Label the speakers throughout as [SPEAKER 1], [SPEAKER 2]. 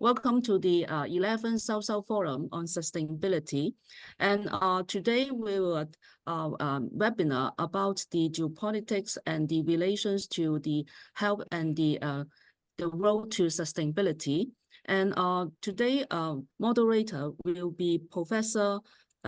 [SPEAKER 1] Welcome to the 11th South-South Forum on Sustainability. And today we will webinar about the geopolitics and the relations to the health and the road to sustainability. And today, moderator will be Professor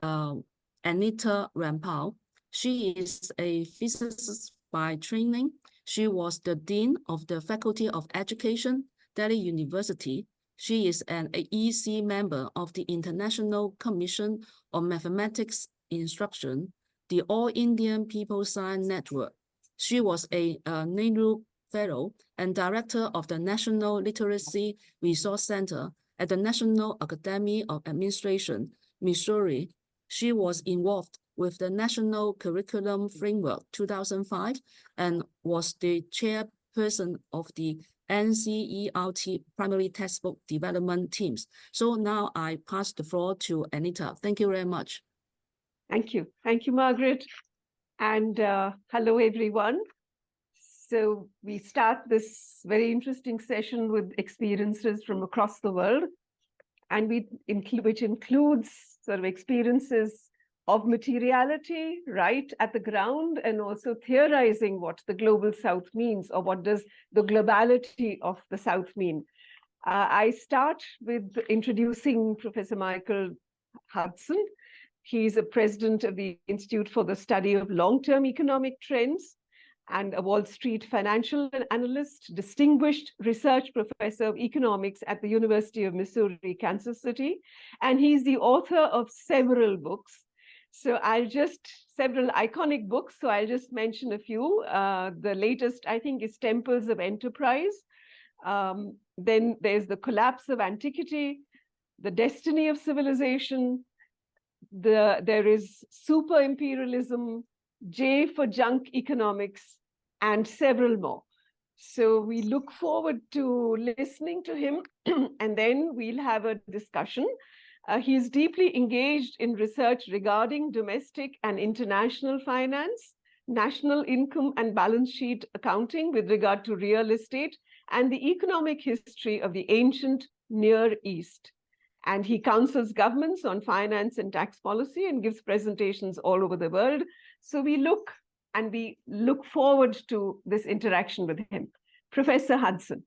[SPEAKER 1] Anita RAMPAL. She is a physicist by training. She was the Dean of the Faculty of Education, Delhi University. She is an EC member of the International Commission on Mathematics Instruction, the All Indian People Science Network. She was a Nehru Fellow and Director of the National Literacy Resource Center at the National Academy of Administration, Missouri. She was involved with the National Curriculum Framework 2005 and was the chairperson of the NCERT primary textbook development teams. So now I pass the floor to Anita. Thank you very much.
[SPEAKER 2] Thank you. Thank you, Margaret. And hello, everyone. So we start this very interesting session with experiences from across the world, and which includes sort of experiences of materiality right at the ground, and also theorizing what the global south means, or what does the globality of the south mean. I start with introducing Professor Michael HUDSON. He's a president of the Institute for the Study of Long-Term Economic Trends and a Wall Street financial analyst, distinguished research professor of economics at the University of Missouri, Kansas City. And he's the author of several books. So several iconic books, so I'll just mention a few. The latest, I think, is Temples of Enterprise. Then there's The Collapse of Antiquity, The Destiny of Civilization. There is Super Imperialism, J for Junk Economics, and several more. So we look forward to listening to him, and then we'll have a discussion. He is deeply engaged in research regarding domestic and international finance, national income and balance sheet accounting with regard to real estate, and the economic history of the ancient Near East. And he counsels governments on finance and tax policy and gives presentations all over the world. So we look forward to this interaction with him. Professor HUDSON.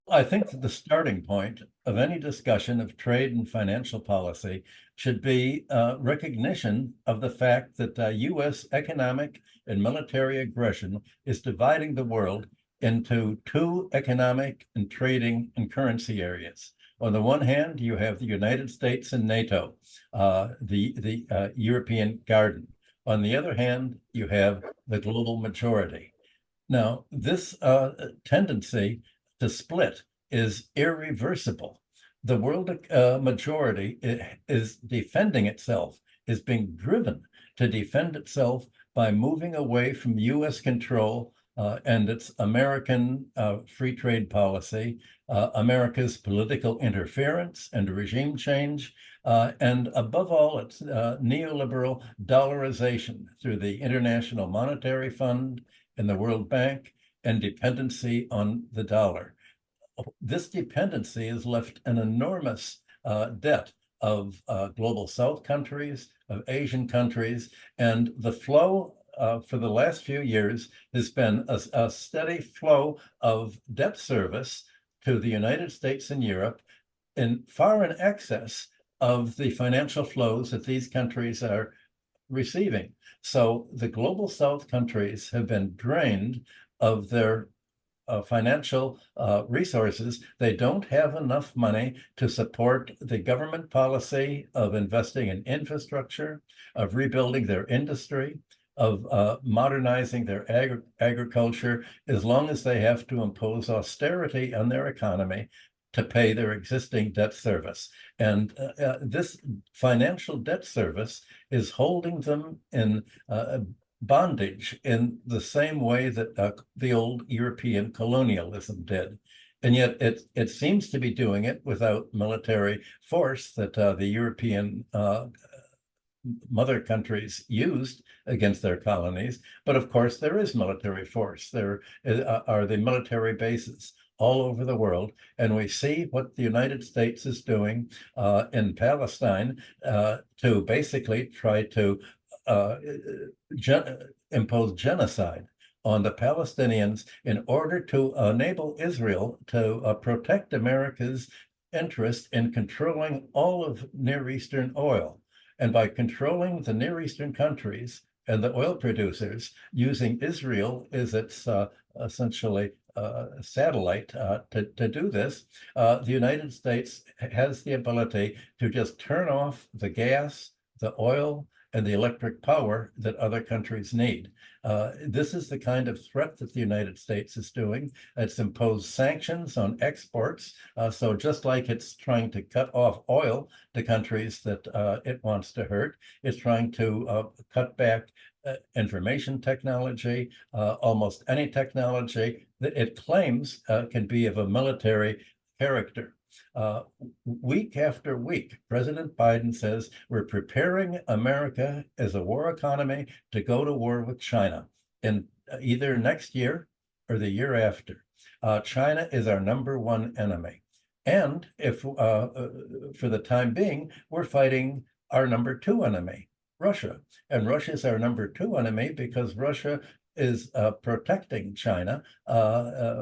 [SPEAKER 3] I think that the starting point of any discussion of trade and financial policy should be recognition of the fact that U.S. economic and military aggression is dividing the world into two economic and trading and currency areas. On the one hand, you have the United States and NATO, the European Garden. On the other hand, you have the global majority. Now, this tendency to split is irreversible. The world majority is defending itself, is being driven to defend itself by moving away from U.S. control and its American free trade policy, America's political interference and regime change, and above all, its neoliberal dollarization through the International Monetary Fund and the World Bank, and dependency on the dollar. This dependency has left an enormous debt of global South countries, of Asian countries, and the flow for the last few years has been a steady flow of debt service to the United States and Europe far in excess of the financial flows that these countries are receiving. So the global South countries have been drained of their financial resources. They don't have enough money to support the government policy of investing in infrastructure, of rebuilding their industry, of modernizing their agriculture, as long as they have to impose austerity on their economy to pay their existing debt service. And this financial debt service is holding them in bondage in the same way that the old European colonialism did. And yet it seems to be doing it without military force that the European mother countries used against their colonies. But of course, there is military force. There are the military bases all over the world. And we see what the United States is doing in Palestine to basically try to impose genocide on the Palestinians in order to enable Israel to protect America's interest in controlling all of Near Eastern oil. And by controlling the Near Eastern countries and the oil producers, using Israel as its essentially satellite to do this, the United States has the ability to just turn off the gas, the oil, and the electric power that other countries need. This is the kind of threat that the United States is doing. It's imposed sanctions on exports. So just like it's trying to cut off oil to countries that it wants to hurt, it's trying to cut back information technology, almost any technology that it claims can be of a military character. Week after week, President Biden says we're preparing America as a war economy to go to war with China in either next year or the year after. China is our #1 enemy. And if for the time being, we're fighting our #2 enemy, Russia. And Russia is our #2 enemy because Russia is protecting China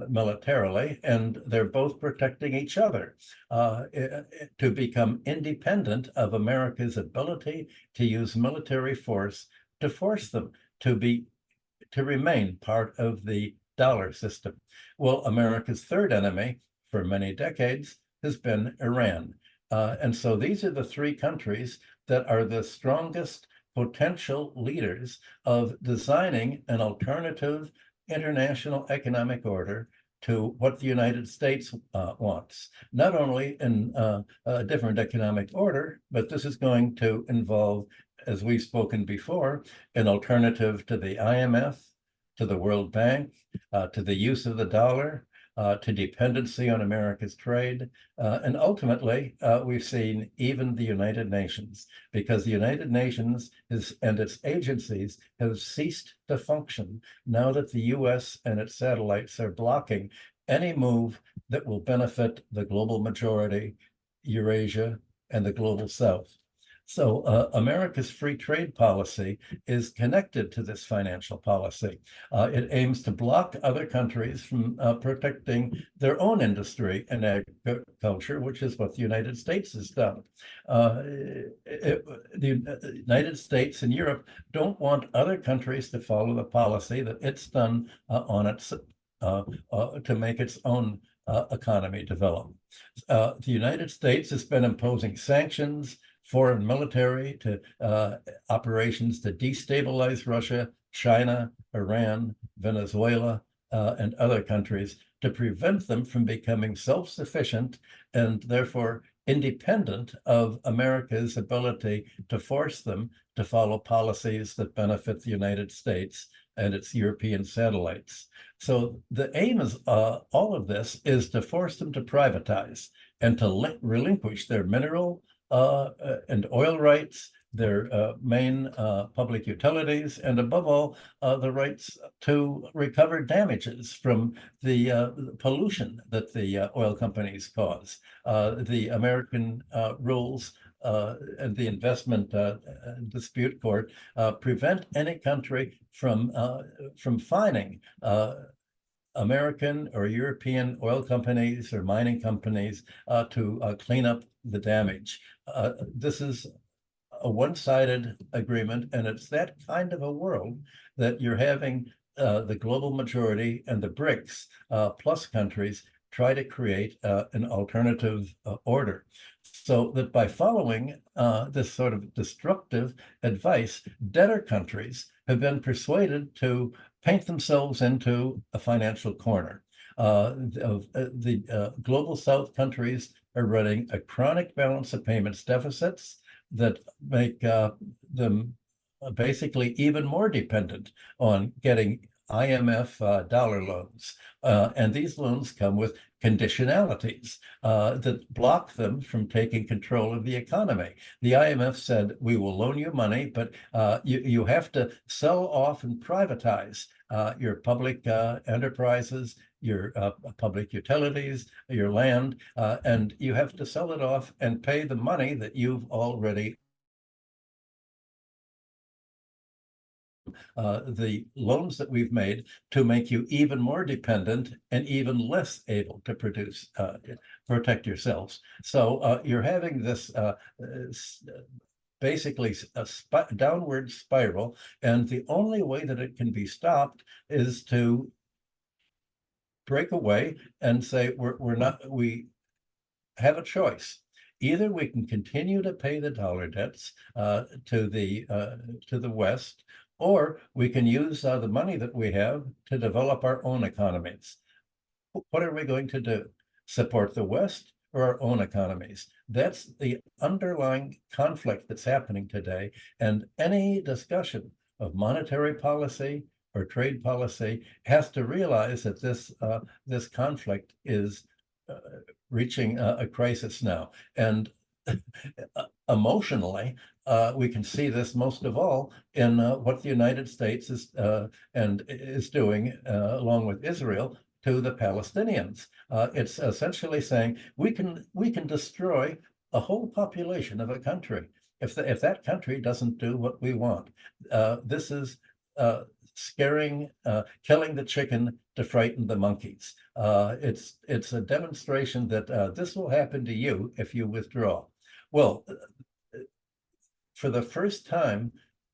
[SPEAKER 3] militarily, and they're both protecting each other to become independent of America's ability to use military force to force them to remain part of the dollar system. Well, America's third enemy for many decades has been Iran. And so these are the three countries that are the strongest potential leaders of designing an alternative international economic order to what the United States wants. Not only in a different economic order, but this is going to involve, as we've spoken before, an alternative to the IMF, to the World Bank, to the use of the dollar, to dependency on America's trade. And ultimately, we've seen even the United Nations, because the United Nations and its agencies have ceased to function now that the US and its satellites are blocking any move that will benefit the global majority, Eurasia, and the global South. So America's free trade policy is connected to this financial policy. It aims to block other countries from protecting their own industry and agriculture, which is what the United States has done. The United States and Europe don't want other countries to follow the policy that it's done on its to make its own economy develop. The United States has been imposing sanctions, foreign military to operations to destabilize Russia, China, Iran, Venezuela, and other countries to prevent them from becoming self-sufficient and therefore independent of America's ability to force them to follow policies that benefit the United States and its European satellites. So the aim is all of this is to force them to privatize and to relinquish their mineral and oil rights, their main public utilities, and above all, the rights to recover damages from the pollution that the oil companies cause. The American rules and the investment dispute court prevent any country from fining American or European oil companies or mining companies to clean up the damage. This is a one-sided agreement, and it's that kind of a world that you're having the global majority and the BRICS plus countries try to create an alternative order. So that by following this sort of destructive advice, debtor countries have been persuaded to paint themselves into a financial corner. The global South countries are running a chronic balance of payments deficits that make them basically even more dependent on getting IMF dollar loans. And these loans come with conditionalities that block them from taking control of the economy. The IMF said, we will loan you money, but you have to sell off and privatize your public enterprises, your public utilities, your land, and you have to sell it off and pay the money that you've already the loans that we've made to make you even more dependent and even less able to produce, protect yourselves. So you're having this basically a downward spiral, and the only way that it can be stopped is to break away and say we have a choice. Either we can continue to pay the dollar debts to the West, or we can use the money that we have to develop our own economies. What are we going to do? Support the West or our own economies? That's the underlying conflict that's happening today. And any discussion of monetary policy or trade policy has to realize that this conflict is reaching a crisis now. And emotionally, we can see this most of all in what the United States is doing along with Israel to the Palestinians. It's essentially saying we can destroy a whole population of a country if that country doesn't do what we want. This is killing the chicken to frighten the monkeys. It's a demonstration that this will happen to you if you withdraw. Well, for the first time,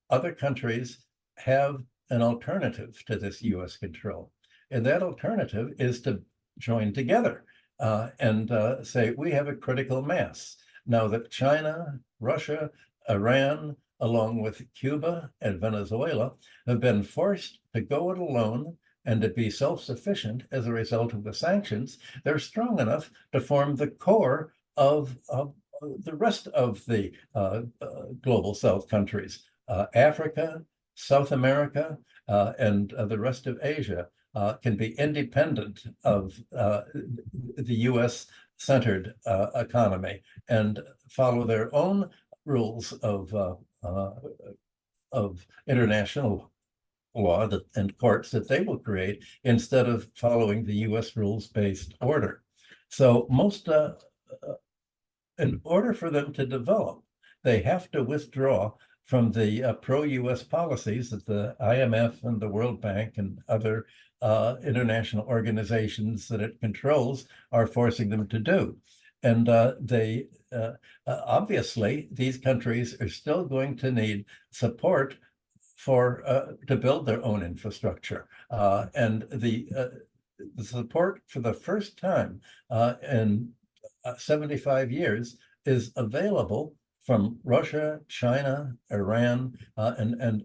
[SPEAKER 3] other countries have an alternative to this U.S. control. And that alternative is to join together and say, we have a critical mass. Now that China, Russia, Iran, along with Cuba and Venezuela, have been forced to go it alone and to be self-sufficient as a result of the sanctions, they're strong enough to form the core of the rest of the global South countries. Africa, South America, and the rest of Asia can be independent of the US-centered economy and follow their own rules of international law and courts that they will create instead of following the US rules-based order. So in order for them to develop, they have to withdraw from the pro-US policies that the IMF and the World Bank and other international organizations that it controls are forcing them to do. And obviously, these countries are still going to need support to build their own infrastructure. And the support for the first time in 75 years is available from Russia, China, Iran, and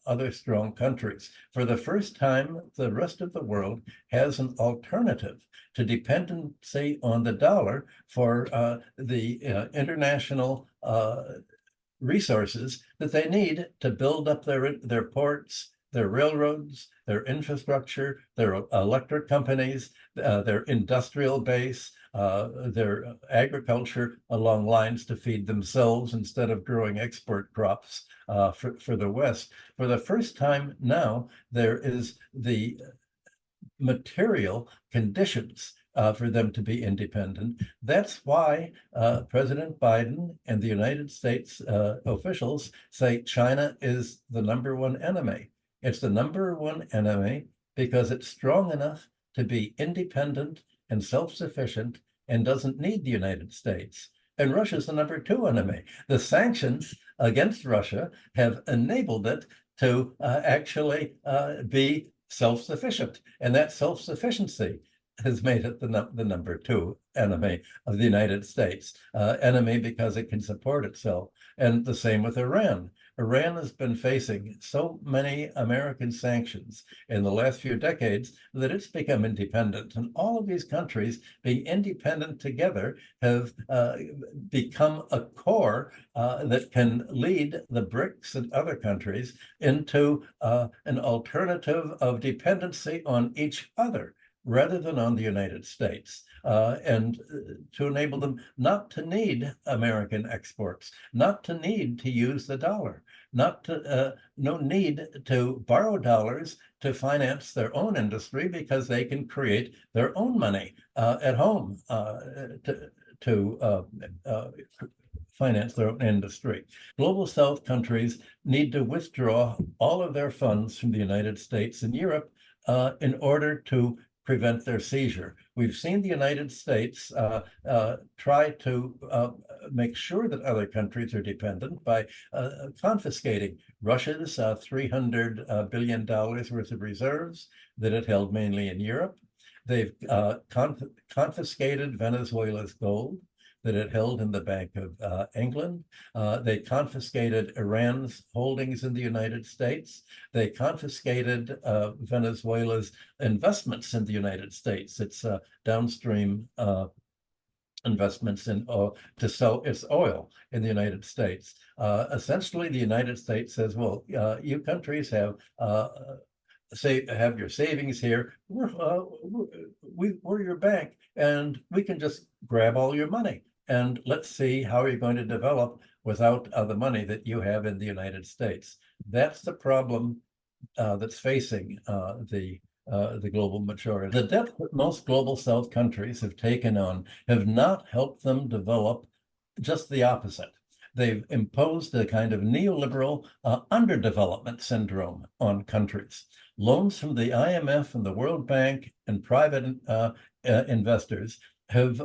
[SPEAKER 3] other strong countries. For the first time, the rest of the world has an alternative to dependency on the dollar for the international resources that they need to build up their ports, their railroads, their infrastructure, their electric companies, their industrial base, their agriculture along lines to feed themselves instead of growing export crops for the West. For the first time now, there is the material conditions for them to be independent. That's why President Biden and the United States officials say China is the #1 enemy. It's the #1 enemy because it's strong enough to be independent and self-sufficient and doesn't need the United States. And Russia's the #2 enemy. The sanctions against Russia have enabled it to actually be self-sufficient. And that self-sufficiency has made it the #2 enemy of the United States. Enemy because it can support itself. And the same with Iran. Iran has been facing so many American sanctions in the last few decades that it's become independent. And all of these countries being independent together have become a core that can lead the BRICS and other countries into an alternative of dependency on each other rather than on the United States, and to enable them not to need American exports, not to need to use the dollar, no need to borrow dollars to finance their own industry because they can create their own money at home to finance their own industry. Global South countries need to withdraw all of their funds from the United States and Europe in order to prevent their seizure. We've seen the United States try to make sure that other countries are dependent by confiscating Russia's $300 billion worth of reserves that it held mainly in Europe. They've confiscated Venezuela's gold that it held in the Bank of England. They confiscated Iran's holdings in the United States. They confiscated Venezuela's investments in the United States, its downstream investments in to sell its oil in the United States. Essentially, the United States says, well, you countries have your savings here. We're your bank, and we can just grab all your money. And let's see how you're going to develop without the money that you have in the United States. That's the problem that's facing the global majority. The debt that most global South countries have taken on have not helped them develop, just the opposite. They've imposed a kind of neoliberal underdevelopment syndrome on countries. Loans from the IMF and the World Bank and private investors have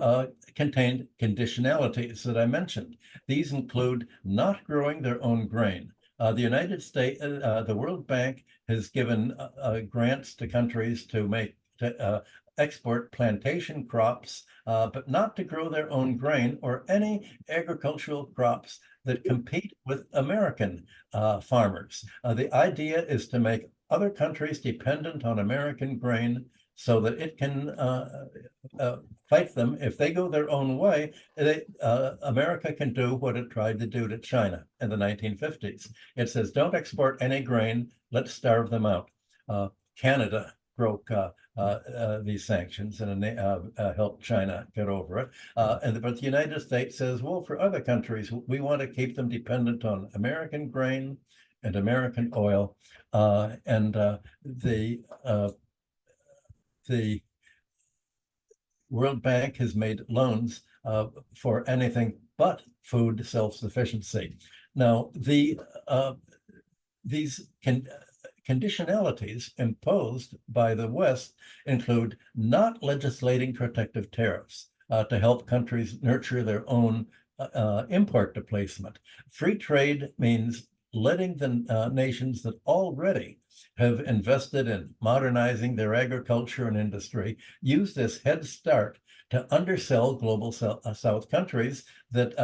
[SPEAKER 3] contained conditionalities that I mentioned. These include not growing their own grain. The United States, the World Bank has given grants to countries to export plantation crops, but not to grow their own grain or any agricultural crops that compete with American farmers. The idea is to make other countries dependent on American grain so that it can fight them. If they go their own way, America can do what it tried to do to China in the 1950s. It says, don't export any grain, let's starve them out. Canada broke these sanctions and helped China get over it. But the United States says, well, for other countries, we want to keep them dependent on American grain and American oil. The World Bank has made loans for anything but food self-sufficiency. Now, these conditionalities imposed by the West include not legislating protective tariffs to help countries nurture their own import displacement. Free trade means letting the nations that already have invested in modernizing their agriculture and industry use this head start to undersell global South countries that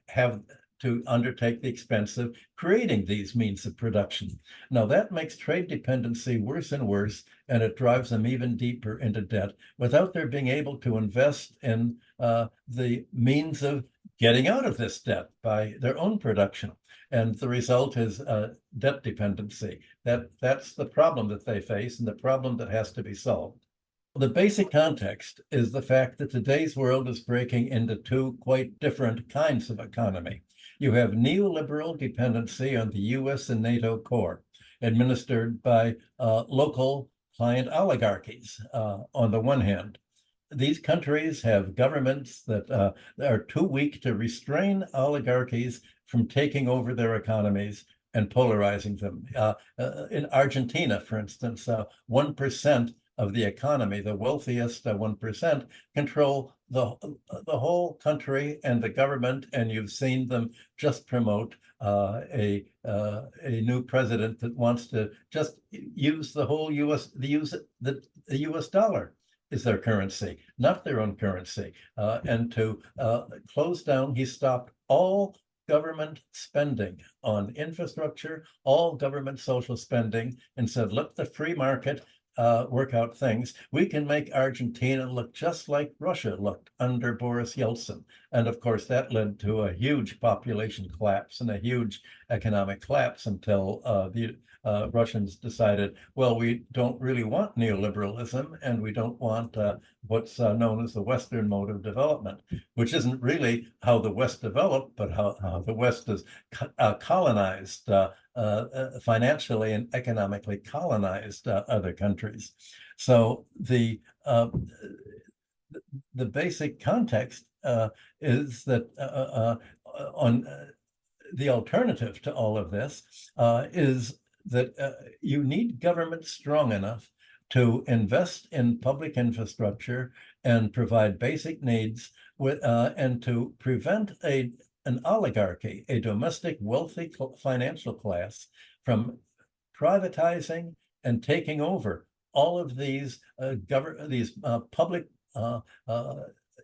[SPEAKER 3] have to undertake the expense of creating these means of production. Now that makes trade dependency worse and worse, and it drives them even deeper into debt without their being able to invest in the means of getting out of this debt by their own production. And the result is debt dependency. That's the problem that they face and the problem that has to be solved. The basic context is the fact that today's world is breaking into two quite different kinds of economy. You have neoliberal dependency on the US and NATO core, administered by local client oligarchies on the one hand. These countries have governments that are too weak to restrain oligarchies from taking over their economies and polarizing them. In Argentina, for instance, 1% of the economy, the wealthiest 1%, control the whole country and the government, and you've seen them just promote a new president that wants to just use the whole the US dollar is their currency, not their own currency. And to close down, he stopped all government spending on infrastructure, all government social spending, and said, let the free market work out things, we can make Argentina look just like Russia looked under Boris Yeltsin. And of course, that led to a huge population collapse and a huge economic collapse until the Russians decided, well, we don't really want neoliberalism, and we don't want what's known as the Western mode of development, which isn't really how the West developed, but how the West has colonized financially and economically colonized other countries. So the basic context is that on the alternative to all of this is that you need government strong enough to invest in public infrastructure and provide basic needs with, and to prevent an oligarchy, a domestic wealthy financial class, from privatizing and taking over all of these public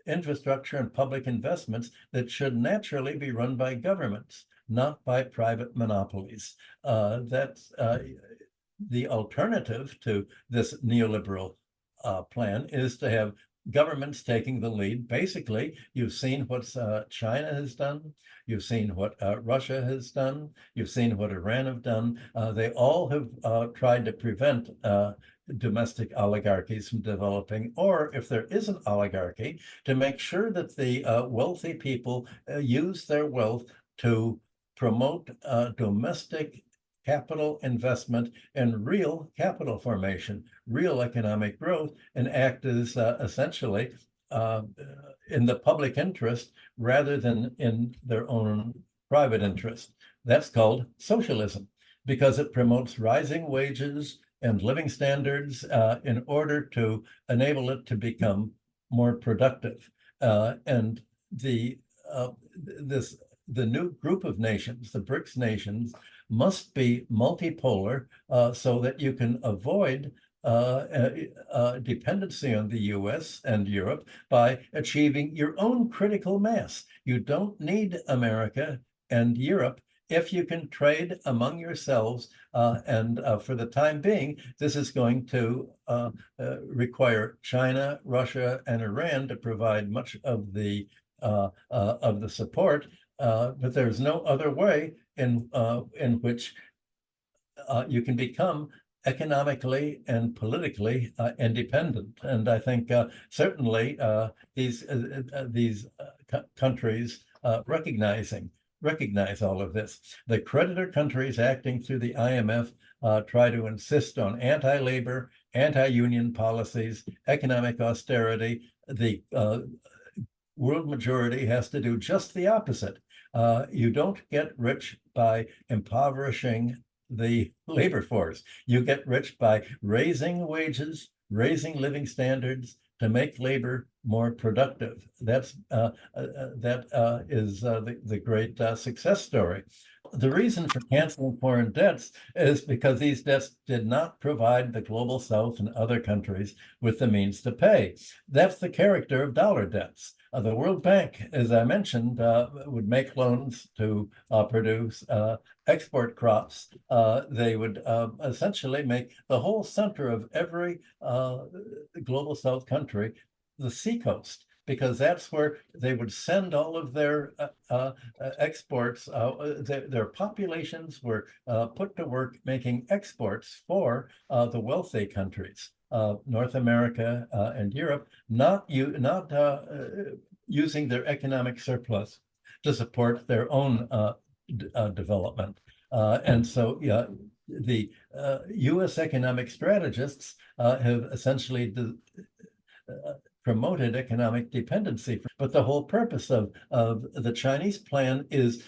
[SPEAKER 3] infrastructure and public investments that should naturally be run by governments, not by private monopolies. That's the alternative to this neoliberal plan is to have governments taking the lead. Basically, you've seen what China has done. You've seen what Russia has done. You've seen what Iran have done. They all have tried to prevent domestic oligarchies from developing, or if there is an oligarchy, to make sure that the wealthy people use their wealth to promote domestic capital investment and real capital formation, real economic growth, and act as essentially in the public interest rather than in their own private interest. That's called socialism, because it promotes rising wages and living standards in order to enable it to become more productive. And the new group of nations, the BRICS nations, must be multipolar so that you can avoid dependency on the US and Europe by achieving your own critical mass. You don't need America and Europe if you can trade among yourselves. And for the time being, this is going to require China, Russia, and Iran to provide much of the support. But there's no other way in which you can become economically and politically independent. And I think certainly these countries recognize all of this. The creditor countries acting through the IMF try to insist on anti-labor, anti-union policies, economic austerity. The world majority has to do just the opposite. You don't get rich by impoverishing the labor force. You get rich by raising wages, raising living standards to make labor more productive. That is the great success story. The reason for canceling foreign debts is because these debts did not provide the global South and other countries with the means to pay. That's the character of dollar debts. The World Bank, as I mentioned, would make loans to produce export crops. They would essentially make the whole center of every global South country the seacoast, because that's where they would send all of their exports. Their populations were put to work making exports for the wealthy countries, North America and Europe, not using their economic surplus to support their own development. And so the US economic strategists have essentially promoted economic dependency. But the whole purpose of the Chinese plan is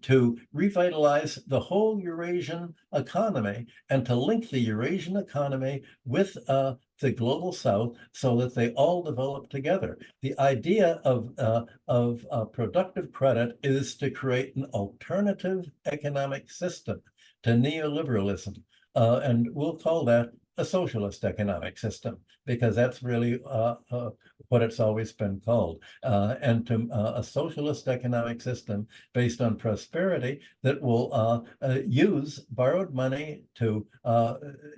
[SPEAKER 3] to revitalize the whole Eurasian economy and to link the Eurasian economy with the global South so that they all develop together. The idea of productive credit is to create an alternative economic system to neoliberalism. And we'll call that a socialist economic system, because that's really what it's always been called. And to a socialist economic system based on prosperity that will use borrowed money to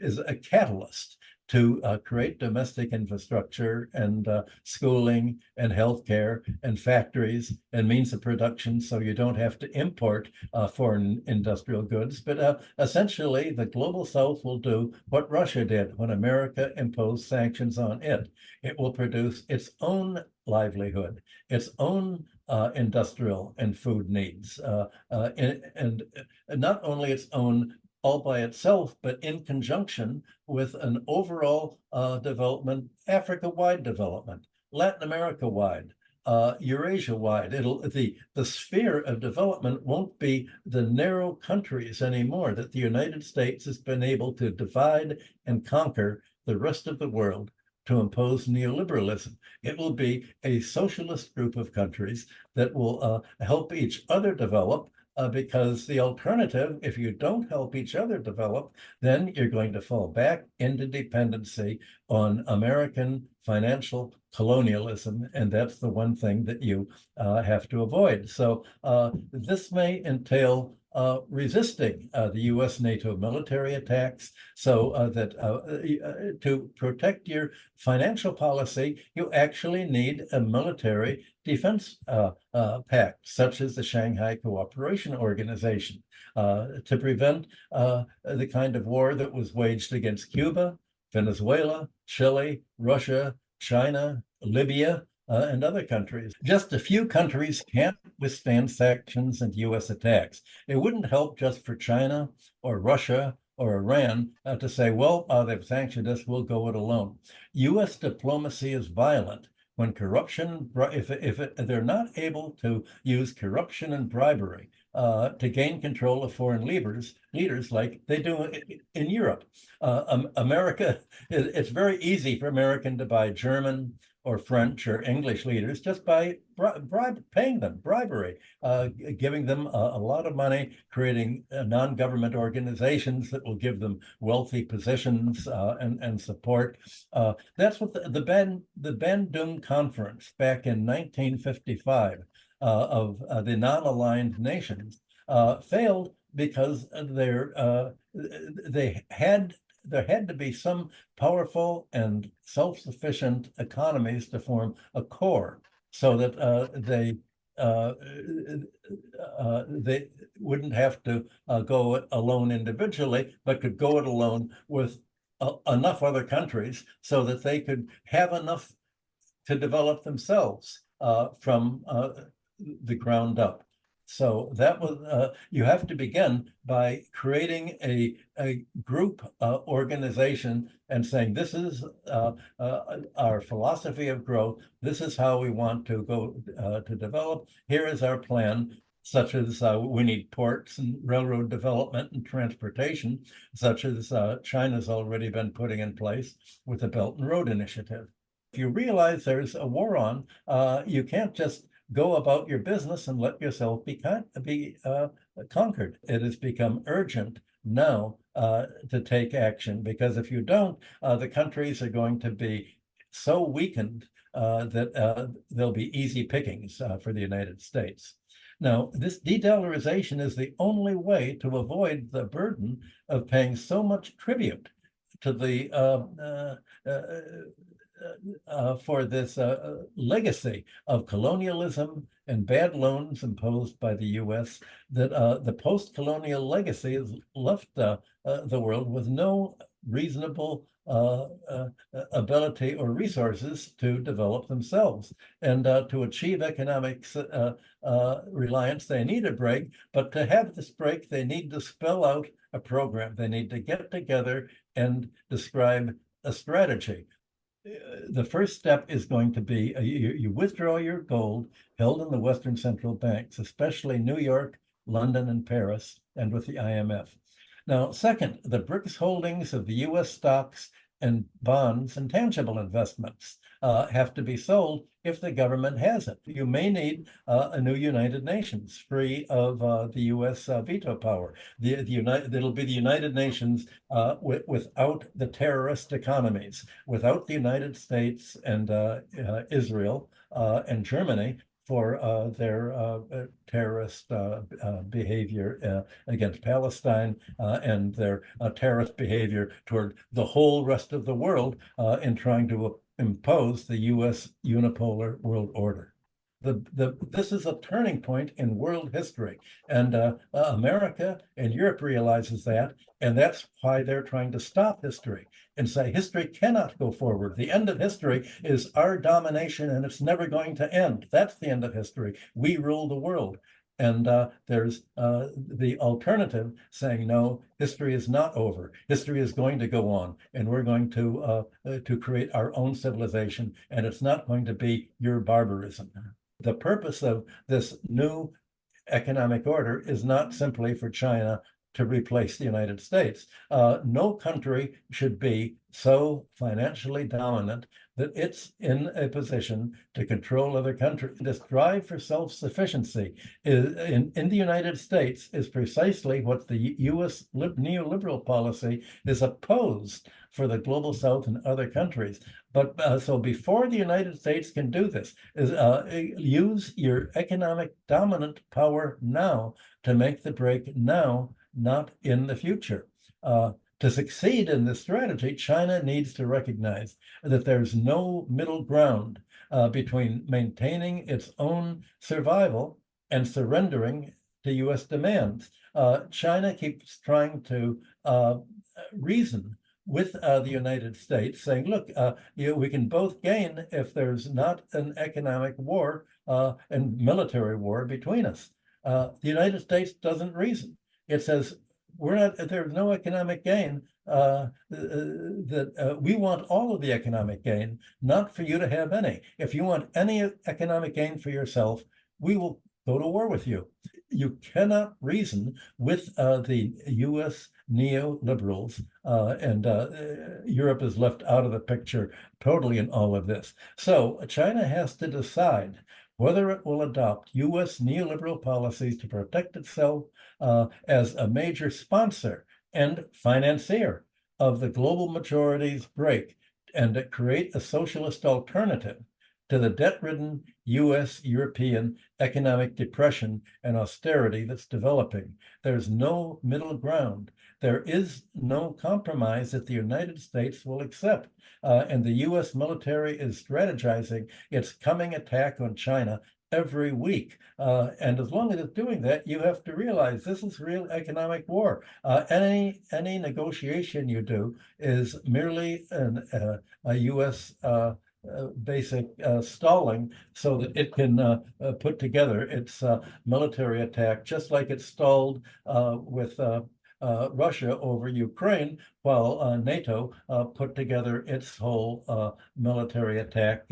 [SPEAKER 3] is a catalyst to create domestic infrastructure and schooling and healthcare and factories and means of production, so you don't have to import foreign industrial goods. But essentially, the global South will do what Russia did when America imposed sanctions on it. It will produce its own livelihood, its own industrial and food needs, and not only its own all by itself, but in conjunction with an overall development, Africa-wide development, Latin America-wide, Eurasia-wide. The sphere of development won't be the narrow countries anymore that the United States has been able to divide and conquer the rest of the world to impose neoliberalism. It will be a socialist group of countries that will help each other develop, because the alternative, if you don't help each other develop, then you're going to fall back into dependency on American financial colonialism, and that's the one thing that you have to avoid. So this may entail resisting the US NATO military attacks, so that to protect your financial policy, you actually need a military defense pact, such as the Shanghai Cooperation Organization, to prevent the kind of war that was waged against Cuba, Venezuela, Chile, Russia, China, Libya, and other countries. Just a few countries can't withstand sanctions and US attacks. It wouldn't help just for China or Russia or Iran to say, well, they've sanctioned us, we'll go it alone. US diplomacy is violent when corruption, if they're not able to use corruption and bribery to gain control of foreign leaders like they do in Europe. America, it's very easy for American to buy German or French or English leaders just by paying them bribery, giving them a lot of money, creating non-government organizations that will give them wealthy positions and support. That's what the Bandung Conference back in 1955 of the non-aligned nations failed because there had to be some powerful and self-sufficient economies to form a core, so that they wouldn't have to go it alone individually, but could go it alone with enough other countries so that they could have enough to develop themselves from the ground up. So that was, you have to begin by creating a group organization and saying, this is our philosophy of growth. This is how we want to go to develop. Here is our plan, such as we need ports and railroad development and transportation, such as China's already been putting in place with the Belt and Road Initiative. If you realize there's a war on, you can't just go about your business and let yourself be conquered. It has become urgent now to take action, because if you don't, the countries are going to be so weakened that they'll be easy pickings for the United States. Now, this de-dollarization is the only way to avoid the burden of paying so much tribute to the for this legacy of colonialism and bad loans imposed by the US, that the post-colonial legacy has left the world with no reasonable ability or resources to develop themselves. And to achieve economic reliance, they need a break, but to have this break, they need to spell out a program. They need to get together and describe a strategy. The first step is going to be you withdraw your gold held in the Western central banks, especially New York, London, and Paris, and with the IMF. Now, second, the BRICS holdings of the US stocks and bonds and tangible investments have to be sold if the government has it. You may need a new United Nations free of the U.S. Veto power. It'll be the United Nations without the terrorist economies, without the United States and Israel and Germany for their terrorist behavior against Palestine and their terrorist behavior toward the whole rest of the world in trying to impose the U.S. unipolar world order. This is a turning point in world history, and America and Europe realizes that, and that's why they're trying to stop history and say history cannot go forward. The end of history is our domination, and it's never going to end. That's the end of history. We rule the world. And there's the alternative saying, no, history is not over. History is going to go on, and we're going to create our own civilization, and it's not going to be your barbarism. The purpose of this new economic order is not simply for China to replace the United States. No country should be so financially dominant that it's in a position to control other countries. This drive for self-sufficiency in the United States is precisely what the U.S. neoliberal policy is opposed for the global South and other countries. But so before the United States can do this, use your economic dominant power now to make the break now, not in the future. To succeed in this strategy, China needs to recognize that there's no middle ground between maintaining its own survival and surrendering to U.S. demands. China keeps trying to reason with the United States, saying, look, we can both gain if there's not an economic war and military war between us. The United States doesn't reason. It says, there's no economic gain, we want all of the economic gain, not for you to have any. If you want any economic gain for yourself, we will go to war with you. You cannot reason with the U.S. neoliberals, and Europe is left out of the picture totally in all of this. So China has to decide whether it will adopt U.S. neoliberal policies to protect itself as a major sponsor and financier of the global majority's break and to create a socialist alternative to the debt-ridden U.S. European economic depression and austerity that's developing. There's no middle ground. There is no compromise that the United States will accept. And the U.S. military is strategizing its coming attack on China every week. And as long as it's doing that, you have to realize this is real economic war. Any negotiation you do is merely a U.S. Basic stalling so that it can put together its military attack, just like it stalled with Russia over Ukraine, while NATO put together its whole military attack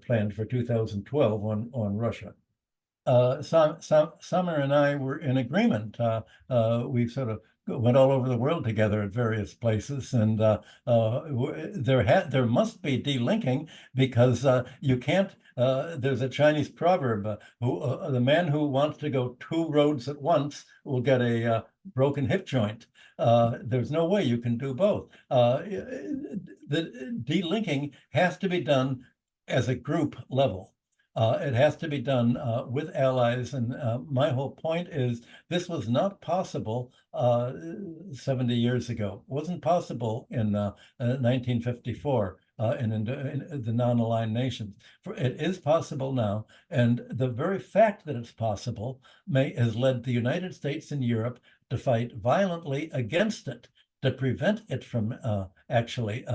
[SPEAKER 3] planned for 2012 on Russia. Summer and I were in agreement. We sort of went all over the world together at various places, and there must be delinking, because you can't. There's a Chinese proverb: the man who wants to go two roads at once will get a broken hip joint. There's no way you can do both. The delinking has to be done as a group level. It has to be done with allies, and my whole point is this was not possible 70 years ago. It wasn't possible in 1954 in the non-aligned nations. It is possible now, and the very fact that it's possible has led the United States and Europe to fight violently against it, to prevent it from actually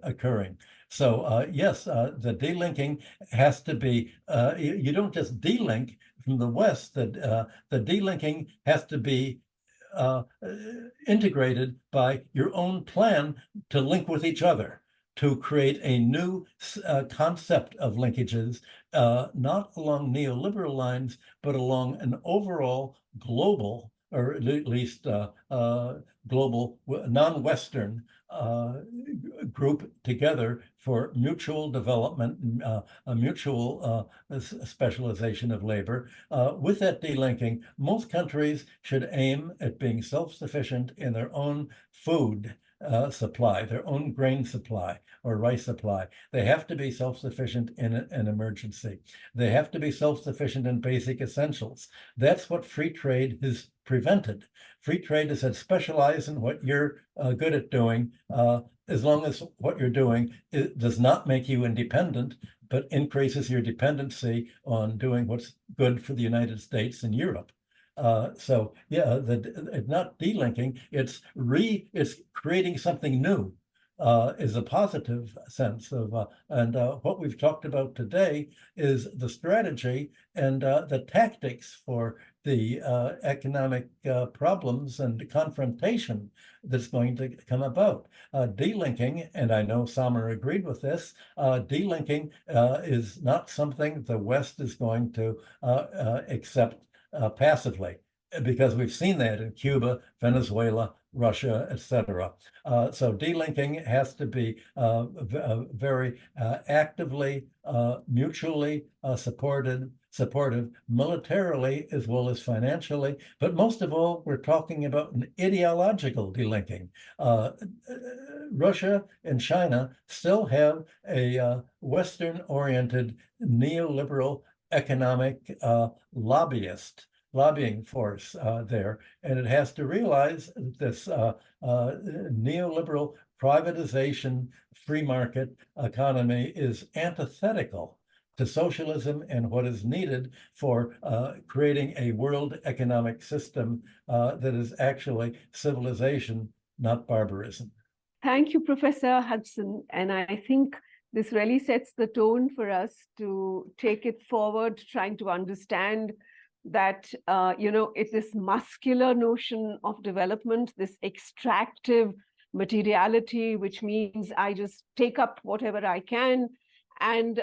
[SPEAKER 3] occurring. So yes, the delinking has to be, you don't just delink from the West, the delinking has to be integrated by your own plan to link with each other, to create a new concept of linkages, not along neoliberal lines, but along an overall global or at least global, non-Western group together for mutual development, a mutual specialization of labor. With that delinking, most countries should aim at being self-sufficient in their own food supply, their own grain supply or rice supply. They have to be self-sufficient in an emergency. They have to be self-sufficient in basic essentials. That's what free trade has prevented. Free trade has said, specialize in what you're good at doing, as long as what you're doing does not make you independent, but increases your dependency on doing what's good for the United States and Europe. So yeah, it's not delinking, it's creating something new, is a positive sense of, and what we've talked about today is the strategy and the tactics for the economic problems and confrontation that's going to come about. Delinking, and I know Samer agreed with this, delinking is not something the West is going to accept passively, because we've seen that in Cuba, Venezuela, Russia, etc. So delinking has to be very actively, mutually supportive militarily as well as financially. But most of all, we're talking about an ideological delinking. Russia and China still have a Western-oriented neoliberal economic lobbying force there, and it has to realize that this neoliberal privatization free market economy is antithetical to socialism and what is needed for creating a world economic system that is actually civilization, not barbarism.
[SPEAKER 2] Thank you, Professor HUDSON. And I think this really sets the tone for us to take it forward, trying to understand that, it's this muscular notion of development, this extractive materiality, which means I just take up whatever I can. And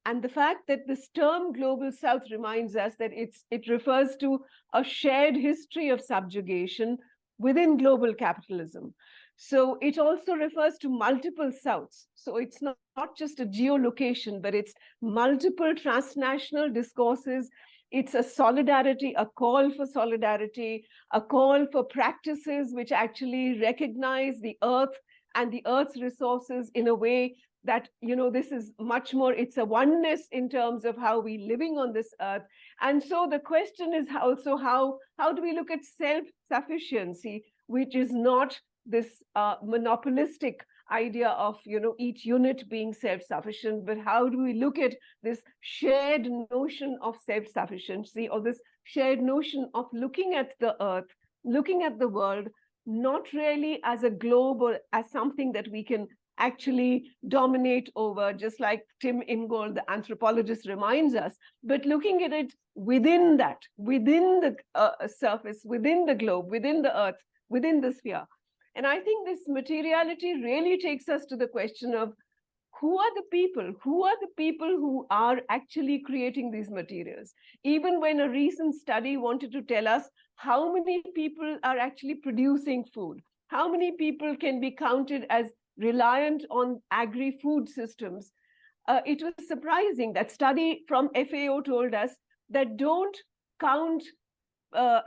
[SPEAKER 2] and the fact that this term Global South reminds us that it refers to a shared history of subjugation within global capitalism. So it also refers to multiple Souths. So it's not just a geolocation, but it's multiple transnational discourses. It's a solidarity, a call for solidarity, a call for practices which actually recognize the earth and the earth's resources in a way that, this is much more, it's a oneness in terms of how we're living on this earth. And so the question is also how do we look at self-sufficiency, which is not this monopolistic idea of, each unit being self-sufficient, but how do we look at this shared notion of self-sufficiency, or this shared notion of looking at the earth, looking at the world, not really as a globe or as something that we can actually dominate over, just like Tim Ingold, the anthropologist, reminds us, but looking at it within that, within the surface, within the globe, within the earth, within the sphere. And I think this materiality really takes us to the question of who are the people? Who are the people who are actually creating these materials? Even when a recent study wanted to tell us how many people are actually producing food, how many people can be counted as reliant on agri-food systems, it was surprising. That study from FAO told us that don't count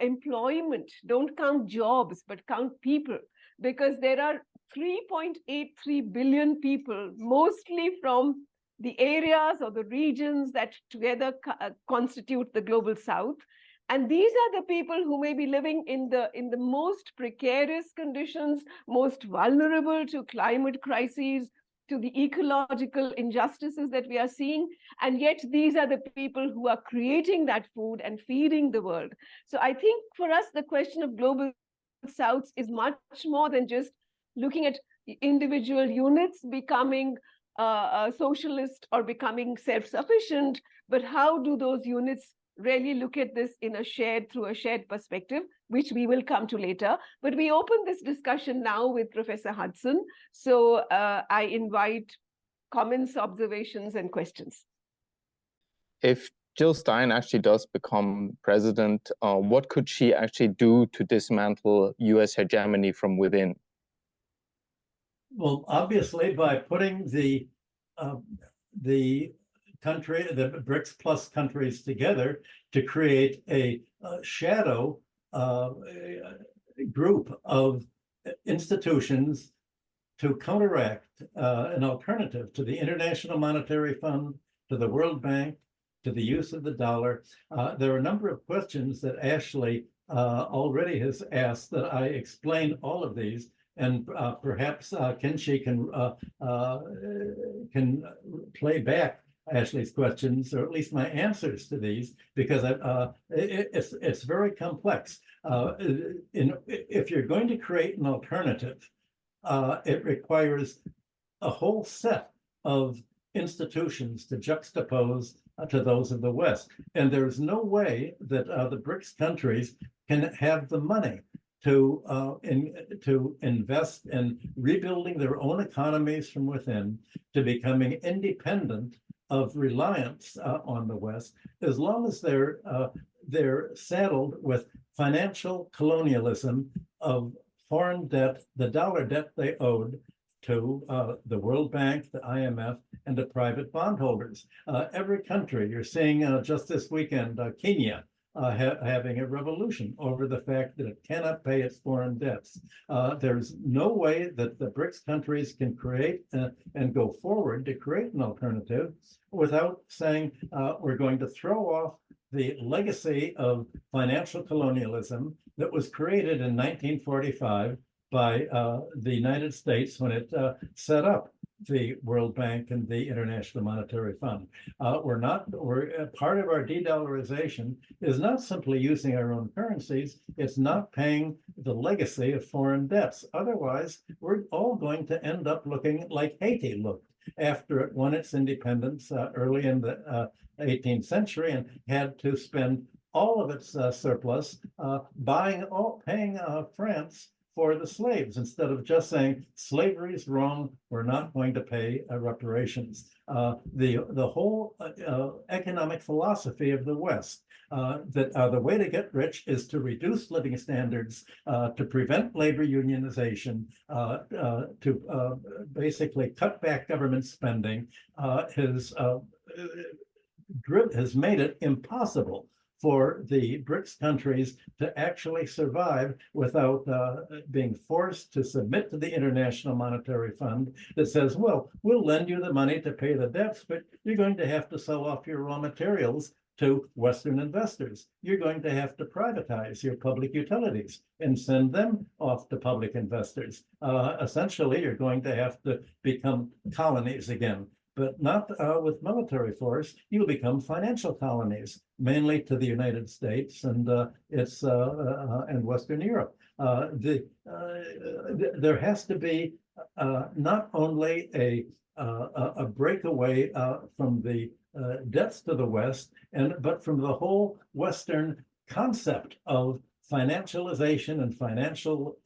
[SPEAKER 2] employment, don't count jobs, but count people, because there are 3.83 billion people, mostly from the areas or the regions that together constitute the Global South. And these are the people who may be living in the most precarious conditions, most vulnerable to climate crises, to the ecological injustices that we are seeing. And yet these are the people who are creating that food and feeding the world. So I think for us, the question of Global Souths is much more than just looking at individual units becoming socialist or becoming self-sufficient, but how do those units really look at this through a shared perspective, which we will come to later. But we open this discussion now with Professor HUDSON. So I invite comments, observations, and questions.
[SPEAKER 4] If Jill Stein actually does become president, what could she actually do to dismantle US hegemony from within?
[SPEAKER 3] Well, obviously, by putting the BRICS plus countries together to create a shadow group of institutions to counteract an alternative to the International Monetary Fund, to the World Bank, to the use of the dollar. There are a number of questions that Ashley already has asked that I explain all of these, and perhaps Kenshi can play back Ashley's questions, or at least my answers to these, because it's very complex. If you're going to create an alternative, it requires a whole set of institutions to juxtapose to those of the West. And there's no way that the BRICS countries can have the money to invest in rebuilding their own economies from within, to becoming independent of reliance on the West, as long as they're saddled with financial colonialism of foreign debt, the dollar debt they owed to the World Bank, the IMF, and the private bondholders. Every country, you're seeing just this weekend, Kenya having a revolution over the fact that it cannot pay its foreign debts. There's no way that the BRICS countries can create and go forward to create an alternative without saying we're going to throw off the legacy of financial colonialism that was created in 1945 by the United States when it set up the World Bank and the International Monetary Fund. Part of our de-dollarization is not simply using our own currencies, it's not paying the legacy of foreign debts. Otherwise, we're all going to end up looking like Haiti looked after it won its independence early in the 18th century and had to spend all of its surplus paying France for the slaves, instead of just saying slavery is wrong, we're not going to pay reparations. The whole economic philosophy of the West, that the way to get rich is to reduce living standards, to prevent labor unionization, to basically cut back government spending, has made it impossible for the BRICS countries to actually survive without being forced to submit to the International Monetary Fund that says, well, we'll lend you the money to pay the debts, but you're going to have to sell off your raw materials to Western investors. You're going to have to privatize your public utilities and send them off to public investors. Essentially, you're going to have to become colonies again, but not with military force. You'll become financial colonies, mainly to the United States and and Western Europe. There has to be not only a breakaway from the debts to the West, but from the whole Western concept of financialization and financial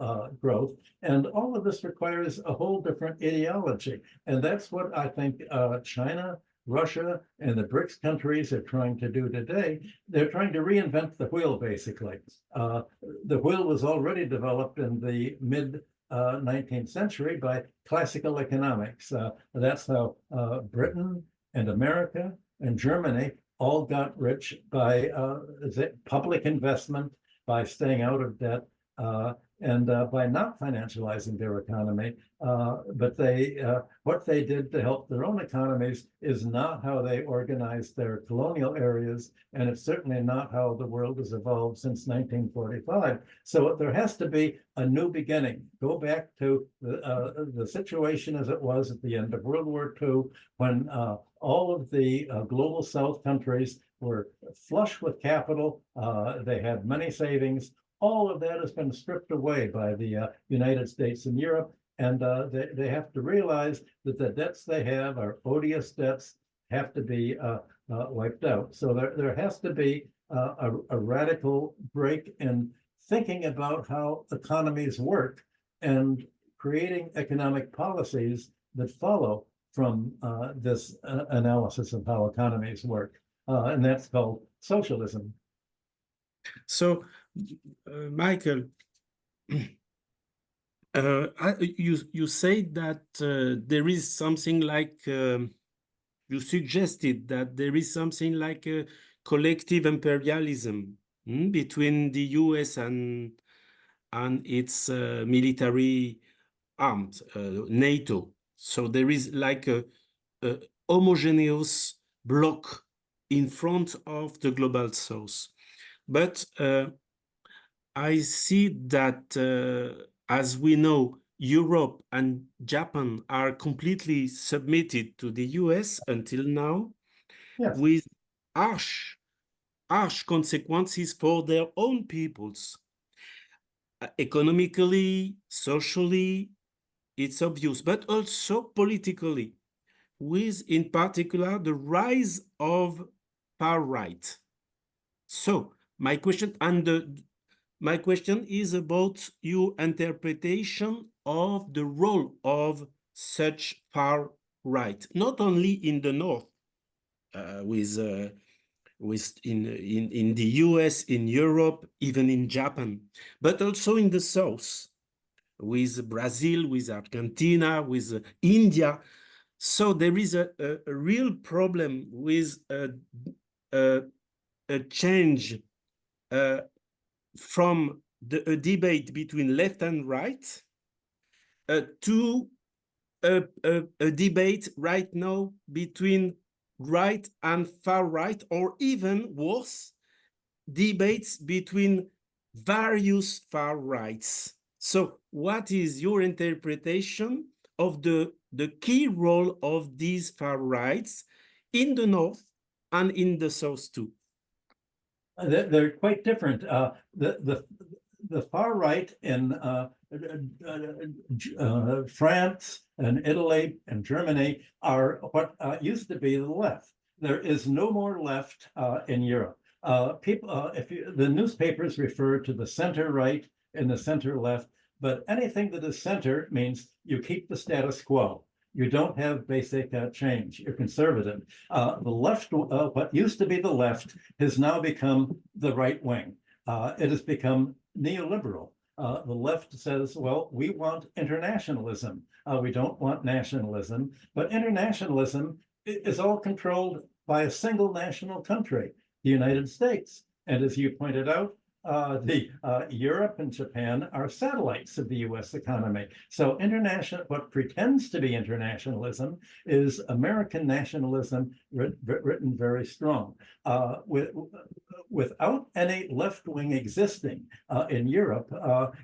[SPEAKER 3] growth. And all of this requires a whole different ideology. And that's what I think China, Russia, and the BRICS countries are trying to do today. They're trying to reinvent the wheel, basically. The wheel was already developed in the mid-19th century by classical economics. That's how Britain and America and Germany all got rich by public investment, by staying out of debt, and by not financializing their economy. But what they did to help their own economies is not how they organized their colonial areas, and it's certainly not how the world has evolved since 1945. So there has to be a new beginning. Go back to the situation as it was at the end of World War II, when all of the global South countries were flush with capital. They had many savings. All of that has been stripped away by the United States and Europe, and they have to realize that the debts they have are odious debts, have to be wiped out. So there has to be a radical break in thinking about how economies work and creating economic policies that follow from this analysis of how economies work. and that's called socialism.
[SPEAKER 5] So, Michael, you said that there is something like you suggested that there is something like a collective imperialism between the US and its military arms, NATO. So there is like a homogeneous bloc in front of the global south. But I see that, as we know, Europe and Japan are completely submitted to the US until now,
[SPEAKER 3] Yes.
[SPEAKER 5] with harsh consequences for their own peoples. Economically, socially, it's obvious, but also politically, with in particular the rise of far right. So my question is about your interpretation of the role of such far right, not only in the north, in the US, in Europe, even in Japan, but also in the south, with Brazil, with Argentina, with India. So there is a real problem with a change from a debate between left and right to a debate right now between right and far right, or even worse, debates between various far rights. So what is your interpretation of the key role of these far rights in the north and in the south too?
[SPEAKER 3] They're quite different. The far right in France and Italy and Germany are what used to be the left. There is no more left in Europe. The newspapers refer to the center right and the center left, but anything that is center means you keep the status quo. You don't have basic change. You're conservative. The left, what used to be the left, has now become the right wing. It has become neoliberal. The left says, well, we want internationalism. We don't want nationalism. But internationalism is all controlled by a single national country, the United States. And as you pointed out, Europe and Japan are satellites of the US economy. So what pretends to be internationalism is American nationalism written very strong. Without any left wing existing in Europe,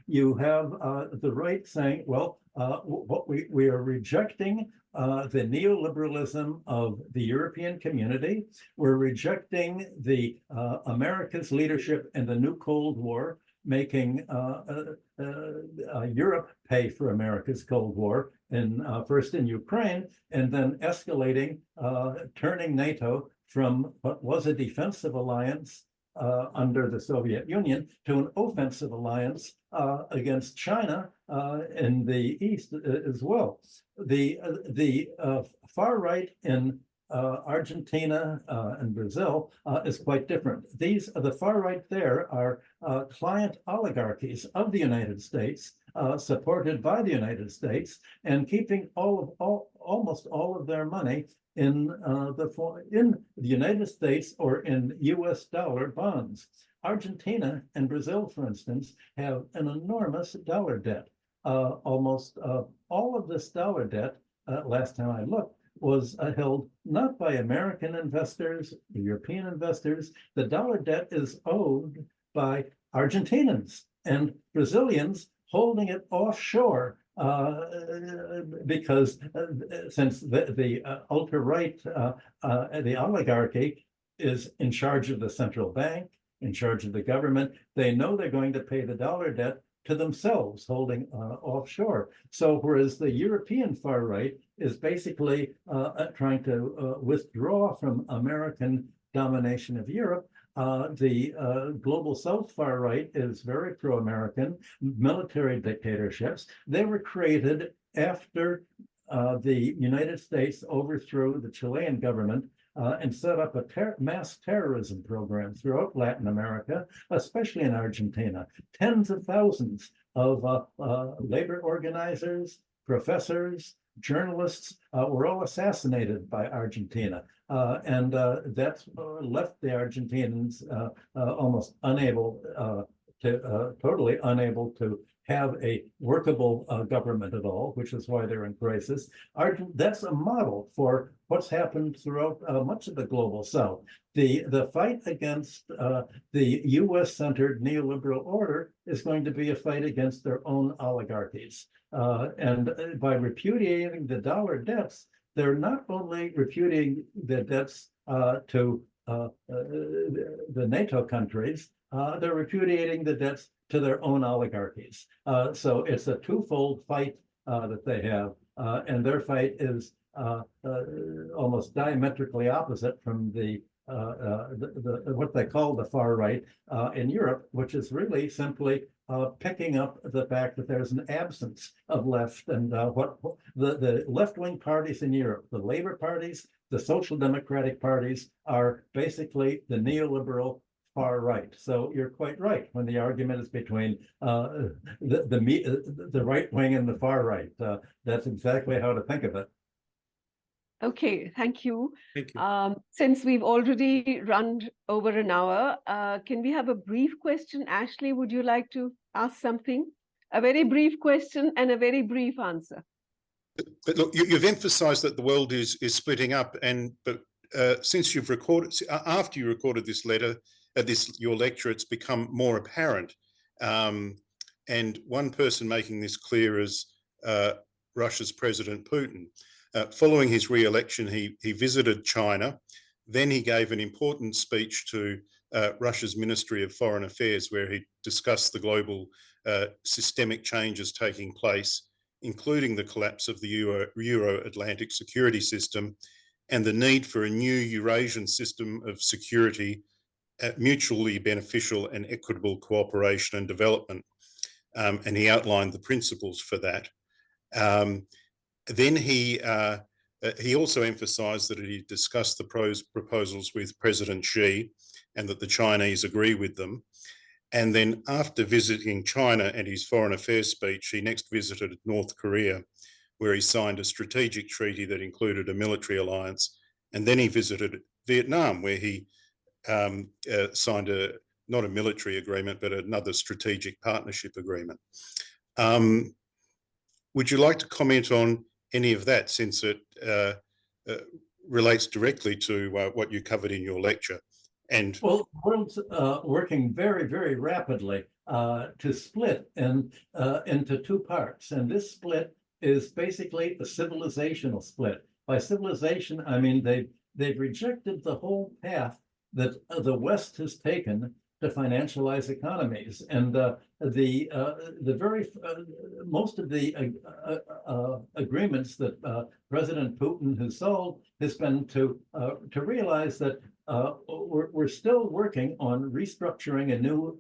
[SPEAKER 3] you have the right saying, well, what we are rejecting the neoliberalism of the European community. We're rejecting the America's leadership in the new Cold War, making Europe pay for America's Cold War, first in Ukraine, and then escalating, turning NATO from what was a defensive alliance under the Soviet Union to an offensive alliance against China in the East as well. The far right in Argentina and Brazil is quite different. The far right there are client oligarchies of the United States, supported by the United States, and keeping almost all of their money in the United States or in US dollar bonds. Argentina and Brazil, for instance, have an enormous dollar debt. Almost all of this dollar debt, last time I looked, was held not by American investors, European investors. The dollar debt is owed by Argentinians and Brazilians holding it offshore because since the ultra-right, the oligarchy is in charge of the central bank, in charge of the government, they know they're going to pay the dollar debt to themselves, holding offshore. So whereas the European far right is basically trying to withdraw from American domination of Europe, the global South far right is very pro-American, military dictatorships. They were created after the United States overthrew the Chilean government and set up a mass terrorism program throughout Latin America, especially in Argentina. Tens of thousands of labor organizers, professors, journalists were all assassinated by Argentina. And that's left the Argentinians almost unable totally unable to have a workable government at all, which is why they're in crisis. That's a model for what's happened throughout much of the global South. The fight against the US-centered neoliberal order is going to be a fight against their own oligarchies. And by repudiating the dollar debts, they're not only repudiating the debts to the NATO countries, they're repudiating the debts to their own oligarchies. So it's a twofold fight that they have, and their fight is almost diametrically opposite from what they call the far right in Europe, which is really simply picking up the fact that there's an absence of left, and what the left-wing parties in Europe, the Labour parties, the Social Democratic parties, are basically the neoliberal far right. So you're quite right when the argument is between the right wing and the far right. That's exactly how to think of it.
[SPEAKER 2] Okay, thank you.
[SPEAKER 5] Thank you.
[SPEAKER 2] Since we've already run over an hour, can we have a brief question? Ashley, would you like to ask something? A very brief question and a very brief answer.
[SPEAKER 6] But look, you've emphasized that the world is splitting up, but since you've recorded, after you recorded this letter, your lecture, it's become more apparent. And one person making this clear is Russia's President Putin. Following his re-election, he visited China. Then he gave an important speech to Russia's Ministry of Foreign Affairs, where he discussed the global systemic changes taking place, including the collapse of the Euro-Atlantic security system and the need for a new Eurasian system of security, mutually beneficial and equitable cooperation and development. And he outlined the principles for that. Then he also emphasized that he discussed the proposals with President Xi and that the Chinese agree with them. And then after visiting China and his foreign affairs speech, he next visited North Korea, where he signed a strategic treaty that included a military alliance. And then he visited Vietnam, where he signed not a military agreement, but another strategic partnership agreement. Would you like to comment on any of that, since it relates directly to what you covered in your lecture? And
[SPEAKER 3] well, the world's working very, very rapidly to split into two parts. And this split is basically a civilizational split. By civilization, I mean they've rejected the whole path that the West has taken to financialize economies, and most of the agreements that President Putin has sold has been to realize that we're still working on restructuring a new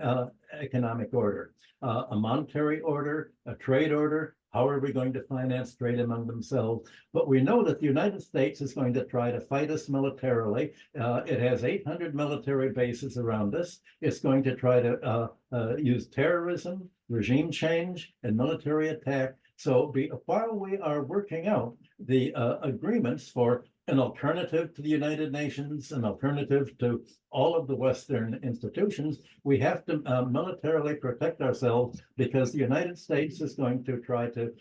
[SPEAKER 3] economic order, a monetary order, a trade order. How are we going to finance trade among themselves? But we know that the United States is going to try to fight us militarily. It has 800 military bases around us. It's going to try to use terrorism, regime change, and military attack. So while we are working out the agreements for an alternative to the United Nations, an alternative to all of the Western institutions, we have to militarily protect ourselves, because the United States is going to try to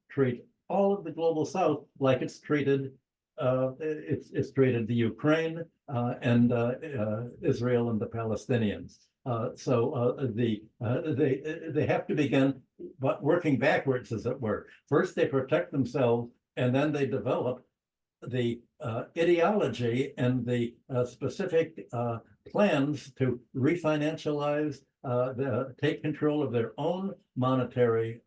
[SPEAKER 3] treat all of the global South like it's treated it's treated the Ukraine and Israel and the Palestinians. So they have to begin working backwards, as it were. First, they protect themselves, and then they develop the ideology and the specific plans to refinancialize, take control of their own monetary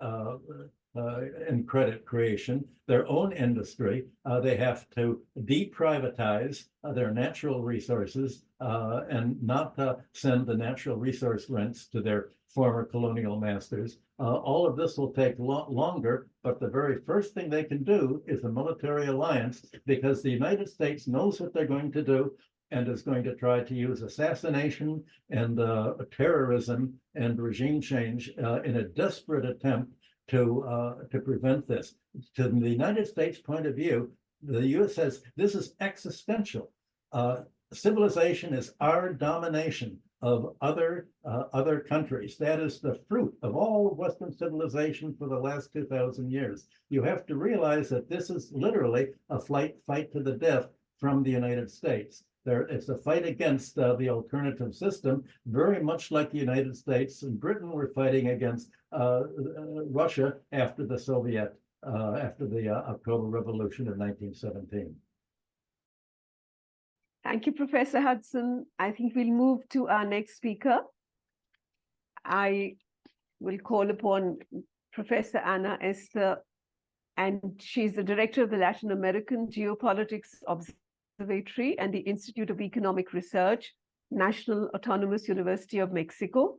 [SPEAKER 3] in credit creation, their own industry. They have to deprivatize their natural resources and not send the natural resource rents to their former colonial masters. All of this will take longer, but the very first thing they can do is a military alliance, because the United States knows what they're going to do and is going to try to use assassination and terrorism and regime change in a desperate attempt to prevent this. To the United States point of view, the U.S. says this is existential. Civilization is our domination of other countries. That is the fruit of all Western civilization for the last 2,000 years. You have to realize that this is literally a fight to the death from the United States. It's a fight against the alternative system, very much like the United States and Britain were fighting against Russia after the October Revolution of 1917.
[SPEAKER 2] Thank you, Professor Hudson. I think we'll move to our next speaker. I will call upon Professor Esther, and she's the director of the Latin American Geopolitics Observatory and the Institute of Economic Research, National Autonomous University of Mexico.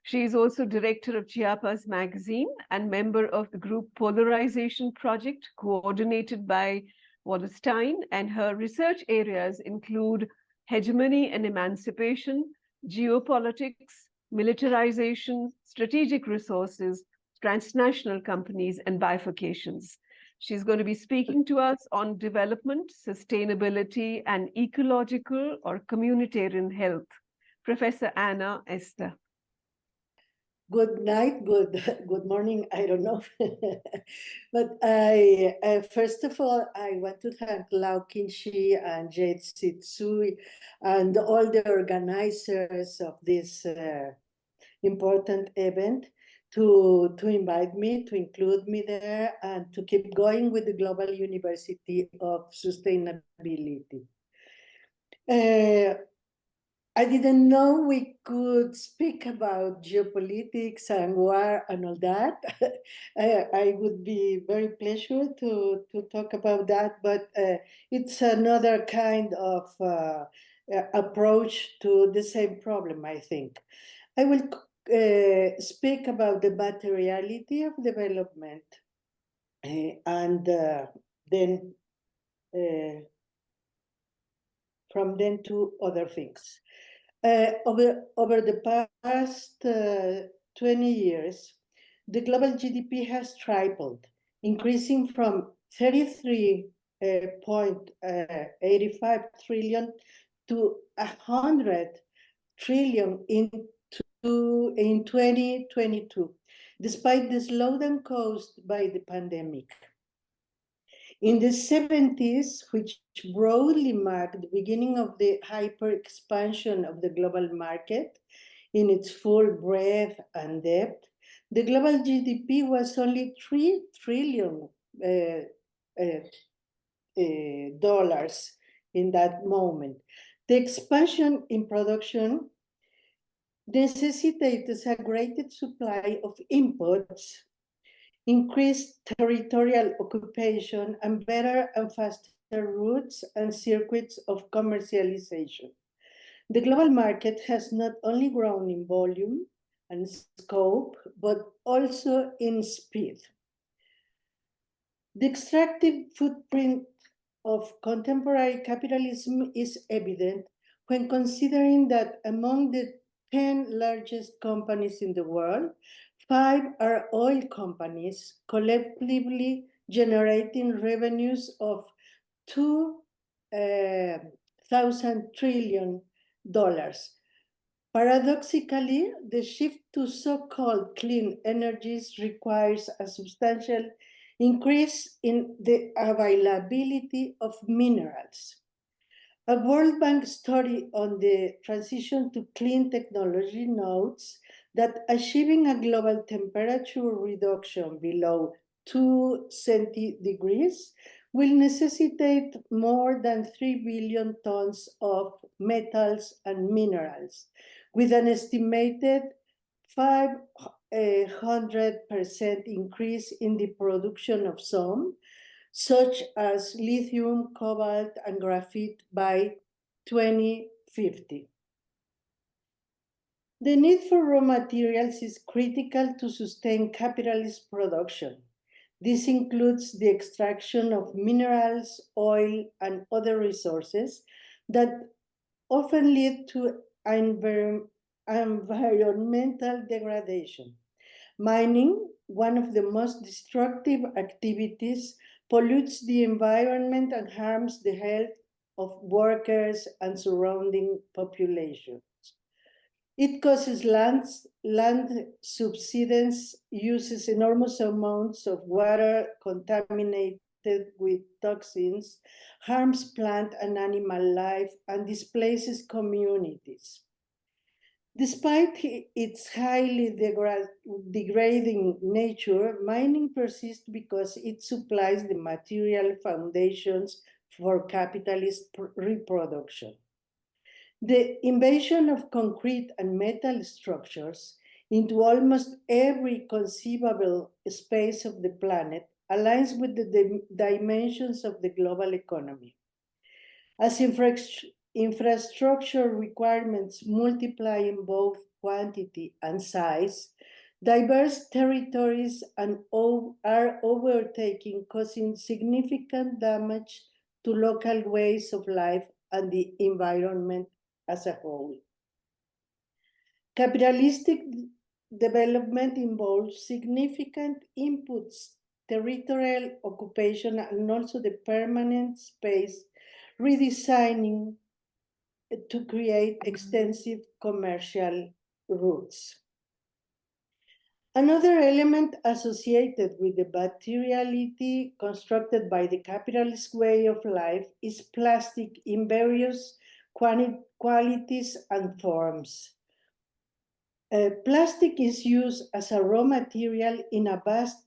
[SPEAKER 2] She is also director of Chiapas Magazine and member of the group Polarization Project, coordinated by Wallerstein, and her research areas include hegemony and emancipation, geopolitics, militarization, strategic resources, transnational companies, and bifurcations. She's going to be speaking to us on development, sustainability, and ecological or communitarian health. Professor Esther.
[SPEAKER 7] Good night, good morning, I don't know. But first of all, I want to thank Lau Qinshi and Jade Sitsui and all the organizers of this important event to invite me, to include me there, and to keep going with the Global University of Sustainability. I didn't know we could speak about geopolitics and war and all that. I would be very pleased to talk about that, but it's another kind of approach to the same problem, I think. I will speak about the materiality of development and then from then to other things. Over the past 20 years, the global GDP has tripled, increasing from 33.85 trillion to 100 trillion in 2022, despite the slowdown caused by the pandemic. In the 70s, which broadly marked the beginning of the hyper-expansion of the global market in its full breadth and depth, the global GDP was only $3 trillion in that moment. The expansion in production necessitated a greater supply of inputs, increased territorial occupation, and better and faster routes and circuits of commercialization. The global market has not only grown in volume and scope, but also in speed. The extractive footprint of contemporary capitalism is evident when considering that among the 10 largest companies in the world, 5 are oil companies, collectively generating revenues of $2,000 trillion. Paradoxically, the shift to so-called clean energies requires a substantial increase in the availability of minerals. A World Bank study on the transition to clean technology notes that achieving a global temperature reduction below 2 centigrades will necessitate more than 3 billion tons of metals and minerals, with an estimated 100% increase in the production of some, such as lithium, cobalt, and graphite by 2050. The need for raw materials is critical to sustain capitalist production. This includes the extraction of minerals, oil, and other resources that often lead to environmental degradation. Mining, one of the most destructive activities, pollutes the environment and harms the health of workers and surrounding populations. It causes land subsidence, uses enormous amounts of water contaminated with toxins, harms plant and animal life, and displaces communities. Despite its highly degrading nature, mining persists because it supplies the material foundations for capitalist reproduction. The invasion of concrete and metal structures into almost every conceivable space of the planet aligns with the dimensions of the global economy. As infrastructure requirements multiply in both quantity and size, diverse territories are overtaken, causing significant damage to local ways of life and the environment as a whole. Capitalistic development involves significant inputs, territorial occupation, and also the permanent space redesigning to create extensive commercial routes. Another element associated with the materiality constructed by the capitalist way of life is plastic in various qualities and forms. Plastic is used as a raw material in a vast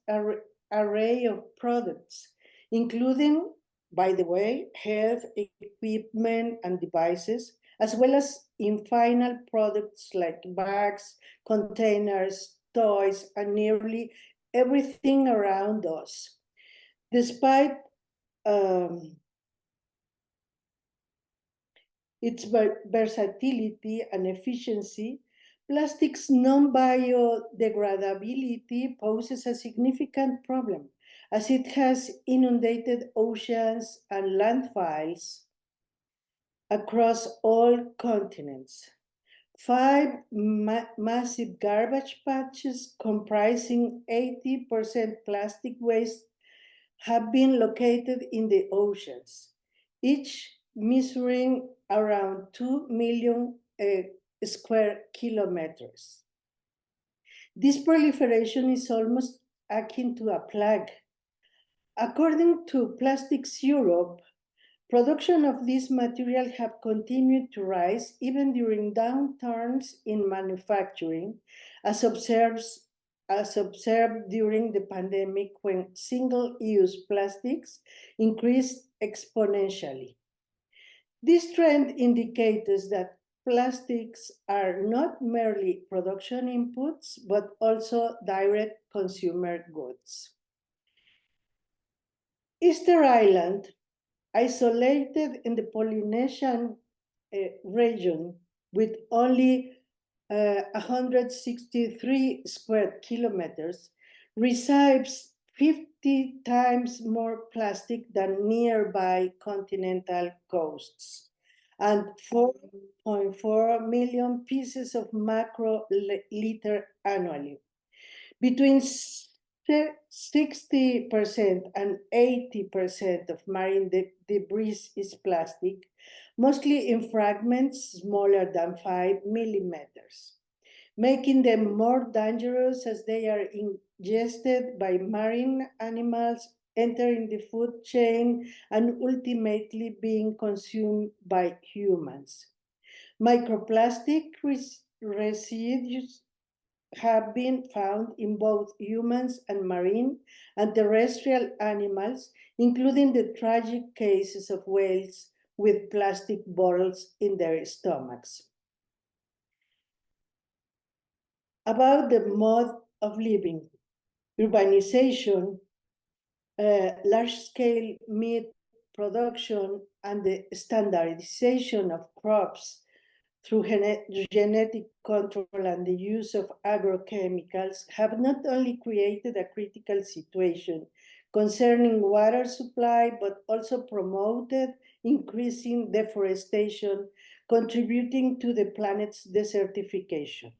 [SPEAKER 7] array of products, including, by the way, health equipment and devices, as well as in final products like bags, containers, toys, and nearly everything around us. Despite its versatility and efficiency, plastic's non-biodegradability poses a significant problem, as it has inundated oceans and landfills across all continents. 5 massive garbage patches comprising 80% plastic waste have been located in the oceans, each measuring around 2 million square kilometers. This proliferation is almost akin to a plague. According to Plastics Europe, production of this material have continued to rise even during downturns in manufacturing, as observed during the pandemic when single-use plastics increased exponentially. This trend indicates that plastics are not merely production inputs, but also direct consumer goods. Easter Island, isolated in the Polynesian region with only 163 square kilometers, receives 50 times more plastic than nearby continental coasts, and 4.4 million pieces of macro litter annually. Between 60% and 80% of marine debris is plastic, mostly in fragments smaller than 5 millimeters, making them more dangerous as they are ingested by marine animals, entering the food chain, and ultimately being consumed by humans. Microplastic residues have been found in both humans and marine and terrestrial animals, including the tragic cases of whales with plastic bottles in their stomachs. About the mode of living, urbanization, large-scale meat production, and the standardization of crops through genetic control and the use of agrochemicals have not only created a critical situation concerning water supply, but also promoted increasing deforestation, contributing to the planet's desertification.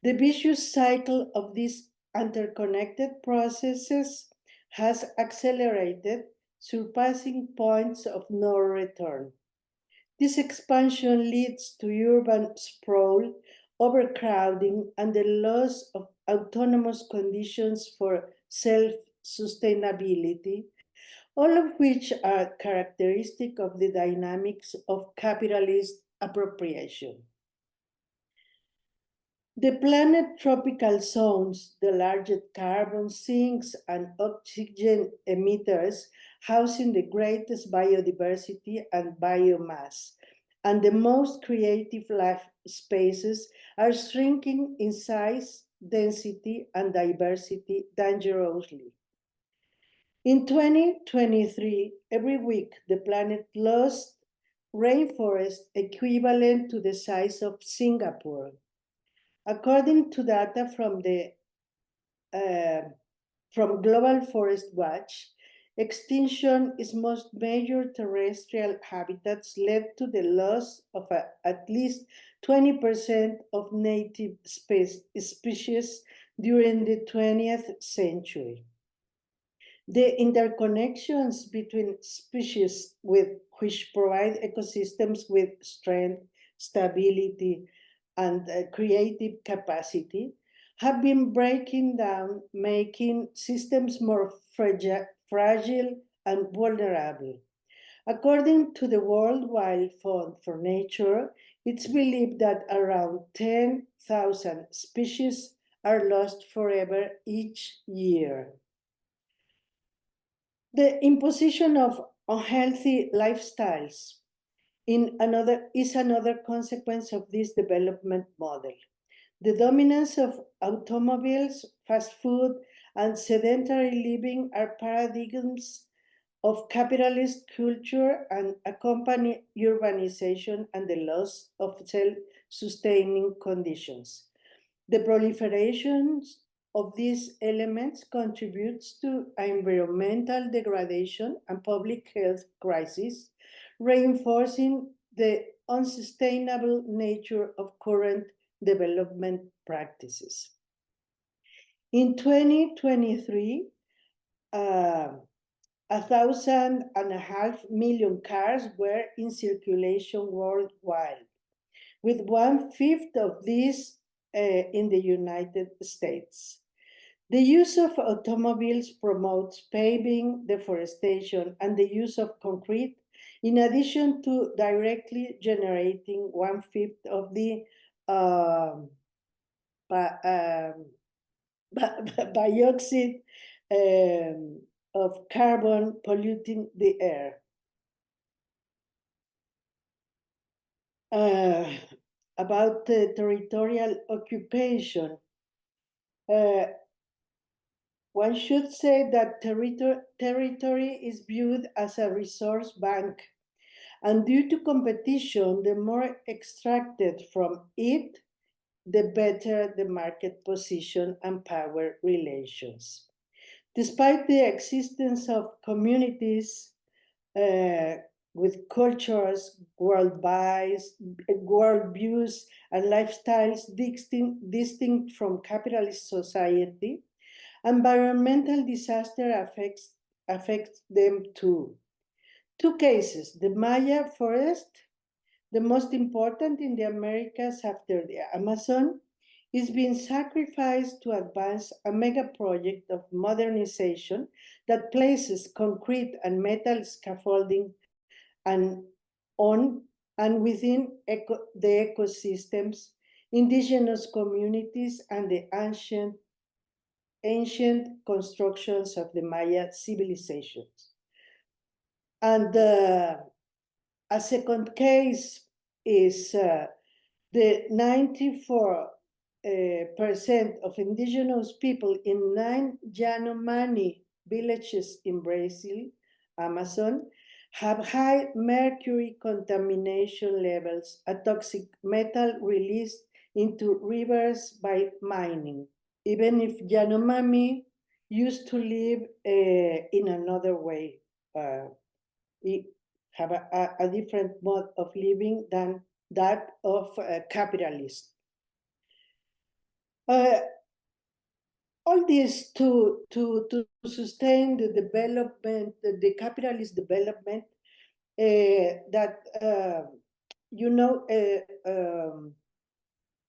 [SPEAKER 7] The vicious cycle of these interconnected processes has accelerated, surpassing points of no return. This expansion leads to urban sprawl, overcrowding, and the loss of autonomous conditions for self-sustainability, all of which are characteristic of the dynamics of capitalist appropriation. The planet's tropical zones, the largest carbon sinks and oxygen emitters, housing the greatest biodiversity and biomass, and the most creative life spaces, are shrinking in size, density, and diversity dangerously. In 2023, every week, the planet lost rainforest equivalent to the size of Singapore. According to data from Global Forest Watch, extinction is most major terrestrial habitats led to the loss of at least 20% of native species during the 20th century. The interconnections between species which provide ecosystems with strength, stability, and creative capacity have been breaking down, making systems more fragile and vulnerable. According to the World Wide Fund for Nature, it's believed that around 10,000 species are lost forever each year. The imposition of unhealthy lifestyles is another consequence of this development model. The dominance of automobiles, fast food, and sedentary living are paradigms of capitalist culture and accompany urbanization and the loss of self-sustaining conditions. The proliferation of these elements contributes to environmental degradation and public health crisis, reinforcing the unsustainable nature of current development practices. In 2023, 1.5 million cars were in circulation worldwide, with 1/5 of these in the United States. The use of automobiles promotes paving, deforestation, and the use of concrete, in addition to directly generating 1/5 of the dioxide of carbon polluting the air. About territorial occupation, one should say that territory is viewed as a resource bank, and due to competition, the more extracted from it, the better the market position and power relations. Despite the existence of communities with cultures, worldviews, and lifestyles distinct from capitalist society, environmental disaster affects them too. Two cases: the Maya forest, the most important in the Americas after the Amazon, is being sacrificed to advance a mega project of modernization that places concrete and metal scaffolding on and within the ecosystems, indigenous communities, and the ancient constructions of the Maya civilizations. And a second case is the 94 of indigenous people in 9 Yanomami villages in Brazil, Amazon, have high mercury contamination levels, a toxic metal released into rivers by mining. Even if Yanomami used to live in another way, have a different mode of living than that of capitalists. All this to sustain the development, the capitalist development that, you know,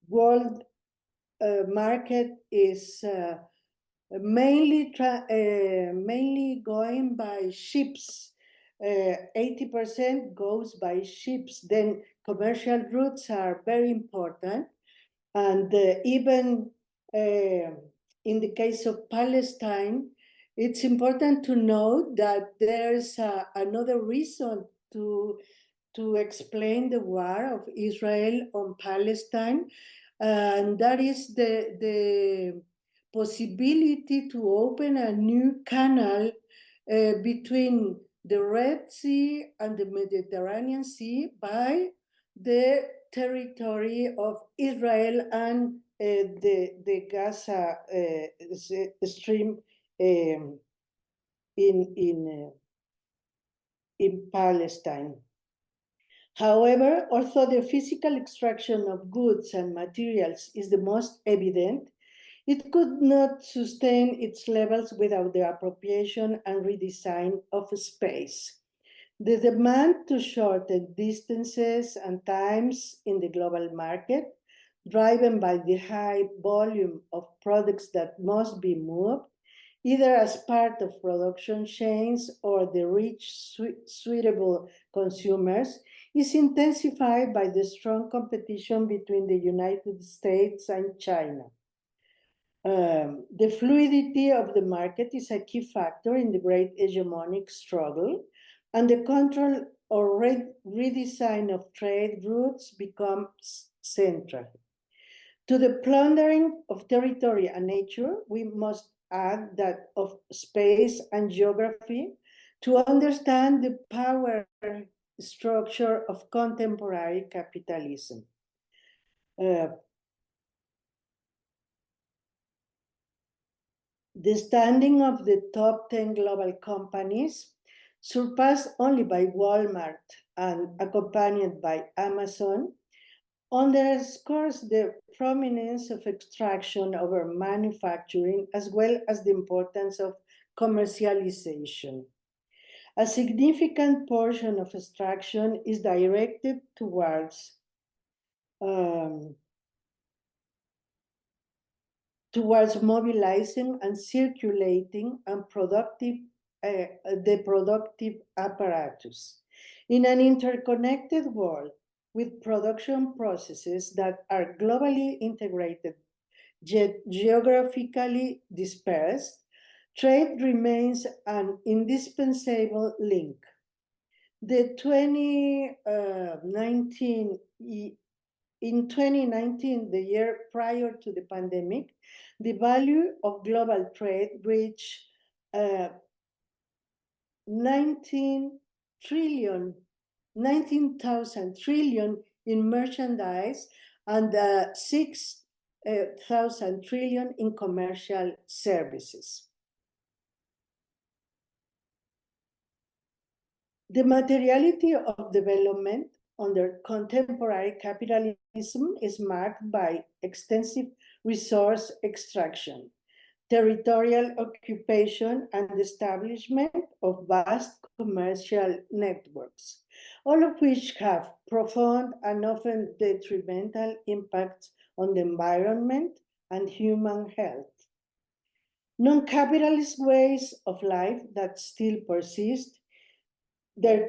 [SPEAKER 7] world market is mainly going by ships. 80% goes by ships. Then commercial routes are very important. And even in the case of Palestine, it's important to note that there's another reason to explain the war of Israel on Palestine, and that is the possibility to open a new canal between the Red Sea and the Mediterranean Sea by the territory of Israel and the Gaza stream in Palestine. However, although the physical extraction of goods and materials is the most evident, it could not sustain its levels without the appropriation and redesign of space. The demand to shorten distances and times in the global market, driven by the high volume of products that must be moved, either as part of production chains or the rich, suitable consumers, is intensified by the strong competition between the United States and China. The fluidity of the market is a key factor in the great hegemonic struggle, and the control or redesign of trade routes becomes central. To the plundering of territory and nature, we must add that of space and geography to understand the power structure of contemporary capitalism. The standing of the top 10 global companies, surpassed only by Walmart and accompanied by Amazon, underscores the prominence of extraction over manufacturing, as well as the importance of commercialization. A significant portion of extraction is directed towards mobilizing and circulating and the productive apparatus. In an interconnected world with production processes that are globally integrated yet geographically dispersed, trade remains an indispensable link. In 2019, the year prior to the pandemic, the value of global trade reached 19,000 trillion in merchandise and 6,000 trillion in commercial services. The materiality of development under contemporary capitalism is marked by extensive resource extraction, territorial occupation, and establishment of vast commercial networks, all of which have profound and often detrimental impacts on the environment and human health. Non-capitalist ways of life that still persist, their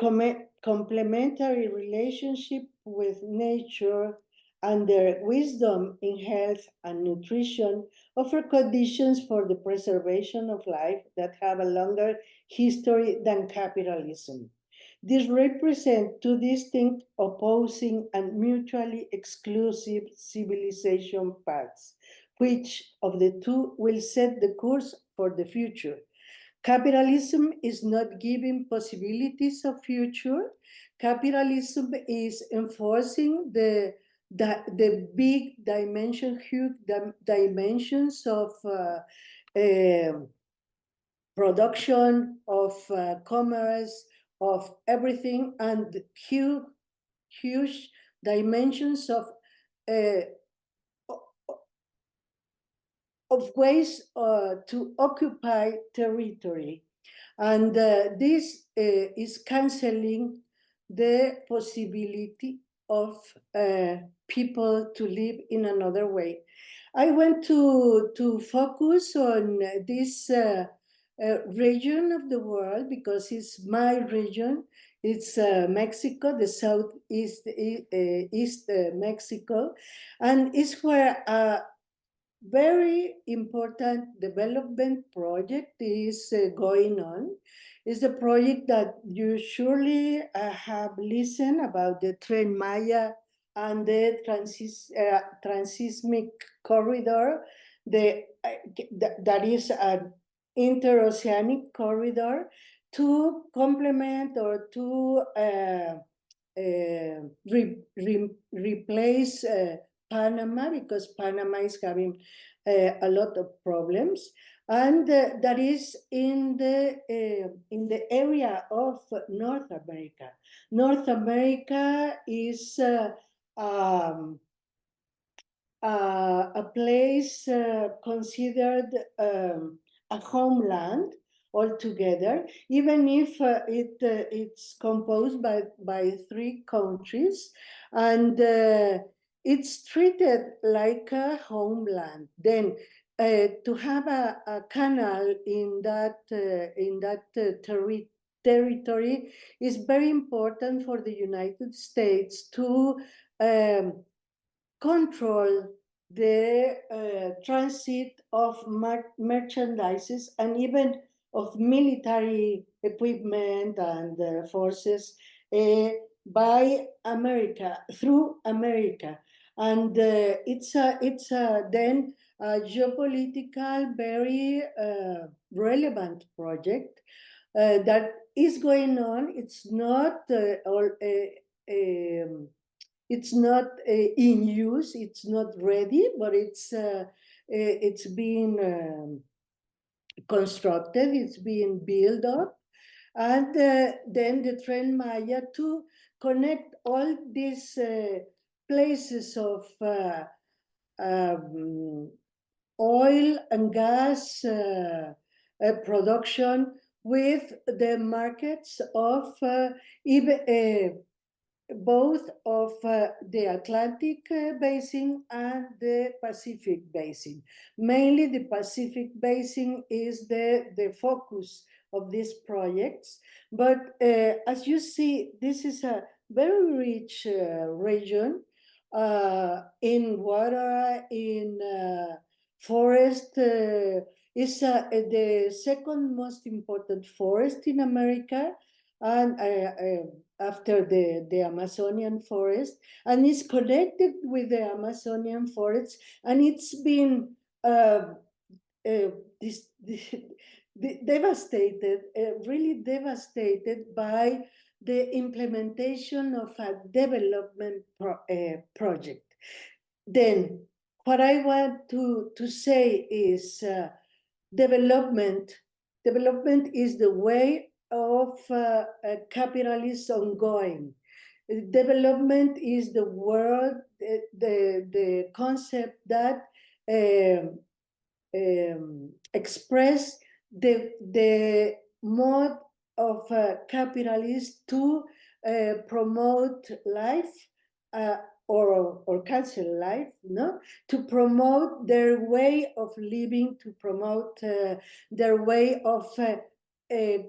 [SPEAKER 7] complementary relationship with nature, and their wisdom in health and nutrition offer conditions for the preservation of life that have a longer history than capitalism. These represent two distinct, opposing, and mutually exclusive civilization paths. Which of the two will set the course for the future? Capitalism is not giving possibilities of future. Capitalism is enforcing the big dimension, huge dimensions of production, of commerce, of everything, and huge dimensions of ways to occupy territory. And this is canceling the possibility of people to live in another way. I want to focus on this region of the world because it's my region. It's Mexico, the southeast east Mexico, and it's where very important development project is going on. It's a project that you surely have listened about, the Tren Maya and the transseismic corridor. That is an interoceanic corridor to complement or to replace Panama, because Panama is having a lot of problems, and that is in the area of North America. North America is a place considered a homeland altogether, even if it's composed by 3 countries, and it's treated like a homeland. Then to have a canal in that territory is very important for the United States to control the transit of merchandises and even of military equipment and forces by America, through America. And it's then a geopolitical, very relevant project that is going on. It's not it's not in use, it's not ready, but it's being constructed, it's being built up. And then the Tren Maya to connect all these places of oil and gas production with the markets of both of the Atlantic basin and the Pacific basin. Mainly the Pacific basin is the focus of these projects. But as you see, this is a very rich region in water, in forest. It's the second most important forest in America, and after the Amazonian forest, and it's connected with the Amazonian forest, and it's been devastated, really devastated by the implementation of a development project. Then what I want to say is development is the way of capitalism ongoing. Development is the word, the concept that express the mode of capitalists to promote life or cancel life, no? To promote their way of living, to promote their way of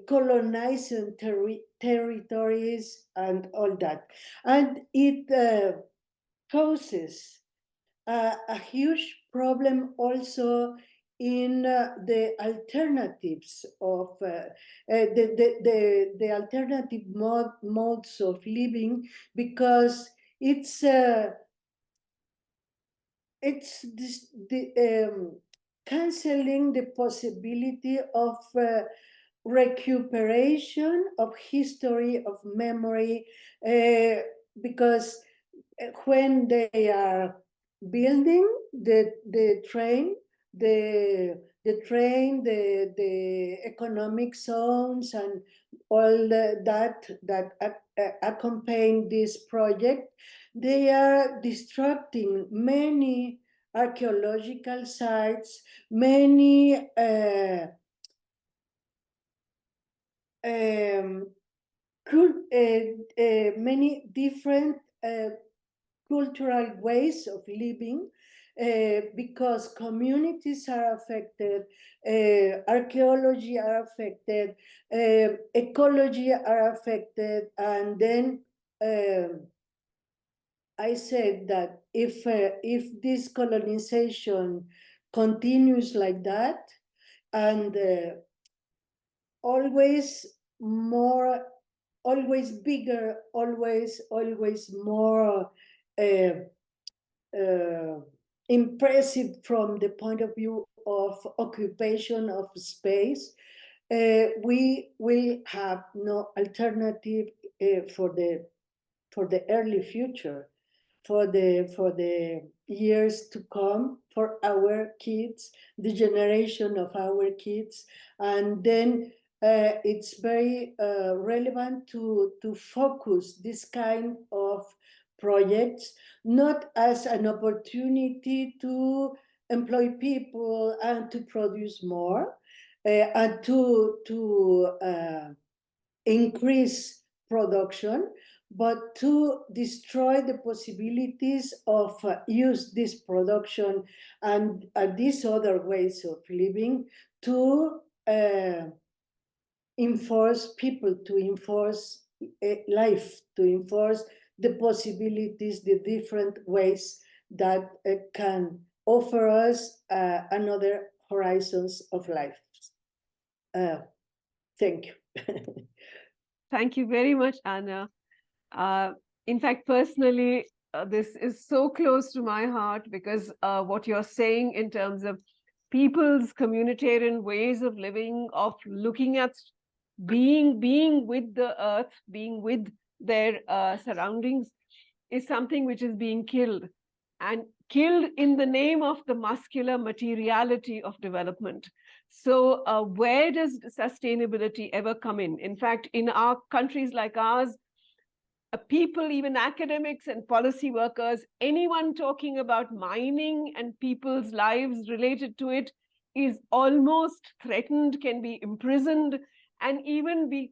[SPEAKER 7] colonizing territories and all that. And it causes a huge problem also in the alternatives of the alternative modes of living, because it's canceling the possibility of recuperation of history, of memory, because when they are building the train, the economic zones and all that accompany this project, they are destructing many archaeological sites, many many different cultural ways of living, because communities are affected, archaeology are affected, ecology are affected, and then I said that if this colonization continues like that, and always more, always bigger, always more impressive from the point of view of occupation of space, we will have no alternative for the early future, for the years to come, for our kids, the generation of our kids. And then it's very relevant to focus this kind of projects not as an opportunity to employ people and to produce more, and to increase production, but to destroy the possibilities of use this production and these other ways of living to enforce people, to enforce life, to enforce the possibilities, the different ways that can offer us another horizons of life. Thank you.
[SPEAKER 2] Thank you very much, Anna. In fact, personally, this is so close to my heart, because what you're saying in terms of people's communitarian ways of living, of looking at being with the earth, being with their surroundings, is something which is being killed, and killed in the name of the muscular materiality of development. So where does sustainability ever come in? In fact, in our countries like ours, people, even academics and policy workers, anyone talking about mining and people's lives related to it is almost threatened, can be imprisoned, and even be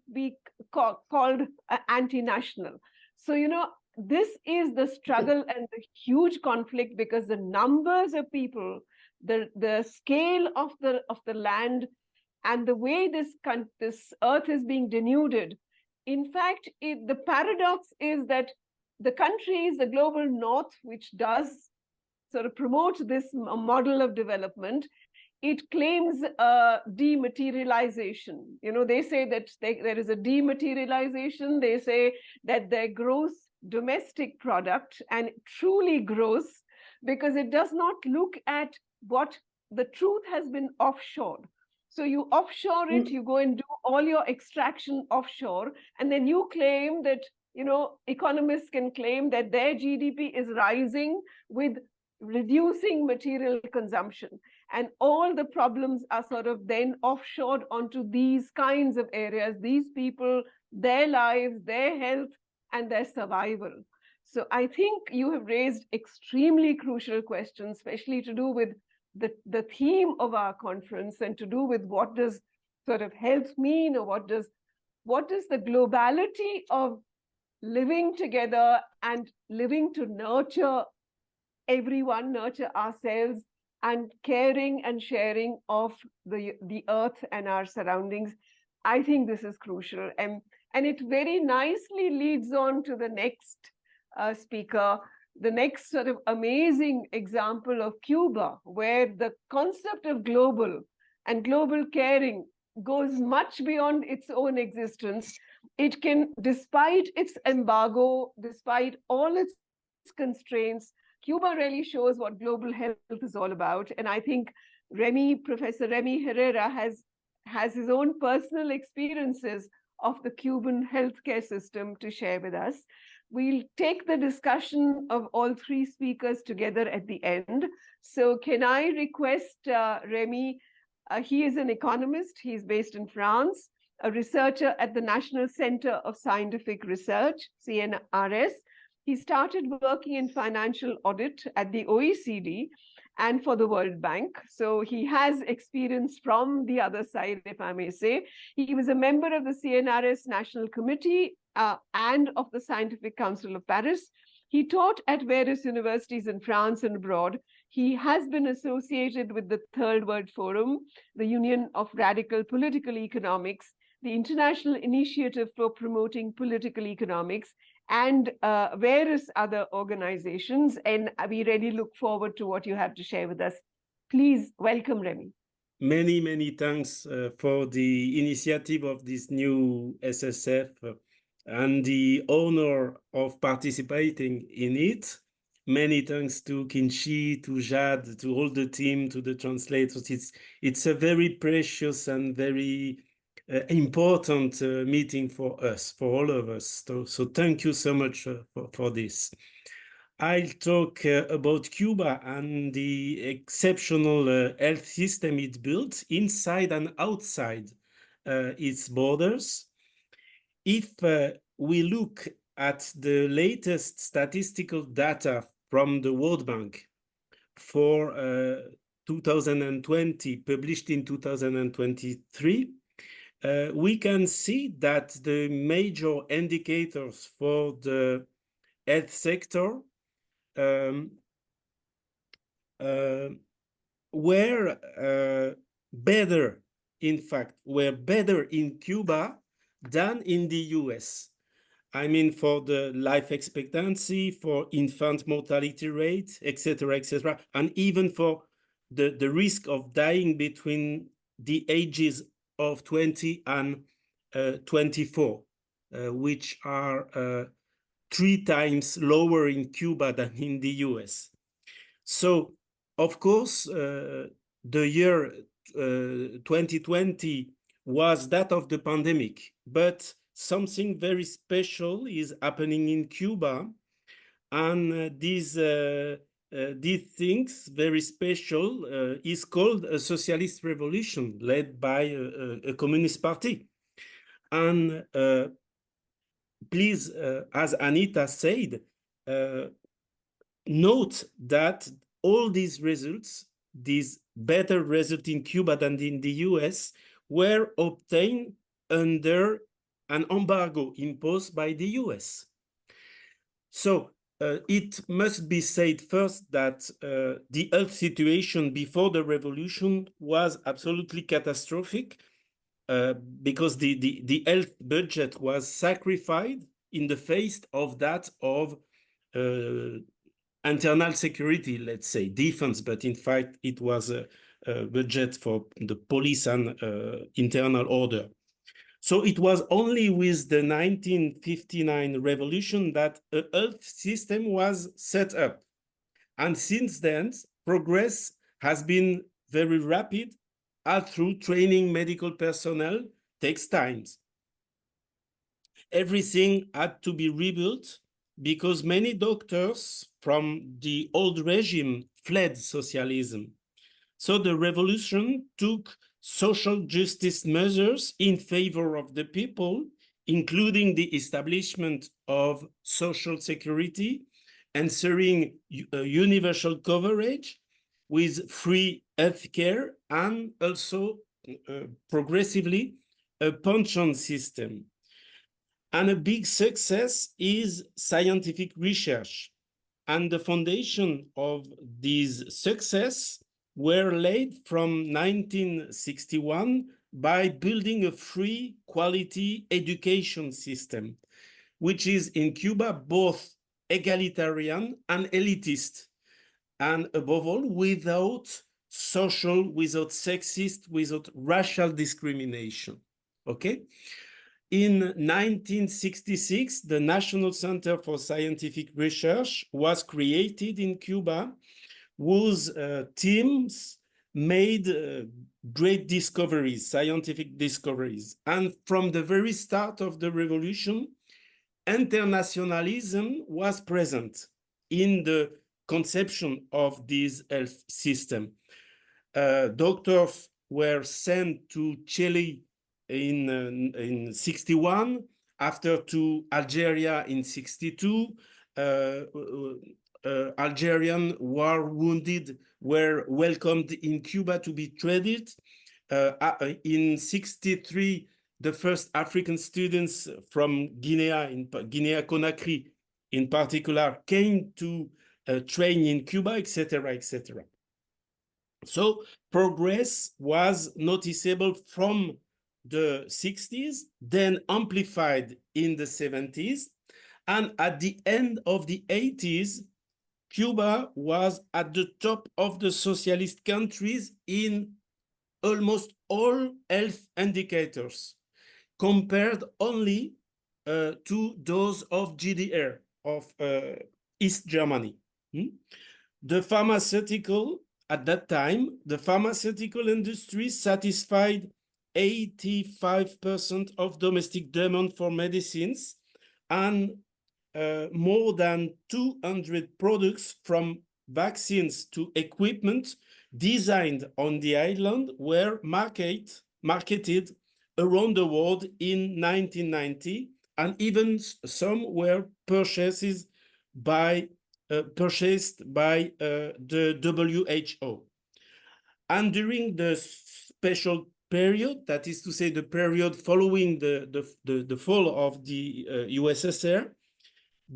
[SPEAKER 2] called anti-national. So, you know, this is the struggle and the huge conflict, because the numbers of people, the scale of the land, and the way this earth is being denuded. In fact, the paradox is that the countries, the global north, which does sort of promote this model of development, it claims dematerialization. You know, they say that there is a dematerialization. They say that their gross domestic product, and truly gross, because it does not look at what the truth has been offshored. So you offshore it, you go and do all your extraction offshore, and then you claim that, you know, economists can claim that their GDP is rising with reducing material consumption. And all the problems are sort of then offshored onto these kinds of areas, these people, their lives, their health, and their survival. So I think you have raised extremely crucial questions, especially to do with the theme of our conference, and to do with what does sort of health mean, or what does the globality of living together and living to nurture everyone, nurture ourselves, and caring and sharing of the earth and our surroundings. I think this is crucial, and it very nicely leads on to the next speaker, the next sort of amazing example of Cuba, where the concept of global and global caring goes much beyond its own existence. It can, despite its embargo, despite all its constraints, Cuba really shows what global health is all about. And I think Professor Remy HERRERA has his own personal experiences of the Cuban healthcare system to share with us. We'll take the discussion of all three speakers together at the end. So can I request Remy? He is an economist. He's based in France, a researcher at the National Center of Scientific Research, CNRS. He started working in financial audit at the OECD and for the World Bank. So he has experience from the other side, if I may say. He was a member of the CNRS National Committee and of the Scientific Council of Paris. He taught at various universities in France and abroad. He has been associated with the Third World Forum, the Union of Radical Political Economics, the International Initiative for Promoting Political Economics, and various other organizations. And we really look forward to what you have to share with us. Please welcome Remy.
[SPEAKER 5] Many, many thanks for the initiative of this new SSF and the honor of participating in it. Many thanks to Kinshi, to Jad, to all the team, to the translators. It's a very precious and very important meeting for us, for all of us. So thank you so much for this. I'll talk about Cuba and the exceptional health system it built inside and outside its borders. If we look at the latest statistical data from the World Bank for 2020, published in 2023, we can see that the major indicators for the health sector were better, in fact, were better in Cuba than in the US. I mean, for the life expectancy, for infant mortality rate, etc., and even for the risk of dying between the ages of 20 and 24, which are 3 times lower in Cuba than in the US. So, of course, the year 2020 was that of the pandemic, but something very special is happening in Cuba, and these things very special is called a socialist revolution led by a communist party. And please, as Anita said, note that all these results, these better results in Cuba than in the US, were obtained under an embargo imposed by the US. So it must be said first that the health situation before the revolution was absolutely catastrophic because the health budget was sacrificed in the face of that of internal security, let's say, defense, but in fact it was a budget for the police and internal order. So it was only with the 1959 revolution that a health system was set up. And since then, progress has been very rapid, as through training medical personnel takes time. Everything had to be rebuilt because many doctors from the old regime fled socialism. So the revolution took social justice measures in favor of the people, including the establishment of social security, ensuring universal coverage with free healthcare, and also progressively a pension system. And a big success is scientific research. And the foundation of this success were laid from 1961 by building a free quality education system, which is in Cuba both egalitarian, and elitist, and above all, without social, without sexist, without racial discrimination. Okay? In 1966, the National Center for Scientific Research was created in Cuba, whose teams made great discoveries, scientific discoveries. And from the very start of the revolution, internationalism was present in the conception of this health system. Doctors were sent to Chile in 61, after to Algeria in 62. Algerian war wounded were welcomed in Cuba to be treated. In 63, the first African students from Guinea-Conakry in particular, came to train in Cuba, etc., etc. So progress was noticeable from the 60s, then amplified in the 70s, and at the end of the 80s, Cuba was at the top of the socialist countries in almost all health indicators, compared only to those of GDR, of East Germany. The pharmaceutical, at that time, the pharmaceutical industry satisfied 85% of domestic demand for medicines, and more than 200 products from vaccines to equipment designed on the island were marketed around the world in 1990, and even some were purchased by the WHO. And during the special period, that is to say the period following the fall of the USSR,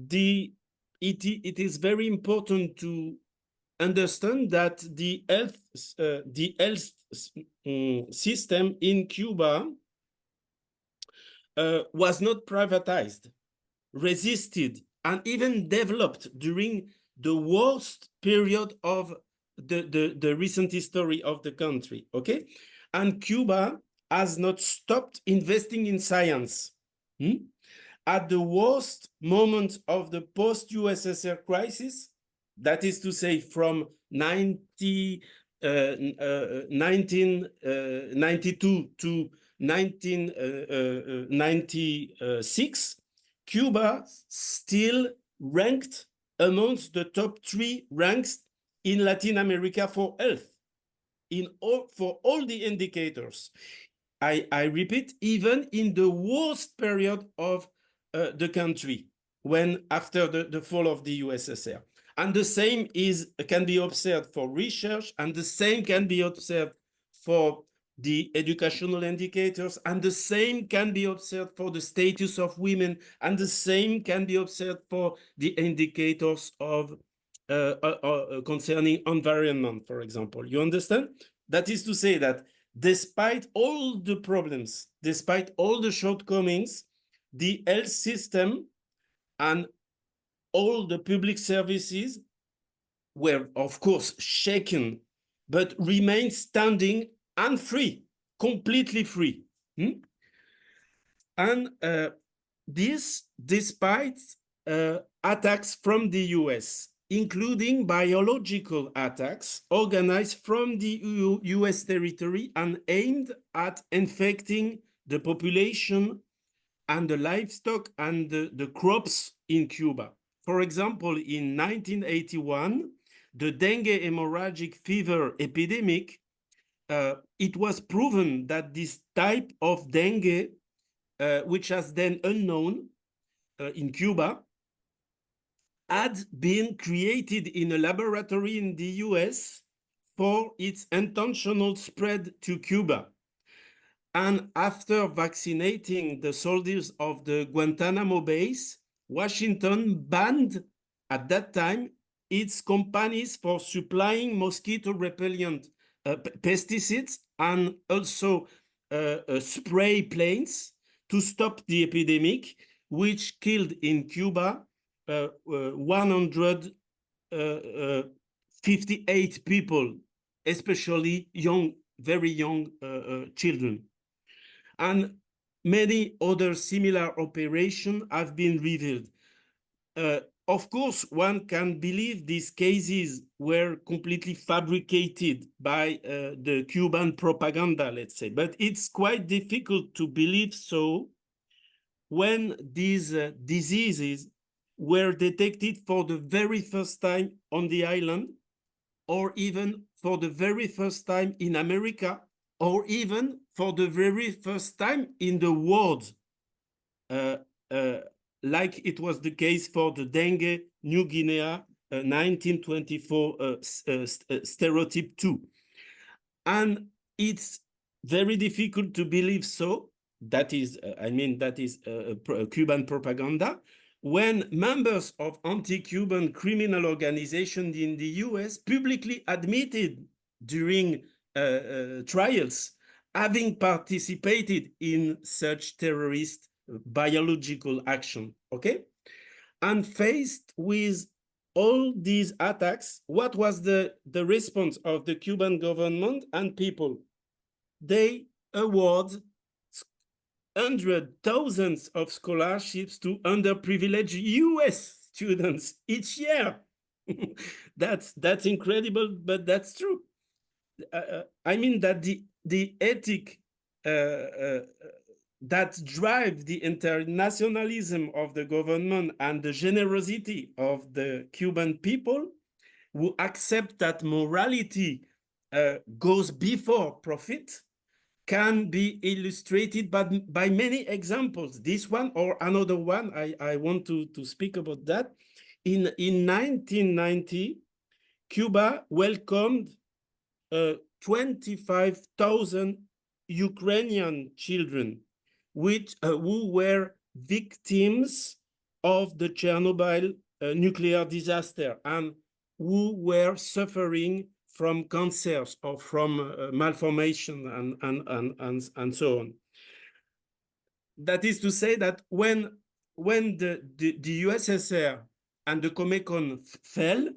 [SPEAKER 5] it is very important to understand that the health system in Cuba was not privatized, resisted, and even developed during the worst period of the recent history of the country, okay? And Cuba has not stopped investing in science. At the worst moment of the post-USSR crisis, that is to say from 1992 to 1996, Cuba still ranked amongst the top 3 ranks in Latin America for health, for all the indicators. I repeat, even in the worst period of the country, when after the fall of the USSR. And the same can be observed for research, and the same can be observed for the educational indicators, and the same can be observed for the status of women, and the same can be observed for the indicators of concerning environment, for example. You understand? That is to say that despite all the problems, despite all the shortcomings, the health system and all the public services were, of course, shaken, but remained standing and free, completely free. And this despite attacks from the US, including biological attacks organized from the US territory and aimed at infecting the population and the livestock and the crops in Cuba. For example, in 1981, the dengue hemorrhagic fever epidemic, it was proven that this type of dengue, which was then unknown in Cuba, had been created in a laboratory in the US for its intentional spread to Cuba. And after vaccinating the soldiers of the Guantanamo base, Washington banned at that time its companies for supplying mosquito repellent pesticides and also spray planes to stop the epidemic, which killed in Cuba 158 people, especially young, very young children. And many other similar operations have been revealed. Of course, one can believe these cases were completely fabricated by the Cuban propaganda, let's say, but it's quite difficult to believe so when these diseases were detected for the very first time on the island, or even for the very first time in America, or even for the very first time in the world, like it was the case for the dengue, New Guinea, 1924 stereotype 2. And it's very difficult to believe so. That is, that is Cuban propaganda. When members of anti-Cuban criminal organizations in the US publicly admitted during trials having participated in such terrorist biological action, okay? And faced with all these attacks, what was the response of the Cuban government and people? They award thousands of scholarships to underprivileged US students each year. That's incredible, but that's true. I mean that the ethic that drive the internationalism of the government and the generosity of the Cuban people who accept that morality goes before profit can be illustrated by many examples. This one or another one, I want to speak about that. In 1990, Cuba welcomed 25,000 Ukrainian children who were victims of the Chernobyl nuclear disaster and who were suffering from cancers or from malformation and so on. That is to say that when the USSR and the Comecon fell,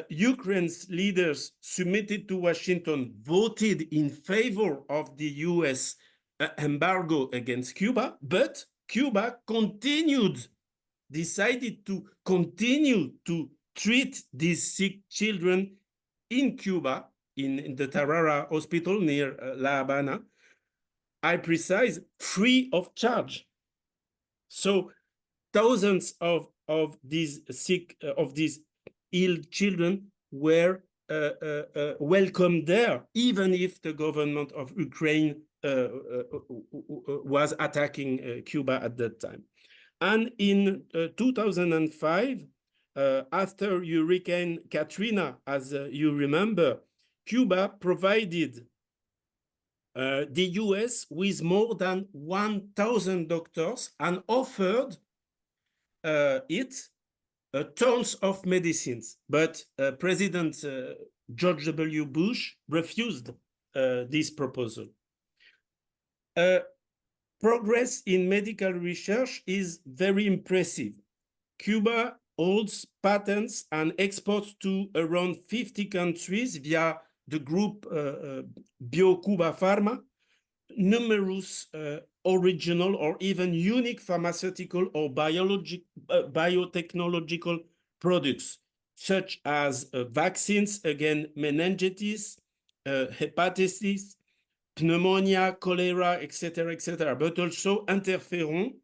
[SPEAKER 5] Ukraine's leaders submitted to Washington voted in favor of the US embargo against Cuba, but Cuba decided to continue to treat these sick children in Cuba, in the HERRERA hospital near La Habana, I precise, free of charge. So thousands of these sick, of these ill children were welcomed there, even if the government of Ukraine was attacking Cuba at that time. And in 2005, after Hurricane Katrina, as you remember, Cuba provided the US with more than 1,000 doctors and offered it tons of medicines. But President George W. Bush refused this proposal. Progress in medical research is very impressive. Cuba holds patents and exports to around 50 countries via the group BioCuba Pharma, numerous original or even unique pharmaceutical or biotechnological products, such as vaccines against meningitis, hepatitis, pneumonia, cholera, etc., but also interferon,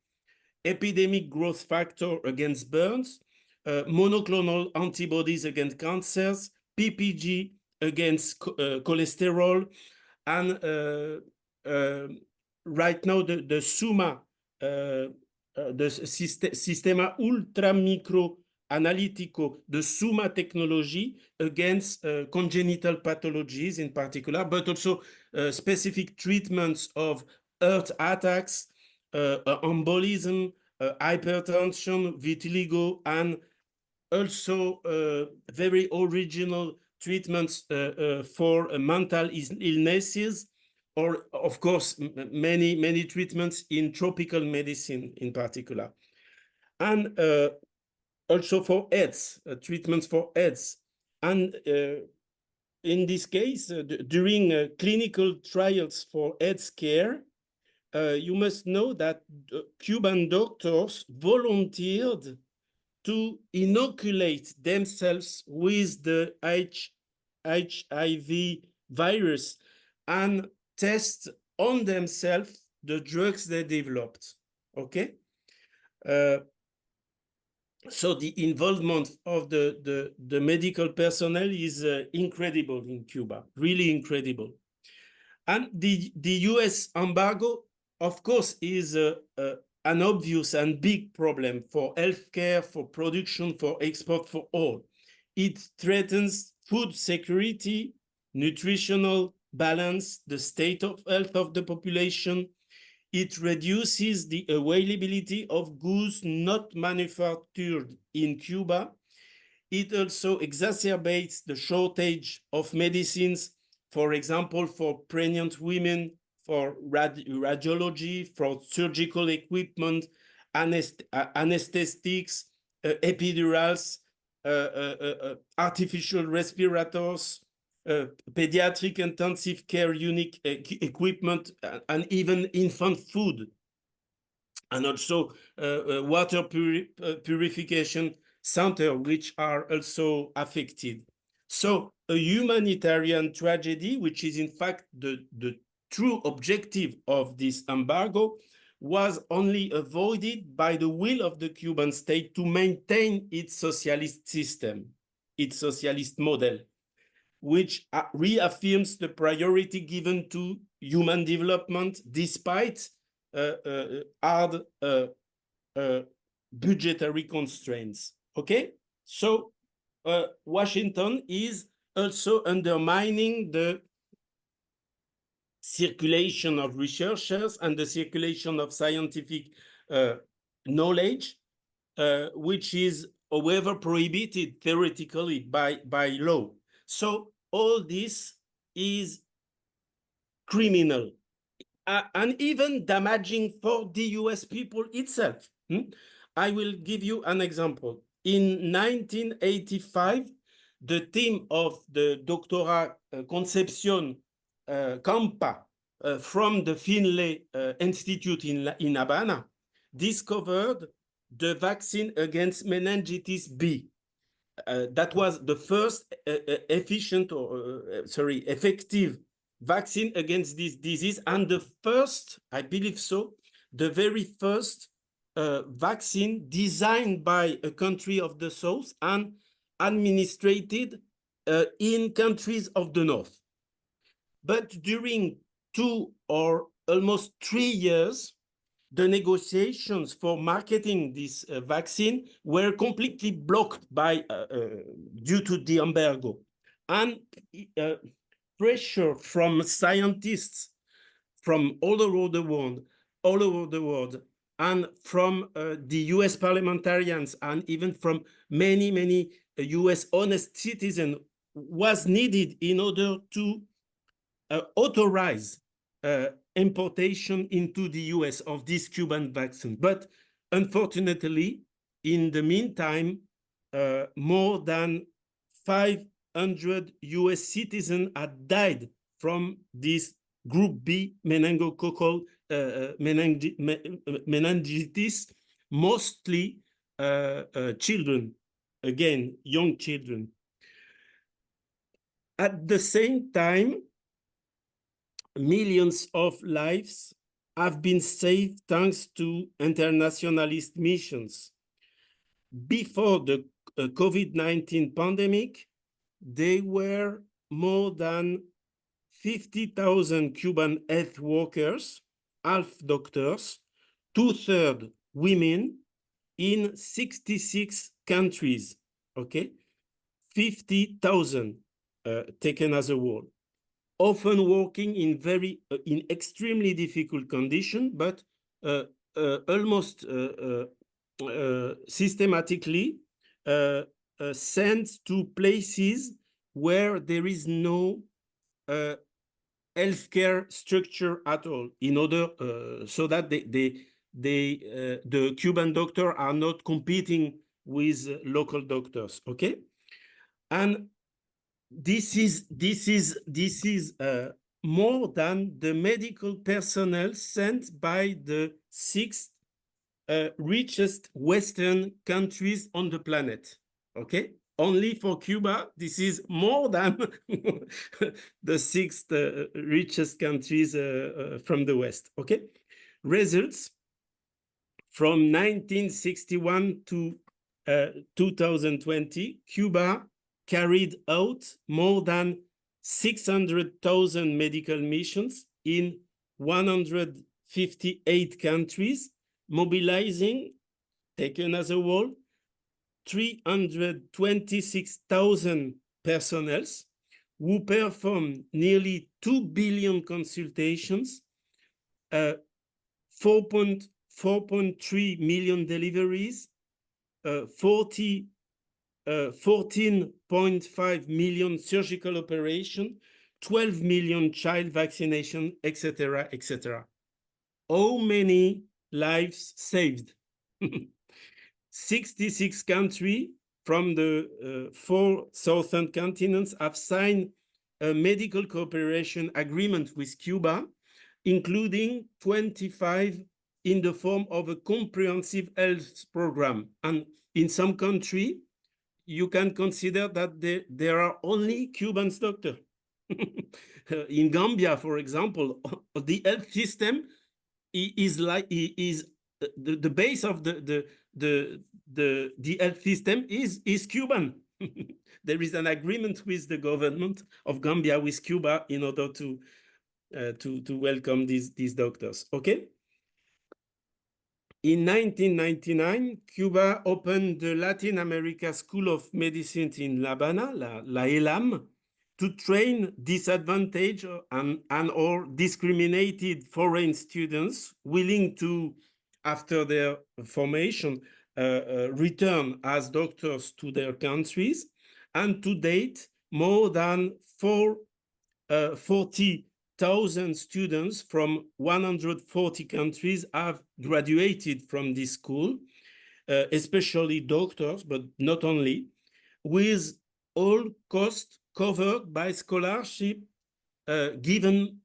[SPEAKER 5] epidemic growth factor against burns, monoclonal antibodies against cancers, PPG against cholesterol, and right now the SUMA, the Sistema Ultramicro Analítico, the SUMA technology against congenital pathologies in particular, but also specific treatments of heart attacks, embolism, hypertension, vitiligo, and also very original treatments for mental illnesses, or of course, many treatments in tropical medicine in particular. And also for AIDS, treatments for AIDS. And in this case, during clinical trials for AIDS care, you must know that Cuban doctors volunteered to inoculate themselves with the HIV virus and test on themselves the drugs they developed. Okay? So the involvement of the medical personnel is incredible in Cuba, really incredible. And the US embargo, of course, is an obvious and big problem for healthcare, for production, for export, for all. It threatens food security, nutritional balance, the state of health of the population. It reduces the availability of goods not manufactured in Cuba. It also exacerbates the shortage of medicines, for example, for pregnant women, for radiology, for surgical equipment, anesthetics, epidurals, artificial respirators, pediatric intensive care unit equipment, and even infant food, and also water purification center, which are also affected. So a humanitarian tragedy, which is in fact the true objective of this embargo, was only avoided by the will of the Cuban state to maintain its socialist system, its socialist model, which reaffirms the priority given to human development despite hard budgetary constraints. Okay, so Washington is also undermining the circulation of researchers and the circulation of scientific knowledge, which is, however, prohibited theoretically by law. So all this is criminal and even damaging for the US people itself. I will give you an example. In 1985, the team of the Doctora Concepcion Campa from the Finlay Institute in Havana discovered the vaccine against meningitis B. That was the first effective vaccine against this disease, and the first, I believe so, the very first vaccine designed by a country of the South and administrated in countries of the North. But during 2 or almost 3 years, the negotiations for marketing this vaccine were completely blocked by due to the embargo, and pressure from scientists from all over the world, and from the US parliamentarians, and even from many US honest citizens was needed in order to authorize importation into the US of this Cuban vaccine. But unfortunately, in the meantime, more than 500 US citizens had died from this group B meningococcal meningitis, mostly children, again, young children. At the same time, millions of lives have been saved thanks to internationalist missions. Before the COVID-19 pandemic, there were more than 50,000 Cuban health workers, half doctors, 2/3 women in 66 countries, okay? 50,000 taken as a whole, often working in extremely difficult conditions, but almost systematically sent to places where there is no healthcare structure at all, in order so that the Cuban doctors are not competing with local doctors. Okay, and this is more than the medical personnel sent by the 6 richest Western countries on the planet. Okay, only for Cuba, this is more than the 6 richest countries from the West. Okay, results from 1961 to 2020, Cuba carried out more than 600,000 medical missions in 158 countries, mobilizing, taken as a whole, 326,000 personnel who performed nearly 2 billion consultations, 4.3 million deliveries, 14.5 million surgical operations, 12 million child vaccination, etc., etc. How many lives saved? 66 countries from the 4 southern continents have signed a medical cooperation agreement with Cuba, including 25 in the form of a comprehensive health program. And in some countries, you can consider that there are only Cuban doctors. In Gambia, for example, the health system is the base of the health system is Cuban. There is an agreement with the government of Gambia with Cuba in order to welcome these doctors. Okay. In 1999, Cuba opened the Latin America School of Medicine in La Habana, La ELAM, to train disadvantaged and or discriminated foreign students willing to, after their formation, return as doctors to their countries. And to date, more than 40,000 students from 140 countries have graduated from this school, especially doctors, but not only, with all costs covered by scholarship given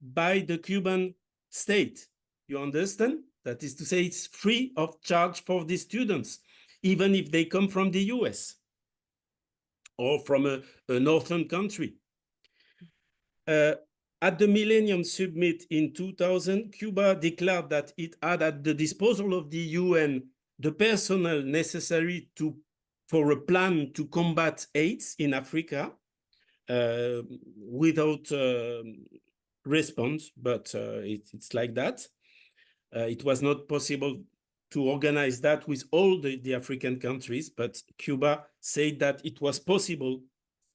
[SPEAKER 5] by the Cuban state. You understand? That is to say, it's free of charge for the students, even if they come from the US or from a northern country. At the Millennium Summit in 2000, Cuba declared that it had at the disposal of the UN the personnel necessary for a plan to combat AIDS in Africa, without response, but it's like that. It was not possible to organize that with all the African countries, but Cuba said that it was possible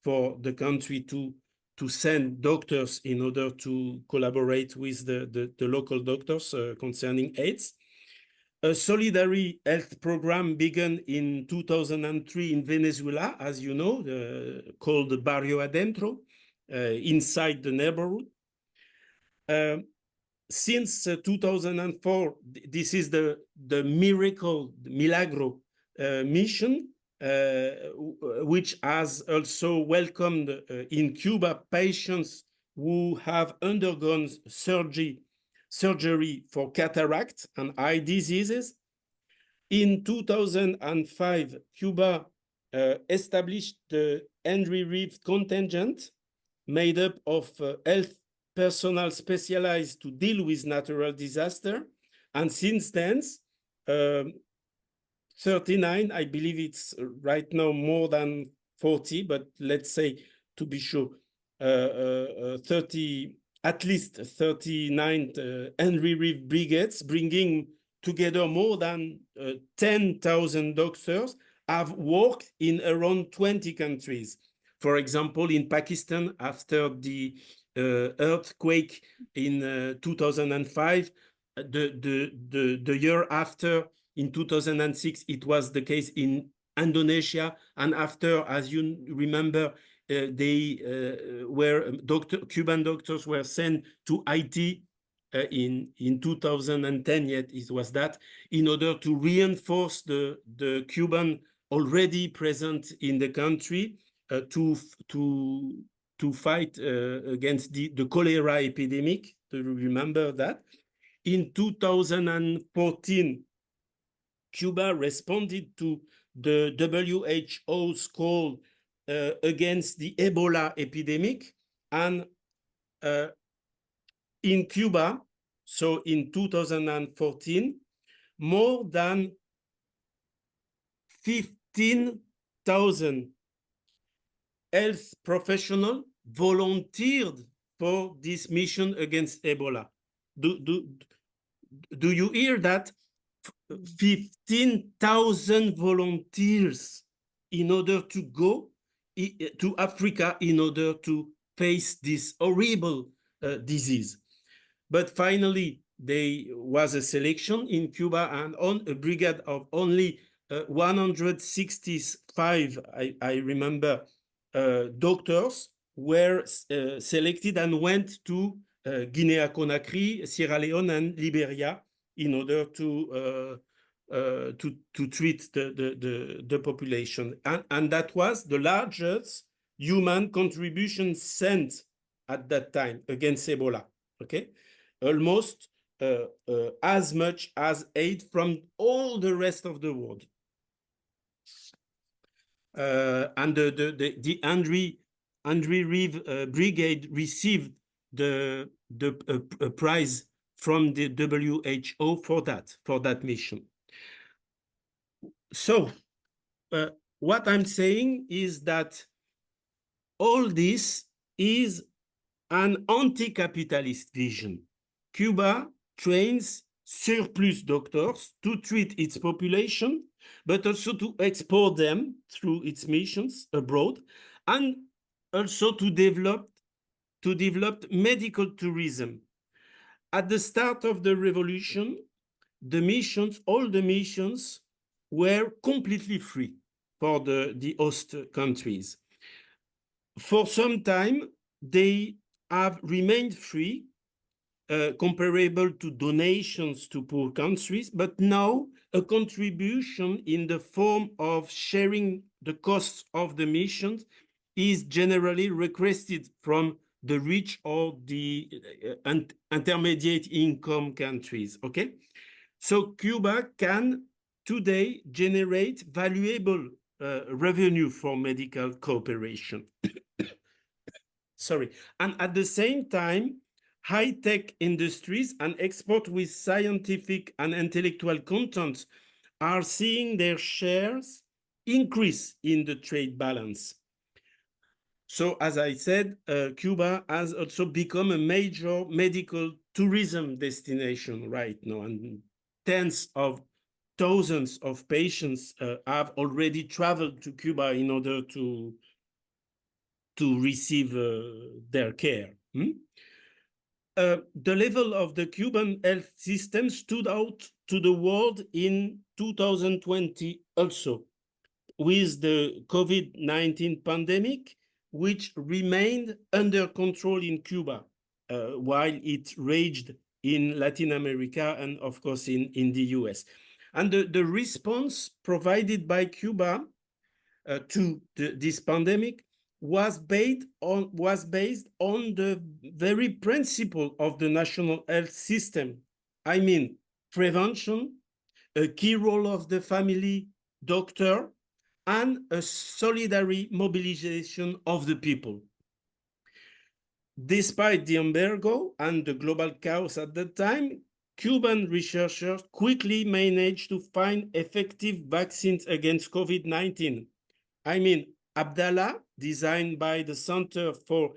[SPEAKER 5] for the country to send doctors in order to collaborate with the local doctors concerning AIDS. A solidarity health program began in 2003 in Venezuela, as you know, called Barrio Adentro, inside the neighborhood. Since 2004, this is the Milagro mission, which has also welcomed in Cuba patients who have undergone surgery for cataract and eye diseases. In 2005, Cuba established the Henry Reeve contingent, made up of health personnel specialized to deal with natural disaster. And since then, 39, I believe it's right now more than 40, but let's say to be sure, 30, at least 39 Henry Reeve brigades, bringing together more than 10,000 doctors, have worked in around 20 countries. For example, in Pakistan, after the earthquake in 2005, the year after, in 2006, it was the case in Indonesia. And after, as you remember, Cuban doctors were sent to Haiti in 2010, yet it was that, in order to reinforce the Cuban already present in the country to fight against the cholera epidemic. Do you remember that? In 2014, Cuba responded to the WHO's call against the Ebola epidemic, and in Cuba, so in 2014, more than 15,000 health professionals volunteered for this mission against Ebola. Do you hear that? 15,000 volunteers in order to go to Africa in order to face this horrible disease. But finally, there was a selection in Cuba, and on a brigade of only 165, I remember, doctors were selected and went to Guinea-Conakry, Sierra Leone, and Liberia in order to treat the population. And that was the largest human contribution sent at that time against Ebola, okay? Almost as much as aid from all the rest of the world. And the Andre Reeve Brigade received the prize from the WHO for that mission. So what I'm saying is that all this is an anti-capitalist vision. Cuba trains surplus doctors to treat its population, but also to export them through its missions abroad, and also to develop medical tourism. At the start of the revolution, all the missions were completely free for the host countries. For some time, they have remained free, comparable to donations to poor countries, but now a contribution in the form of sharing the costs of the missions is generally requested from the rich or the intermediate income countries, okay? So Cuba can today generate valuable revenue for medical cooperation. Sorry, and at the same time, high-tech industries and export with scientific and intellectual content are seeing their shares increase in the trade balance. So, as I said, Cuba has also become a major medical tourism destination right now, and tens of thousands of patients have already traveled to Cuba in order to receive their care. The level of the Cuban health system stood out to the world in 2020 also, with the COVID-19 pandemic, which remained under control in Cuba, while it raged in Latin America and, of course, in the US. And the response provided by Cuba to this pandemic was based on the very principle of the national health system. I mean, prevention, a key role of the family doctor, and a solidary mobilization of the people. Despite the embargo and the global chaos at the time, Cuban researchers quickly managed to find effective vaccines against COVID-19. I mean, Abdallah, designed by the Center for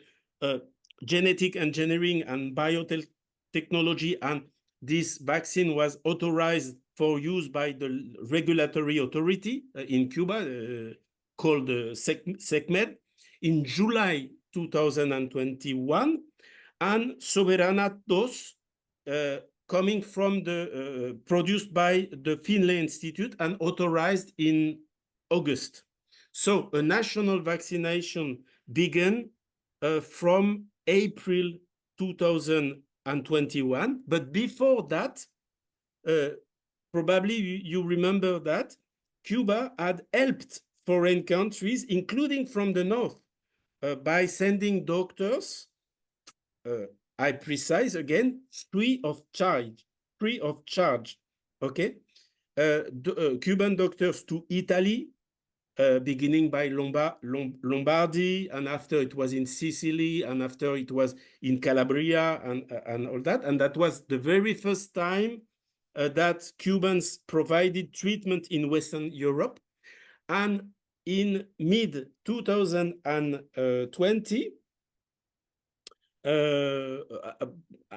[SPEAKER 5] Genetic Engineering and Biotechnology, and this vaccine was authorized for use by the regulatory authority in Cuba, called SECMED, in July 2021, and Soberana 2, coming from produced by the Finlay Institute and authorized in August. So a national vaccination began from April 2021 and 21. But before that, probably you remember that Cuba had helped foreign countries, including from the north, by sending doctors, I precise again, free of charge, okay? Cuban doctors to Italy, beginning by Lombardy, and after it was in Sicily, and after it was in Calabria, and all that. And that was the very first time that Cubans provided treatment in Western Europe. And in mid-2020,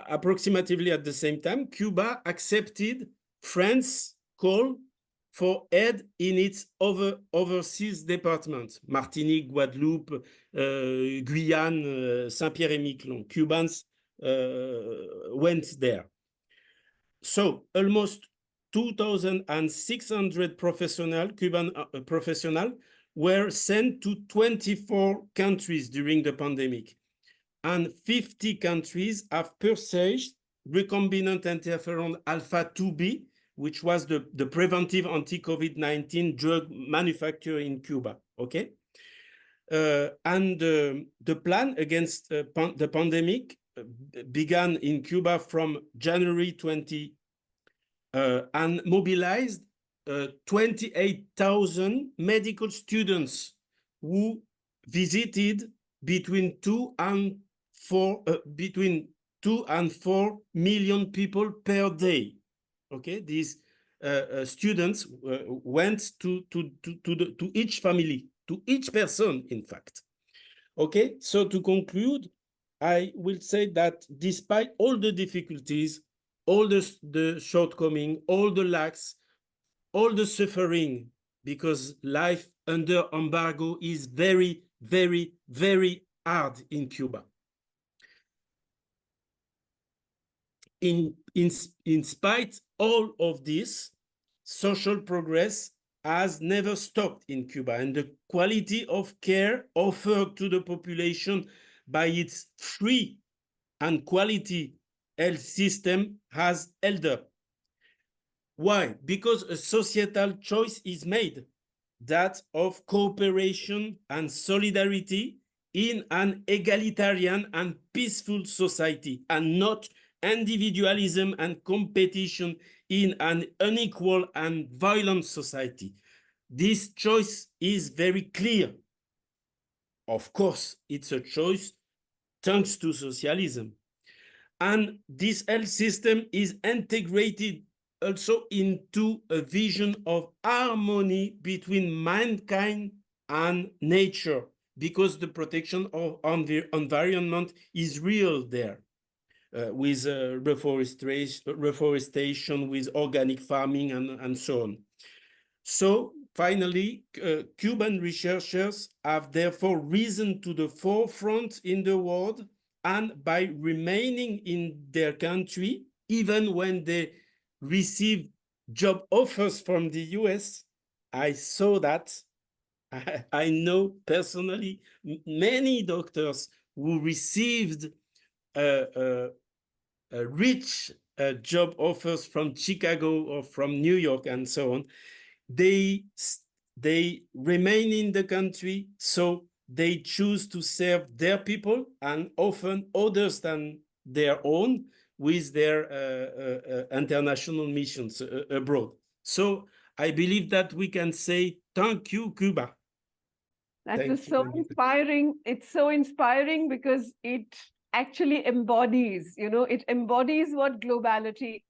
[SPEAKER 5] approximately at the same time, Cuba accepted France's call for aid in its overseas departments, Martinique, Guadeloupe, Guyane, Saint-Pierre-et-Miquelon. Cubans went there. So almost 2,600 Cuban professionals were sent to 24 countries during the pandemic. And 50 countries have purchased recombinant interferon alpha-2b, which was the preventive anti-COVID-19 drug manufacturer in Cuba, okay? And the plan against the pandemic began in Cuba from January 20 and mobilized 28,000 medical students who visited between 2 and 4 million people per day. Okay, these students went to each family, to each person, in fact. Okay, so to conclude, I will say that despite all the difficulties, all the shortcomings, all the lacks, all the suffering, because life under embargo is very, very, very hard in Cuba. In spite all of this, social progress has never stopped in Cuba, and the quality of care offered to the population by its free and quality health system has held up. Why? Because a societal choice is made, that of cooperation and solidarity in an egalitarian and peaceful society, and not individualism and competition in an unequal and violent society. This choice is very clear. Of course, it's a choice thanks to socialism. And this health system is integrated also into a vision of harmony between mankind and nature, because the protection of environment is real there, with reforestation, with organic farming, and so on. So finally, Cuban researchers have therefore risen to the forefront in the world, and by remaining in their country, even when they receive job offers from the US, I saw that. I know personally many doctors who received rich job offers from Chicago or from New York and so on. They remain in the country, so they choose to serve their people, and often others than their own, with their international missions abroad. So I believe that we can say, thank you, Cuba.
[SPEAKER 2] That was so inspiring. It's so inspiring because it actually embodies, it embodies what globality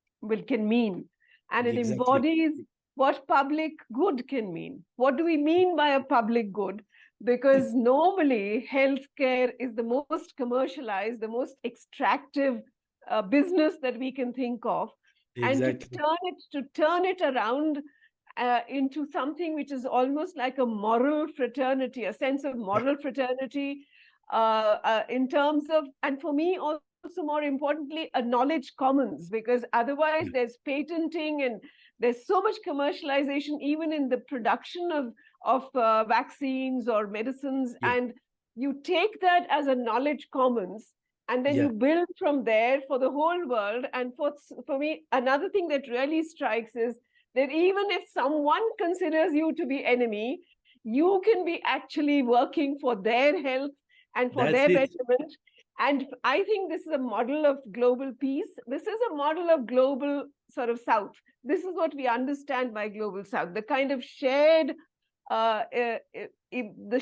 [SPEAKER 2] can mean. And it embodies what public good can mean. What do we mean by a public good? Because normally healthcare is the most commercialized, the most extractive business that we can think of.
[SPEAKER 5] Exactly.
[SPEAKER 2] And to turn it around into something which is almost like a moral fraternity, a sense of moral fraternity, in terms of, and for me also more importantly, a knowledge commons, because otherwise there's patenting and there's so much commercialization even in the production of vaccines or medicines, and you take that as a knowledge commons, And then
[SPEAKER 5] Yeah.
[SPEAKER 2] you build from there for the whole world. And for me, another thing that really strikes is that even if someone considers you to be enemy, you can be actually working for their health and for
[SPEAKER 5] That's
[SPEAKER 2] their
[SPEAKER 5] it.
[SPEAKER 2] betterment. And I think this is a model of global peace. This is a model of global sort of South. This is what we understand by global South, the kind of shared, the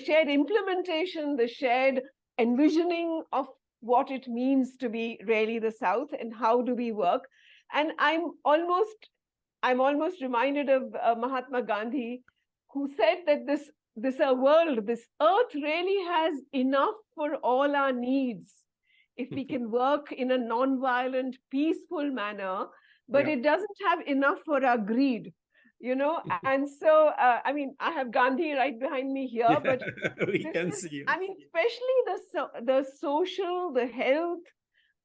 [SPEAKER 2] shared implementation, the shared envisioning of what it means to be really the South and how do we work. And I'm almost reminded of Mahatma Gandhi, who said that this world, this earth really has enough for all our needs if we can work in a non-violent, peaceful manner, but
[SPEAKER 5] Yeah.
[SPEAKER 2] it doesn't have enough for our greed, you know? And so, I mean, I have Gandhi right behind me here, but
[SPEAKER 5] We
[SPEAKER 2] this
[SPEAKER 5] can
[SPEAKER 2] is,
[SPEAKER 5] see you.
[SPEAKER 2] I mean, especially the social, the health,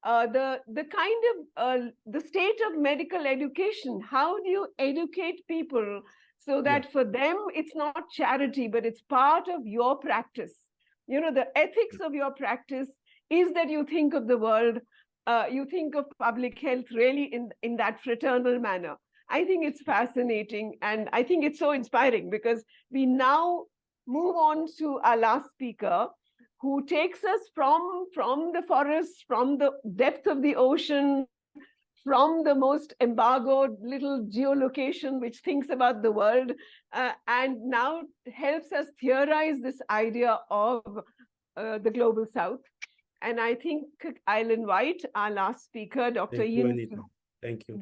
[SPEAKER 2] the kind of the state of medical education. How do you educate people so that for them it's not charity, but it's part of your practice? You know, the ethics of your practice is that you think of the world, you think of public health really in that fraternal manner. I think it's fascinating, and I think it's so inspiring because we now move on to our last speaker, who takes us from the forest, from the depth of the ocean, from the most embargoed little geolocation which thinks about the world, and now helps us theorize this idea of the global South. And I think I'll invite our last speaker, Dr.
[SPEAKER 5] Thank you,
[SPEAKER 2] Yin.
[SPEAKER 5] Anita. Thank you.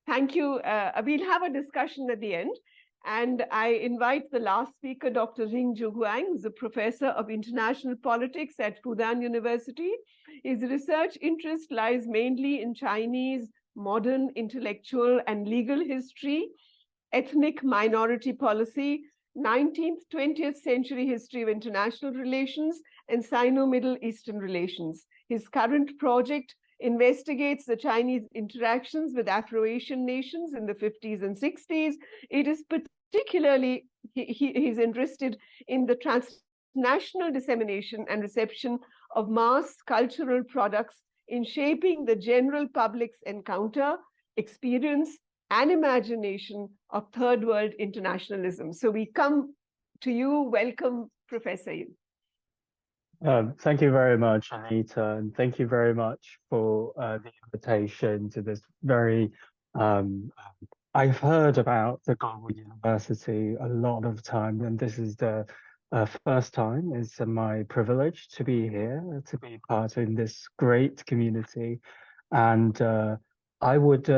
[SPEAKER 2] Thank you. We'll have a discussion at the end. And I invite the last speaker, Dr. Ring-Ju Huang, who's a professor of international politics at Fudan University. His research interest lies mainly in Chinese modern intellectual and legal history, ethnic minority policy, 19th, 20th century history of international relations, and Sino-Middle Eastern relations. His current project investigates the Chinese interactions with Afro-Asian nations in the 50s and 60s. It is particularly, he's interested in the transnational dissemination and reception of mass cultural products in shaping the general public's encounter, experience, and imagination of third world internationalism. So we come to you. Welcome, Professor Yin.
[SPEAKER 8] Thank you very much, Anita, and thank you very much for the invitation to this very, I've heard about the Global University a lot of time, and this is the first time. It's my privilege to be here, to be part of this great community. And I would,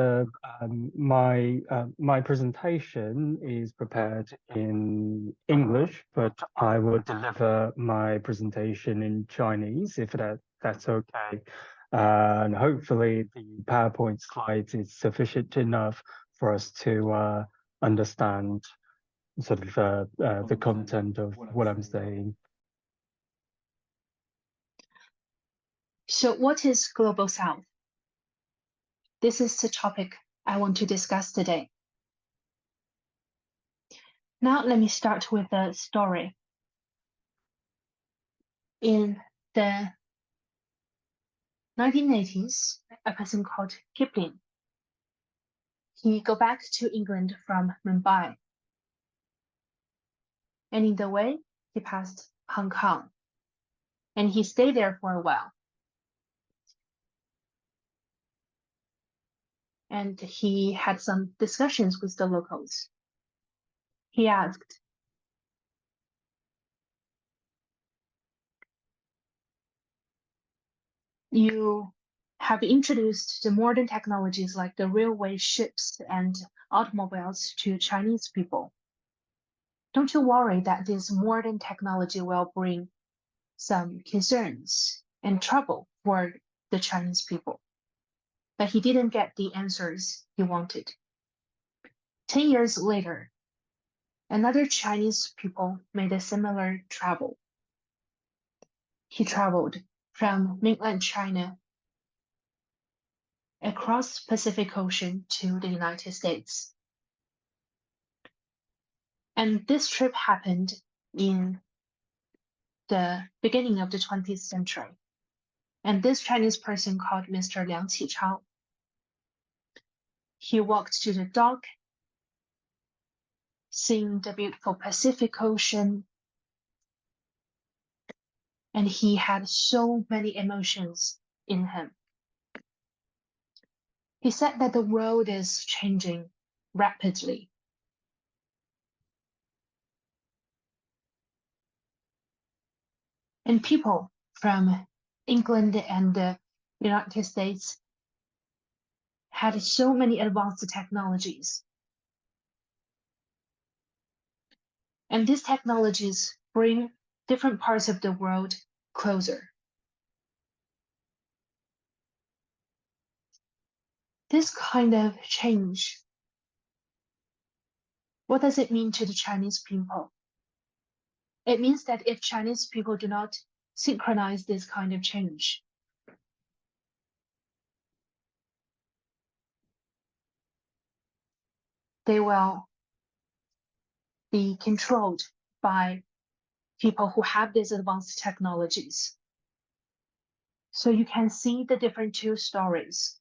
[SPEAKER 8] my presentation is prepared in English, but I will deliver my presentation in Chinese, if that's okay. And hopefully the PowerPoint slides is sufficient enough for us to understand sort of the content of what I'm saying.
[SPEAKER 9] So what is Global South? This is the topic I want to discuss today. Now let me start with the story. In the 1980s, a person called Kipling, he go back to England from Mumbai. And in the way, he passed Hong Kong. And he stayed there for a while. And he had some discussions with the locals. He asked, you have introduced the modern technologies like the railway, ships, and automobiles to Chinese people. Don't you worry that this modern technology will bring some concerns and trouble for the Chinese people? But he didn't get the answers he wanted. 10 years later, another Chinese people made a similar travel. He traveled from mainland China across Pacific Ocean to the United States. And this trip happened in the beginning of the 20th century. And this Chinese person called Mr. Liang Qichao, he walked to the dock, seeing the beautiful Pacific Ocean, and he had so many emotions in him. He said that the world is changing rapidly. And people from England and the United States had so many advanced technologies. And these technologies bring different parts of the world closer. This kind of change, what does it mean to the Chinese people? It means that if Chinese people do not synchronize this kind of change, they will be controlled by people who have these advanced technologies. So you can see the different two stories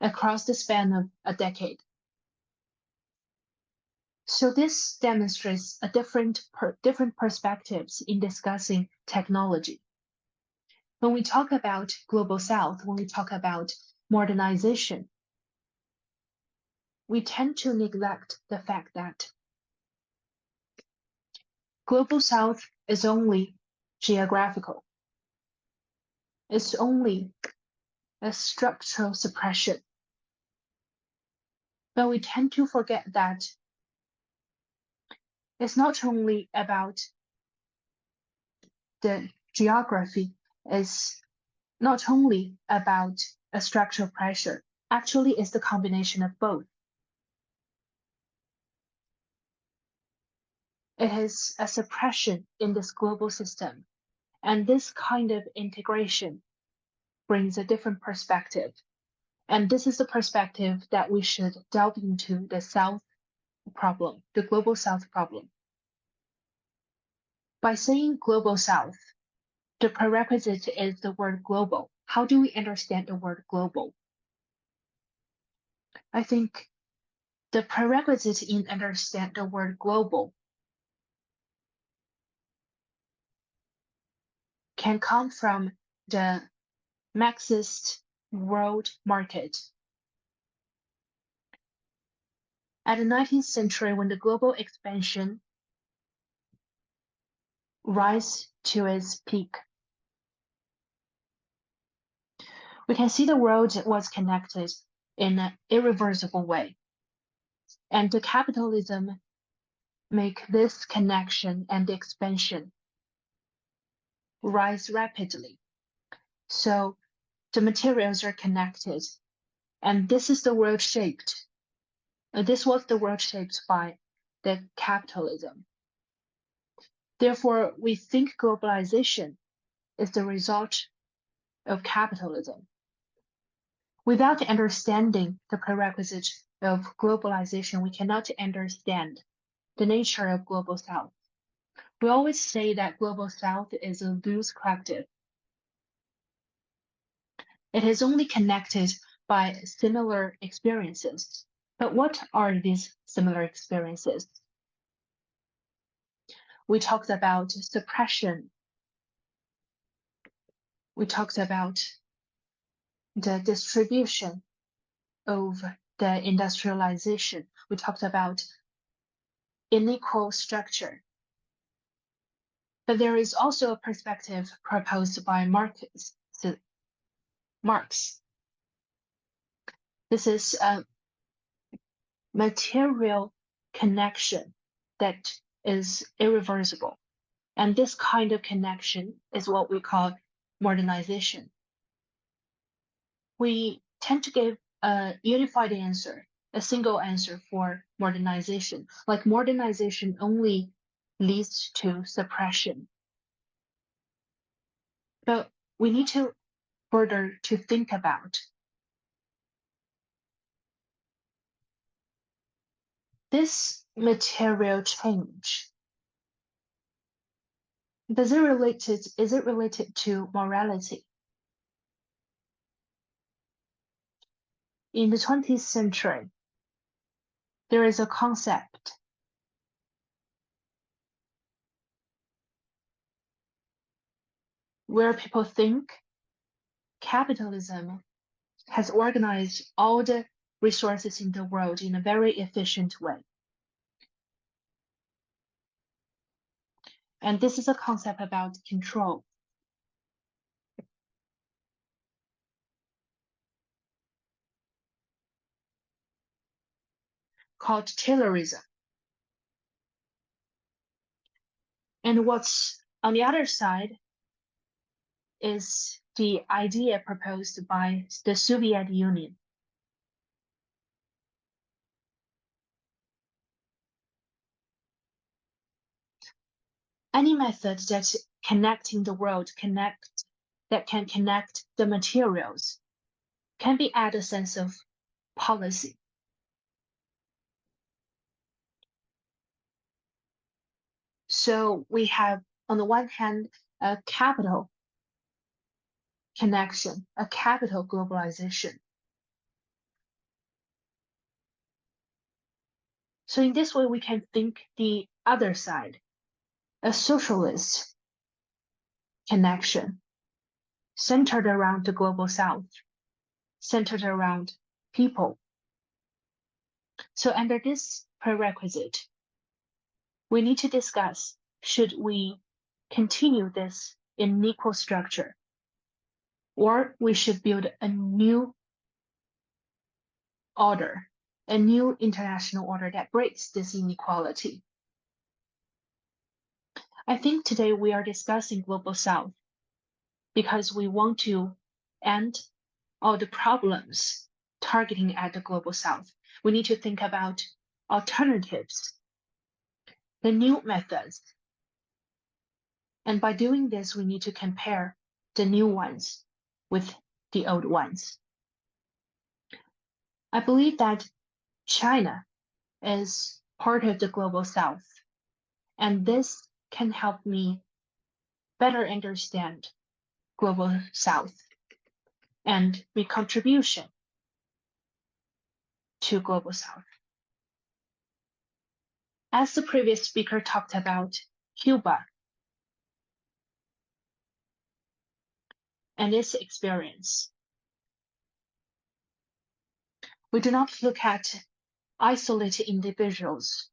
[SPEAKER 9] across the span of a decade. So this demonstrates a different perspectives in discussing technology. When we talk about Global South, when we talk about modernization, we tend to neglect the fact that Global South is only geographical. It's only a structural suppression. But we tend to forget that it's not only about the geography, it's not only about a structural pressure. Actually, it's the combination of both. It is a suppression in this global system. And this kind of integration brings a different perspective. And this is the perspective that we should delve into the South problem, the Global South problem. By saying Global South, the prerequisite is the word global. How do we understand the word global? I think the prerequisite in understand the word global can come from the Marxist world market. At the 19th century, when the global expansion rise to its peak, we can see the world was connected in an irreversible way. And the capitalism make this connection and expansion rise rapidly. So the materials are connected, and this is the world shaped. This was the world shaped by the capitalism. Therefore, we think globalization is the result of capitalism. Without understanding the prerequisite of globalization, we cannot understand the nature of Global South. We always say that Global South is a loose collective. It is only connected by similar experiences. But what are these similar experiences? We talked about suppression. We talked about the distribution of the industrialization. We talked about unequal structure. But there is also a perspective proposed by Marx. This is a material connection that is irreversible. And this kind of connection is what we call modernization. We tend to give a unified answer, a single answer for modernization. Like modernization only leads to suppression. But we need to further to think about this material change. Is it related to morality? In the 20th century, there is a concept where people think capitalism has organized all the resources in the world in a very efficient way. And this is a concept about control. Called Taylorism. And what's on the other side is the idea proposed by the Soviet Union. Any method that's connecting the world, that can connect the materials, can be at a sense of policy. So we have, on the one hand, a capital connection, a capital globalization. So in this way, we can think the other side, a socialist connection centered around the global south, centered around people. So under this prerequisite, we need to discuss, should we continue this unequal structure, or we should build a new order, a new international order that breaks this inequality. I think today we are discussing global south because we want to end all the problems targeting at the global south. We need to think about alternatives, the new methods. And by doing this, we need to compare the new ones with the old ones. I believe that China is part of the global south, and this can help me better understand global south and make contribution to global south. As the previous speaker talked about Cuba and its experience, we do not look at isolated individuals.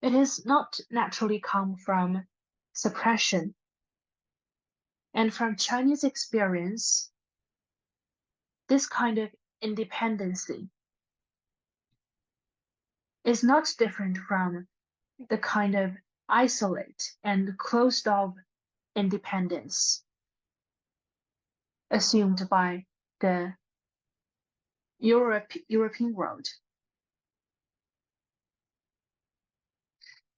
[SPEAKER 9] It is not naturally come from suppression. And from Chinese experience, this kind of independency is not different from the kind of isolate and closed off independence assumed by the European world.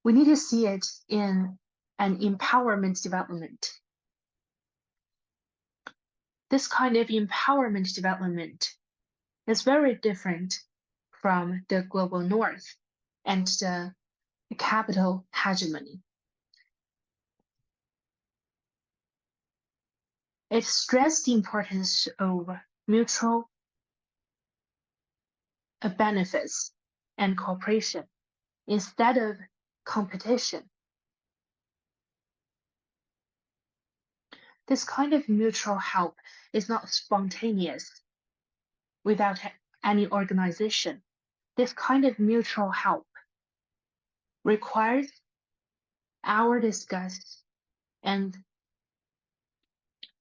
[SPEAKER 9] We need to see it in an empowerment development. This kind of empowerment development is very different from the global north and the capital hegemony. It stressed the importance of mutual benefits and cooperation instead of competition. This kind of mutual help is not spontaneous without any organization. This kind of mutual help requires our discuss and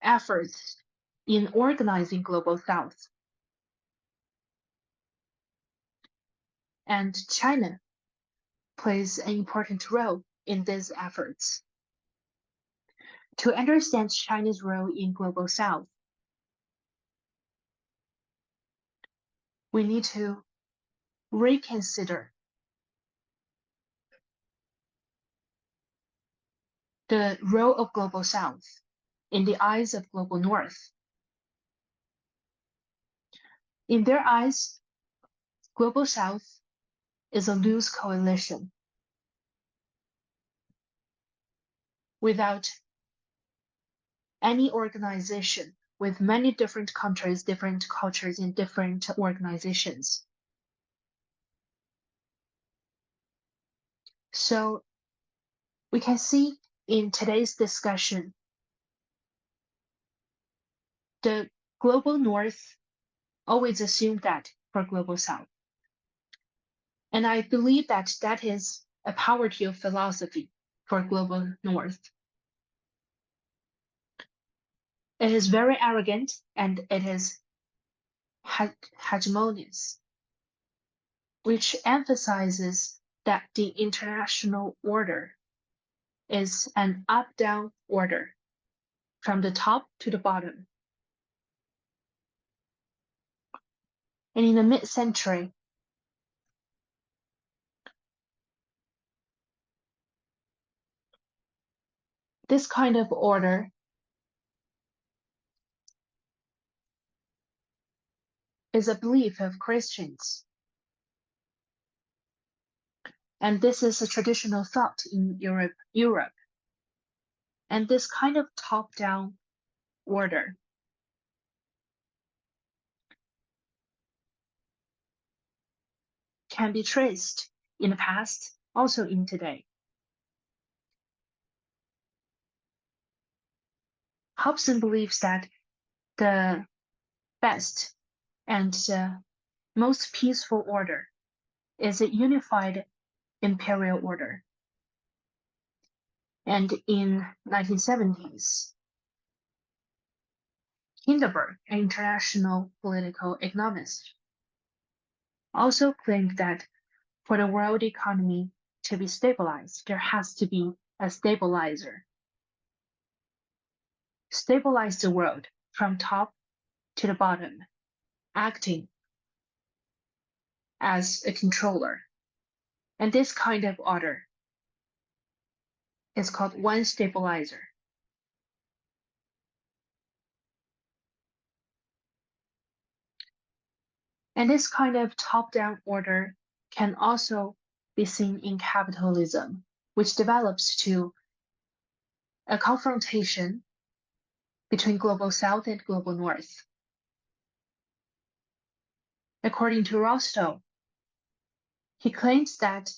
[SPEAKER 9] efforts in organizing global south. And China plays an important role in these efforts. To understand China's role in global south, we need to reconsider the role of global south in the eyes of global north. In their eyes, global south is a loose coalition without any organization, with many different countries, different cultures, and different organizations. So we can see in today's discussion, the global north always assumed that for global south. And I believe that that is a poverty of philosophy for global north. It is very arrogant and it is hegemonious, which emphasizes that the international order is an up-down order from the top to the bottom. And in the mid-century, this kind of order is a belief of Christians. And this is a traditional thought in Europe. And this kind of top-down order can be traced in the past, also in today. HUDSON believes that the best and most peaceful order is a unified imperial order. And in 1970s, Hindenburg, an international political economist, also claimed that for the world economy to be stabilized, there has to be a stabilizer. Stabilize the world from top to the bottom, acting as a controller. And this kind of order is called one stabilizer. And this kind of top-down order can also be seen in capitalism, which develops to a confrontation between global south and global north. According to Rostow, he claims that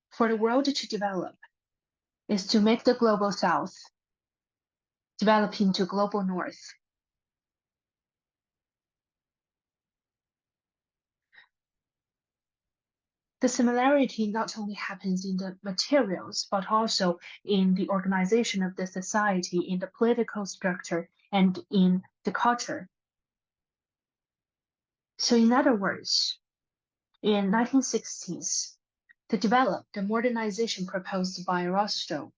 [SPEAKER 9] for the world to develop is to make the global south develop into global north. The similarity not only happens in the materials, but also in the organization of the society, in the political structure, and in the culture. So in other words, in 1960s, to develop the modernization proposed by Rostow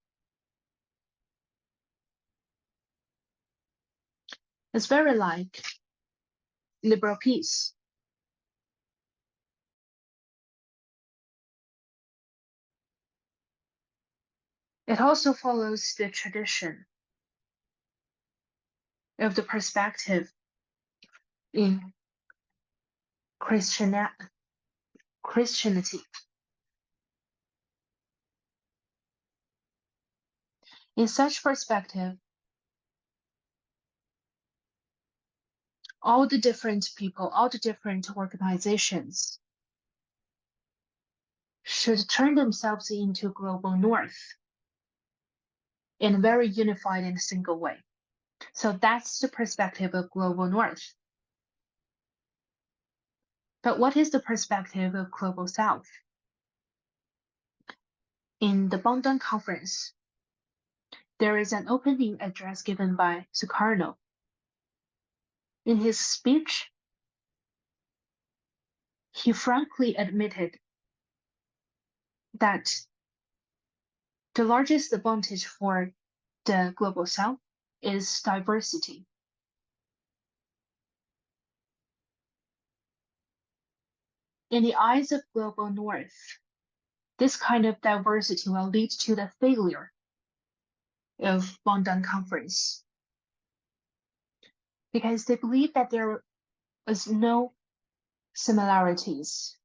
[SPEAKER 9] is very like liberal peace. It also follows the tradition of the perspective in Christianity. In such perspective, all the different people, all the different organizations should turn themselves into global north in a very unified and single way. So that's the perspective of global north. But what is the perspective of global south? In the Bandung Conference, there is an opening address given by Sukarno. In his speech, he frankly admitted that the largest advantage for the global south is diversity. In the eyes of global north, this kind of diversity will lead to the failure of Bandung Conference, because they believe that there is no similarities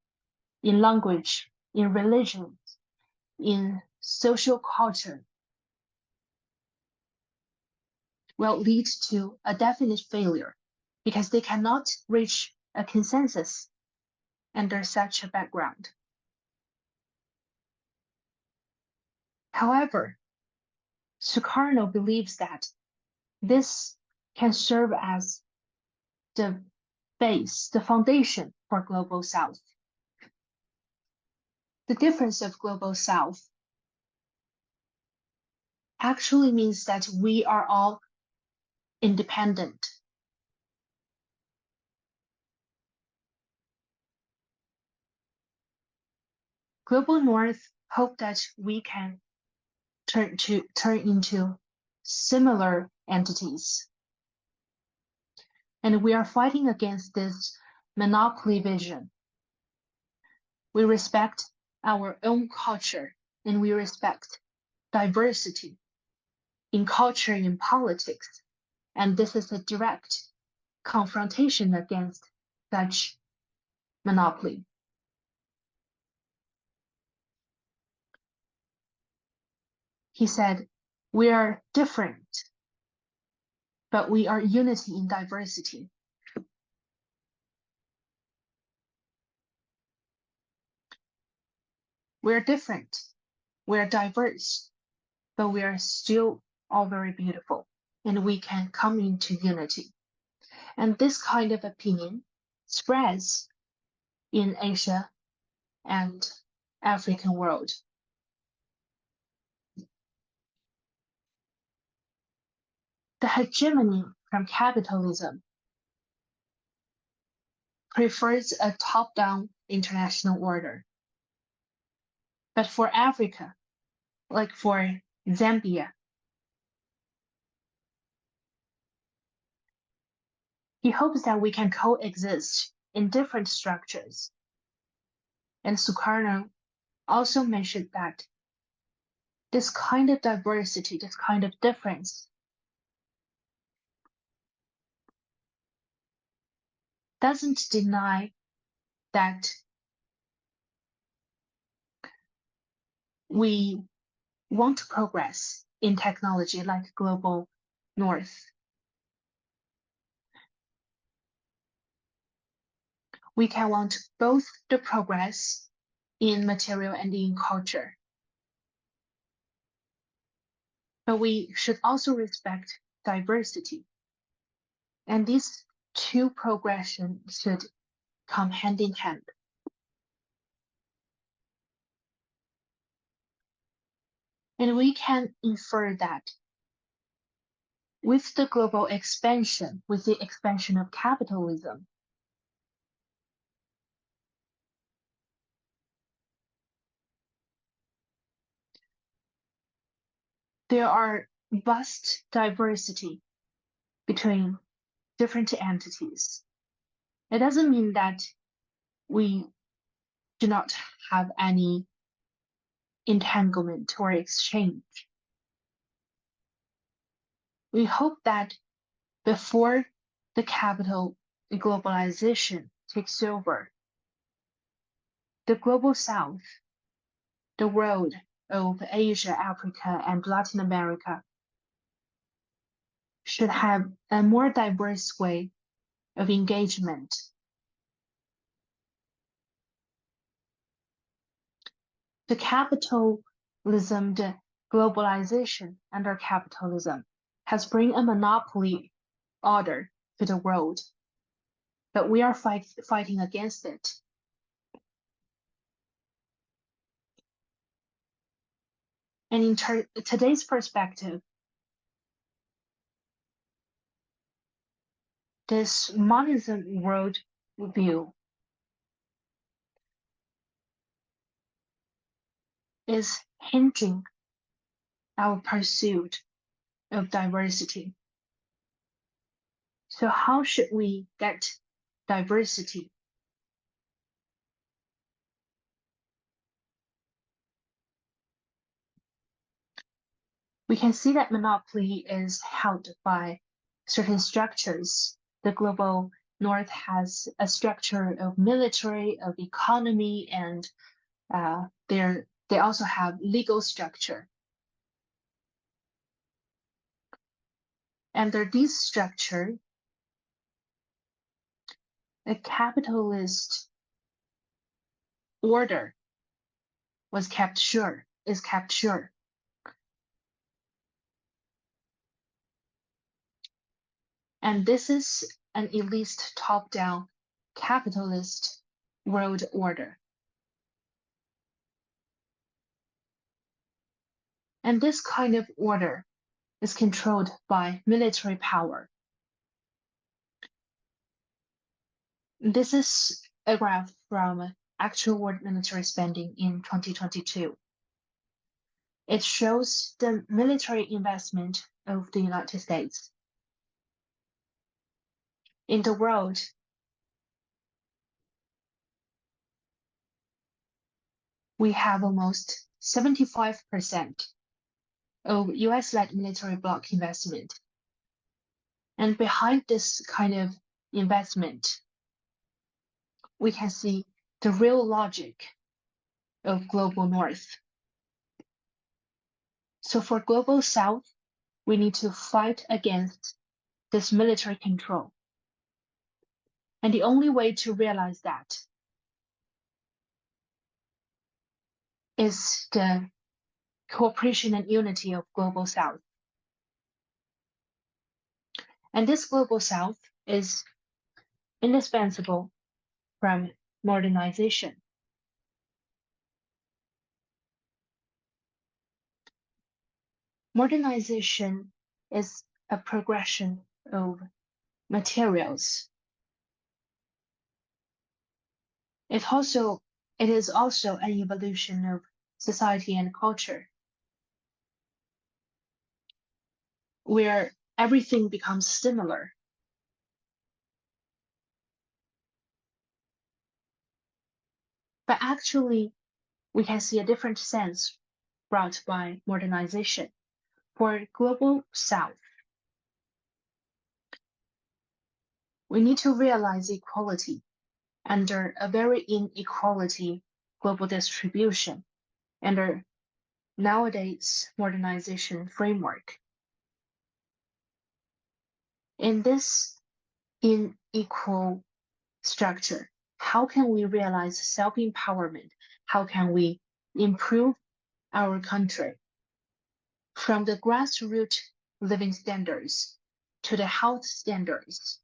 [SPEAKER 9] in language, in religion, in social culture, will lead to a definite failure because they cannot reach a consensus under such a background. However, Sukarno believes that this can serve as the base, the foundation for Global South. The difference of Global South actually means that we are all independent. Global North hope that we can turn into similar entities. And we are fighting against this monopoly vision. We respect our own culture and we respect diversity in culture and in politics. And this is a direct confrontation against such monopoly. He said, we are different, but we are unity in diversity. We're different, we're diverse, but we are still all very beautiful, and we can come into unity. And this kind of opinion spreads in Asia and African world. The hegemony from capitalism prefers a top-down international order. But for Africa, like for Zambia, he hopes that we can coexist in different structures. And Sukarno also mentioned that this kind of diversity, this kind of difference, doesn't deny that we want to progress in technology like Global North. We can want both the progress in material and in culture. But we should also respect diversity. And these two progressions should come hand in hand. And we can infer that with the global expansion, with the expansion of capitalism, there are vast diversity between different entities. It doesn't mean that we do not have any entanglement or exchange. We hope that before the capital globalization takes over, the Global South, the world of Asia, Africa, and Latin America, should have a more diverse way of engagement. The capitalism, the globalization under capitalism has bring a monopoly order to the world, but we are fighting against it. And in today's perspective, this monism world view is hindering our pursuit of diversity. So how should we get diversity? We can see that monopoly is held by certain structures. The Global North has a structure of military, of economy, and they also have legal structure. Under this structure, a capitalist order is kept sure. And this is an elite top-down capitalist world order. And this kind of order is controlled by military power. This is a graph from actual world military spending in 2022. It shows the military investment of the United States. In the world, we have almost 75% of US-led military bloc investment. And behind this kind of investment, we can see the real logic of global North. So for global South, we need to fight against this military control. And the only way to realize that is the cooperation and unity of global South. And this global South is indispensable from modernization. Modernization is a progression of materials. It is also an evolution of society and culture, where everything becomes similar. But actually, we can see a different sense brought by modernization. For global South, we need to realize equality under a very inequality global distribution, under nowadays modernization framework. In this unequal structure, how can we realize self-empowerment? How can we improve our country from the grassroots living standards to the health standards?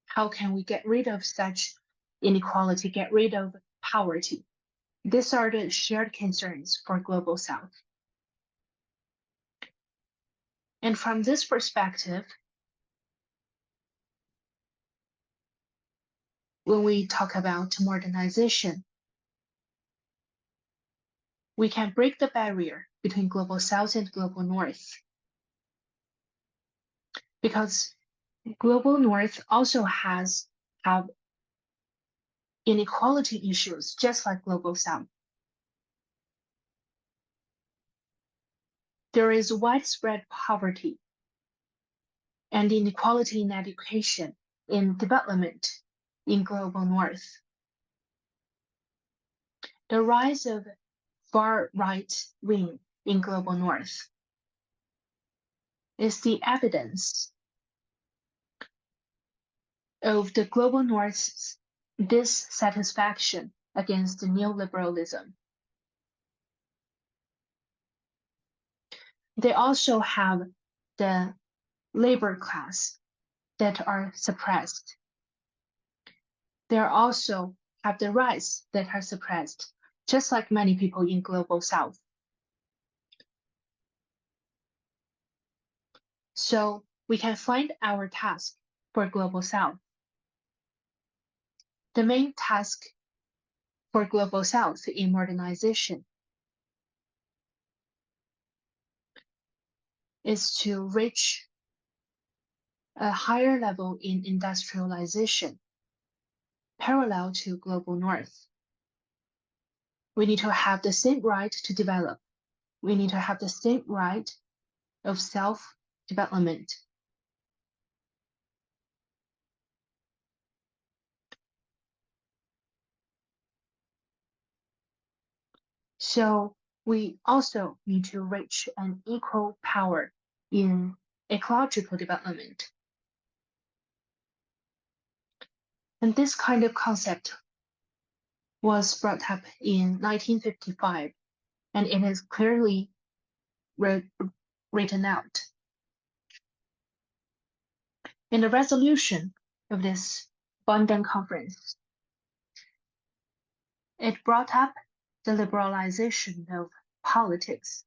[SPEAKER 9] How can we get rid of such inequality, get rid of poverty? These are the shared concerns for global South. And from this perspective, when we talk about modernization, we can break the barrier between global South and global North. Because global North also have inequality issues, just like global South. There is widespread poverty and inequality in education, in development in global North. The rise of far right wing in global North is the evidence of the global North's dissatisfaction against neoliberalism. They also have the labor class that are suppressed. They also have the rights that are suppressed, just like many people in global South. So we can find our task for global South. The main task for global South in modernization is to reach a higher level in industrialization, parallel to global North. We need to have the same right to develop. We need to have the same right of self-development. So we also need to reach an equal power in ecological development. And this kind of concept was brought up in 1955, and it is clearly written out. In the resolution of this London conference, it brought up the liberalization of politics,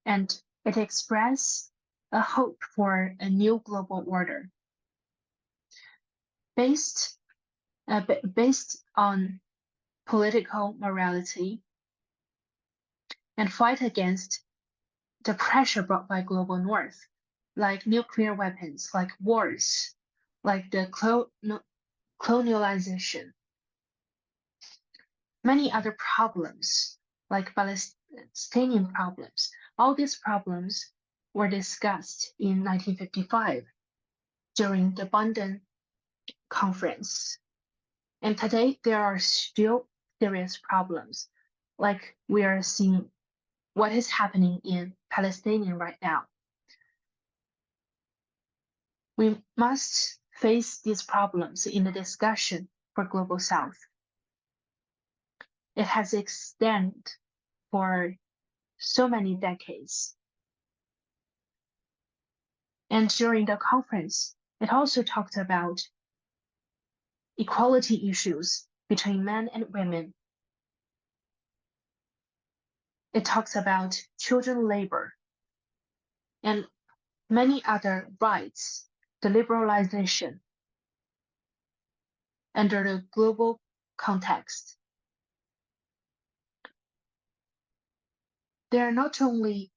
[SPEAKER 9] and it expressed a hope for a new global order based on political morality and fight against the pressure brought by global north, like nuclear weapons, like wars, like the colonialization. Many other problems, like Palestinian problems, all these problems were discussed in 1955 during the London conference. And today there are still serious problems, like we are seeing what is happening in Palestine right now. We must face these problems in the discussion for Global South. It has extended for so many decades. And during the conference, it also talked about equality issues between men and women. It talks about children labor and many other rights, the liberalization under the global context. There are not only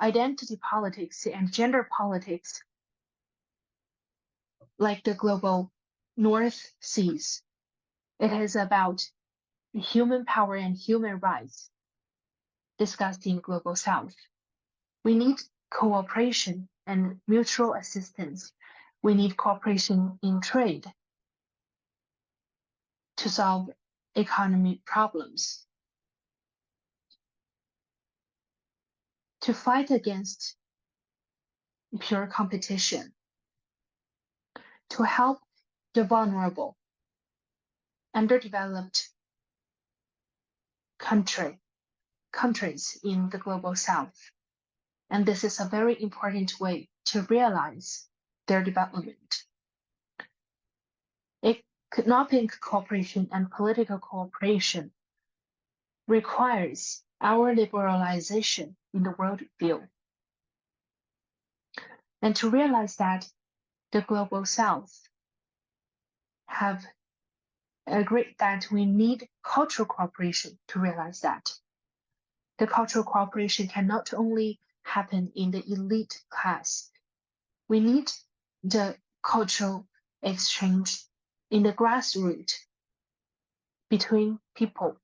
[SPEAKER 9] identity politics and gender politics like the global North sees. It is about human power and human rights discussed in Global South. We need cooperation and mutual assistance. We need cooperation in trade to solve economic problems, to fight against pure competition, to help the vulnerable, underdeveloped countries in the Global South. And this is a very important way to realize their development. Economic cooperation and political cooperation requires our liberalization in the world view. And to realize that, the Global South have agreed that we need cultural cooperation to realize that. The cultural cooperation cannot only happen in the elite class. We need the cultural exchange in the grassroots between people.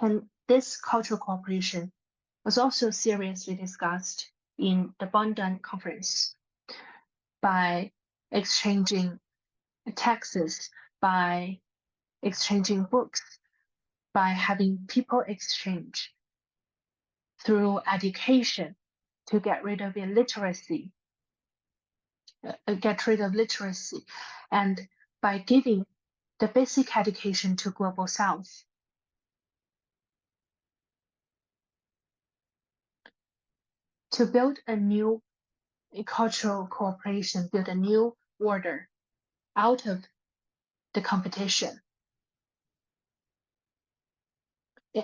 [SPEAKER 9] And this cultural cooperation was also seriously discussed in the London conference by exchanging taxes, by exchanging books, by having people exchange through education to get rid of illiteracy, and by giving the basic education to Global South. To build a new cultural cooperation, build a new order out of the competition,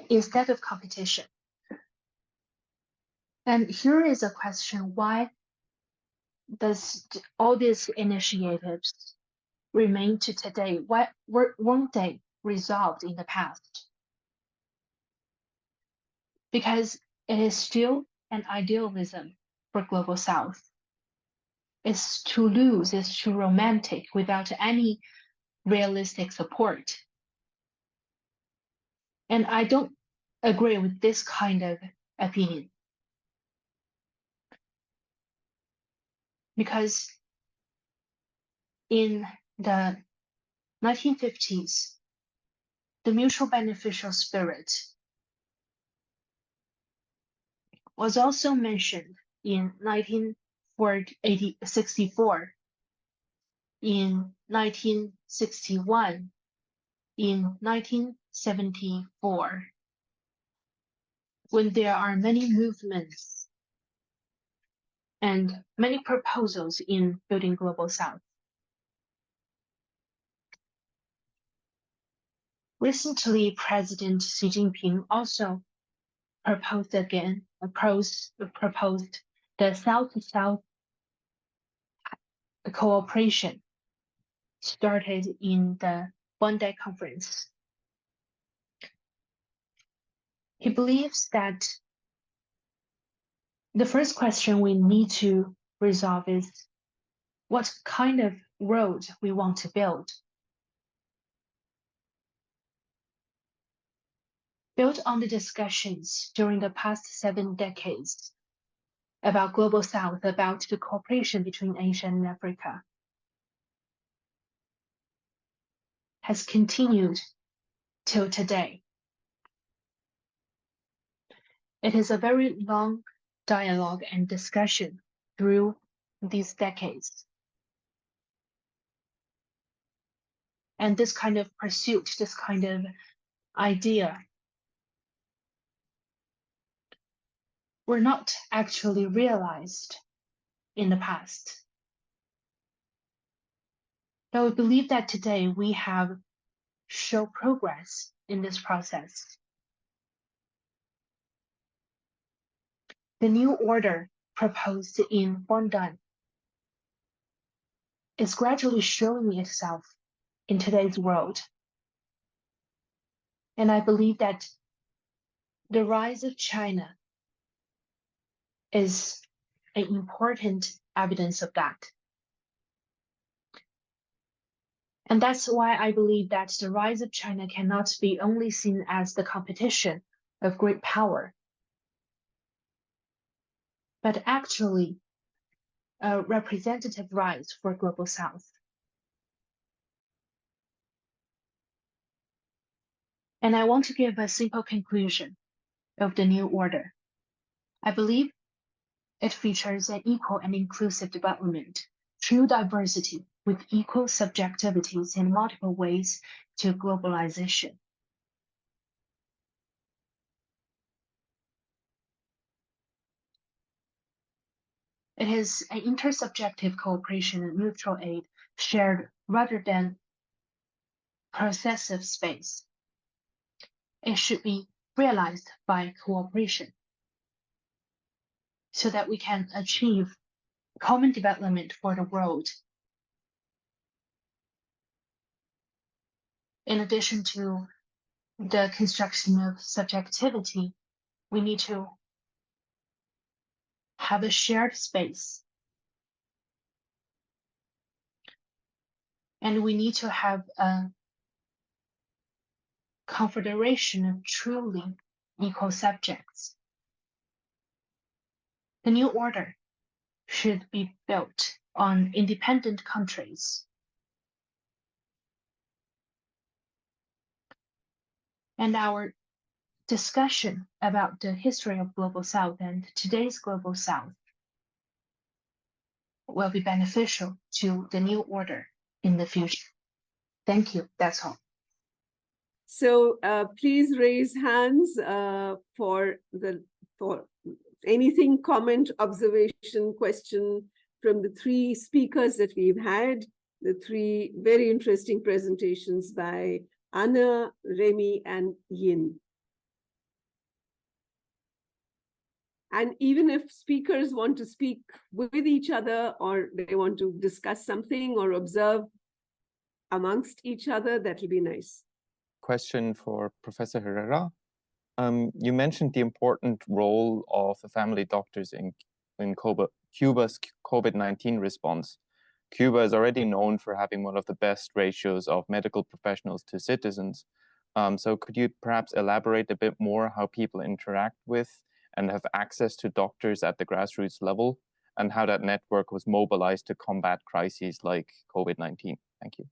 [SPEAKER 9] instead of competition. And here is a question: why does all these initiatives remain to today? Why weren't they resolved in the past? Because it is still an idealism for Global South. It's too loose, it's too romantic without any realistic support. And I don't agree with this kind of opinion. Because in the 1950s, the mutual beneficial spirit was also mentioned in 1964, in 1961, in 1974, when there are many movements and many proposals in building Global South. Recently, President Xi Jinping also proposed the South-South cooperation started in the one-day conference. He believes that the first question we need to resolve is what kind of road we want to build. Built on the discussions during the past 7 decades about Global South, about the cooperation between Asia and Africa, has continued till today. It is a very long dialogue and discussion through these decades. And this kind of pursuit, this kind of idea, were not actually realized in the past. But we believe that today we have shown progress in this process. The new order proposed in Guangdong is gradually showing itself in today's world. And I believe that the rise of China is an important evidence of that. And that's why I believe that the rise of China cannot be only seen as the competition of great power, but actually a representative rise for Global South. And I want to give a simple conclusion of the new order. I believe it features an equal and inclusive development, true diversity with equal subjectivities in multiple ways to globalization. It is an intersubjective cooperation and mutual aid shared rather than possessive space. It should be realized by cooperation so that we can achieve common development for the world. In addition to the construction of subjectivity, we need to have a shared space. And we need to have a confederation of truly equal subjects. The new order should be built on independent countries. And our discussion about the history of Global South and today's Global South will be beneficial to the new order in the future. Thank you. That's all.
[SPEAKER 2] So please raise hands for anything, comment, observation, question from the 3 speakers that we've had, the 3 very interesting presentations by Anna, Remy, and Yin. And even if speakers want to speak with each other or they want to discuss something or observe amongst each other, that will be nice.
[SPEAKER 4] Question for Professor Herrera. You mentioned the important role of the family doctors in Cuba's COVID-19 response. Cuba is already known for having one of the best ratios of medical professionals to citizens. So could you perhaps elaborate a bit more how people interact with and have access to doctors at the grassroots level, and how that network was mobilized to combat crises like COVID-19? Thank you.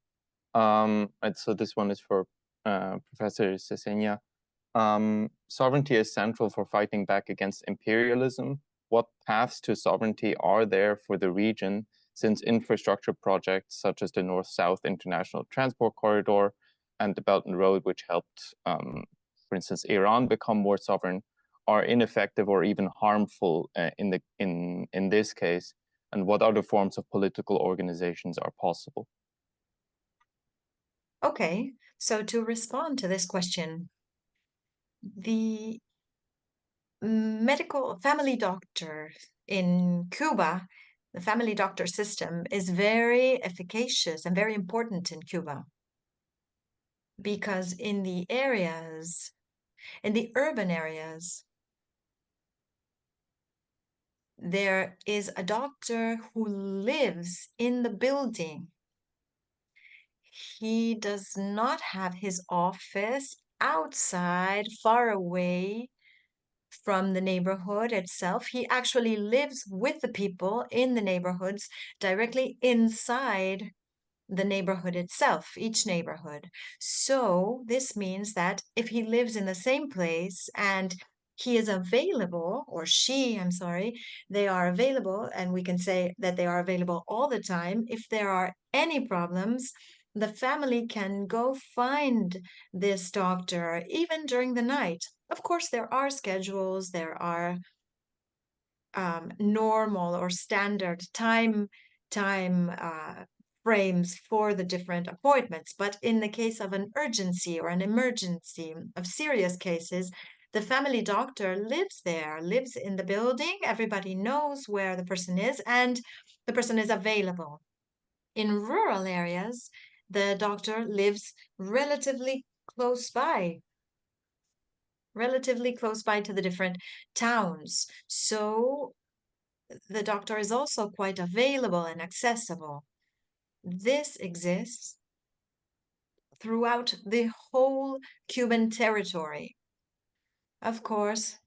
[SPEAKER 4] And so this one is for Professor CECENA. Sovereignty is central for fighting back against imperialism, what paths to sovereignty are there for the region, since infrastructure projects such as the North-South International Transport Corridor and the Belt and Road, which helped, for instance, Iran become more sovereign, are ineffective or even harmful in this case, and what other forms of political organizations are possible?
[SPEAKER 10] Okay, so to respond to this question, the medical family doctor in Cuba, the family doctor system is very efficacious and very important in Cuba, because in the urban areas, there is a doctor who lives in the building. He does not have his office outside, far away from the neighborhood itself. He actually lives with the people in the neighborhoods, directly inside the neighborhood itself, each neighborhood. So this means that if he lives in the same place and he is available, or she, I'm sorry, they are available, and we can say that they are available all the time. If there are any problems, the family can go find this doctor even during the night. Of course, there are schedules, there are normal or standard time frames for the different appointments. But in the case of an urgency or an emergency of serious cases, the family doctor lives there, lives in the building. Everybody knows where the person is, and the person is available. In rural areas, the doctor lives relatively close by to the different towns. So the doctor is also quite available and accessible. This exists throughout the whole Cuban territory. Of course,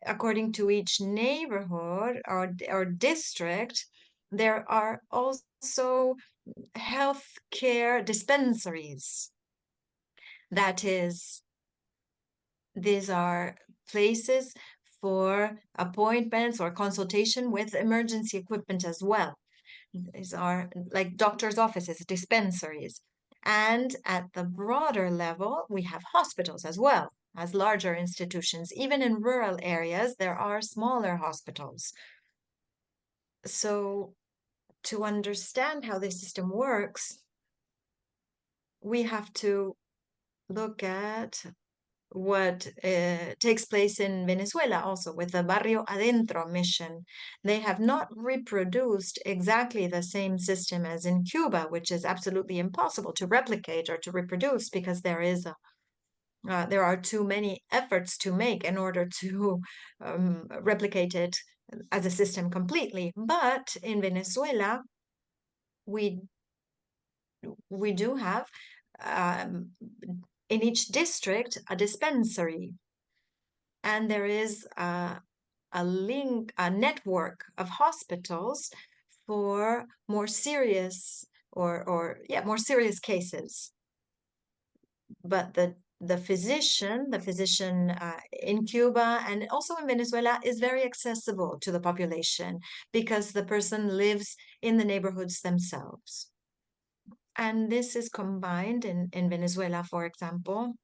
[SPEAKER 10] according to each neighborhood or district, there are also healthcare dispensaries. That is, these are places for appointments or consultation with emergency equipment as well. These are like doctors' offices, dispensaries. And at the broader level, we have hospitals as well as larger institutions. Even in rural areas, there are smaller hospitals. So to understand how this system works, we have to look at what takes place in Venezuela also with the Barrio Adentro mission. They have not reproduced exactly the same system as in Cuba, which is absolutely impossible to replicate or to reproduce because there are too many efforts to make in order to replicate it as a system completely. But in Venezuela, we do have in each district a dispensary, and there is a network of hospitals for more serious more serious cases. But the physician in Cuba and also in Venezuela is very accessible to the population because the person lives in the neighborhoods themselves. And this is combined in Venezuela, for example,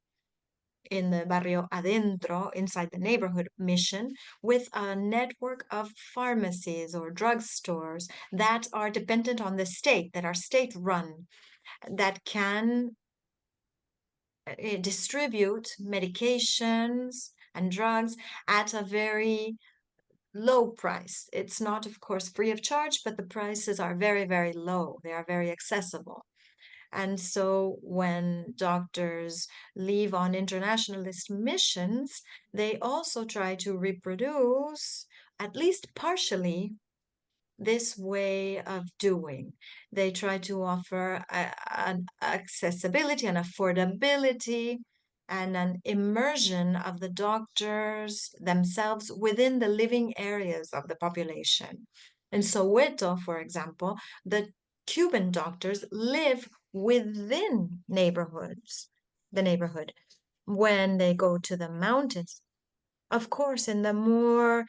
[SPEAKER 10] in the Barrio Adentro, inside the neighborhood mission, with a network of pharmacies or drugstores that are dependent on the state, that are state-run, that can distribute medications and drugs at a very low price. It's not, of course, free of charge, but the prices are very, very low. They are very accessible. And so when doctors leave on internationalist missions, they also try to reproduce, at least partially, this way of doing. They try to offer an accessibility and affordability and an immersion of the doctors themselves within the living areas of the population. In Soweto, for example, the Cuban doctors live within the neighborhood. when they go to the mountains. Of course, in the more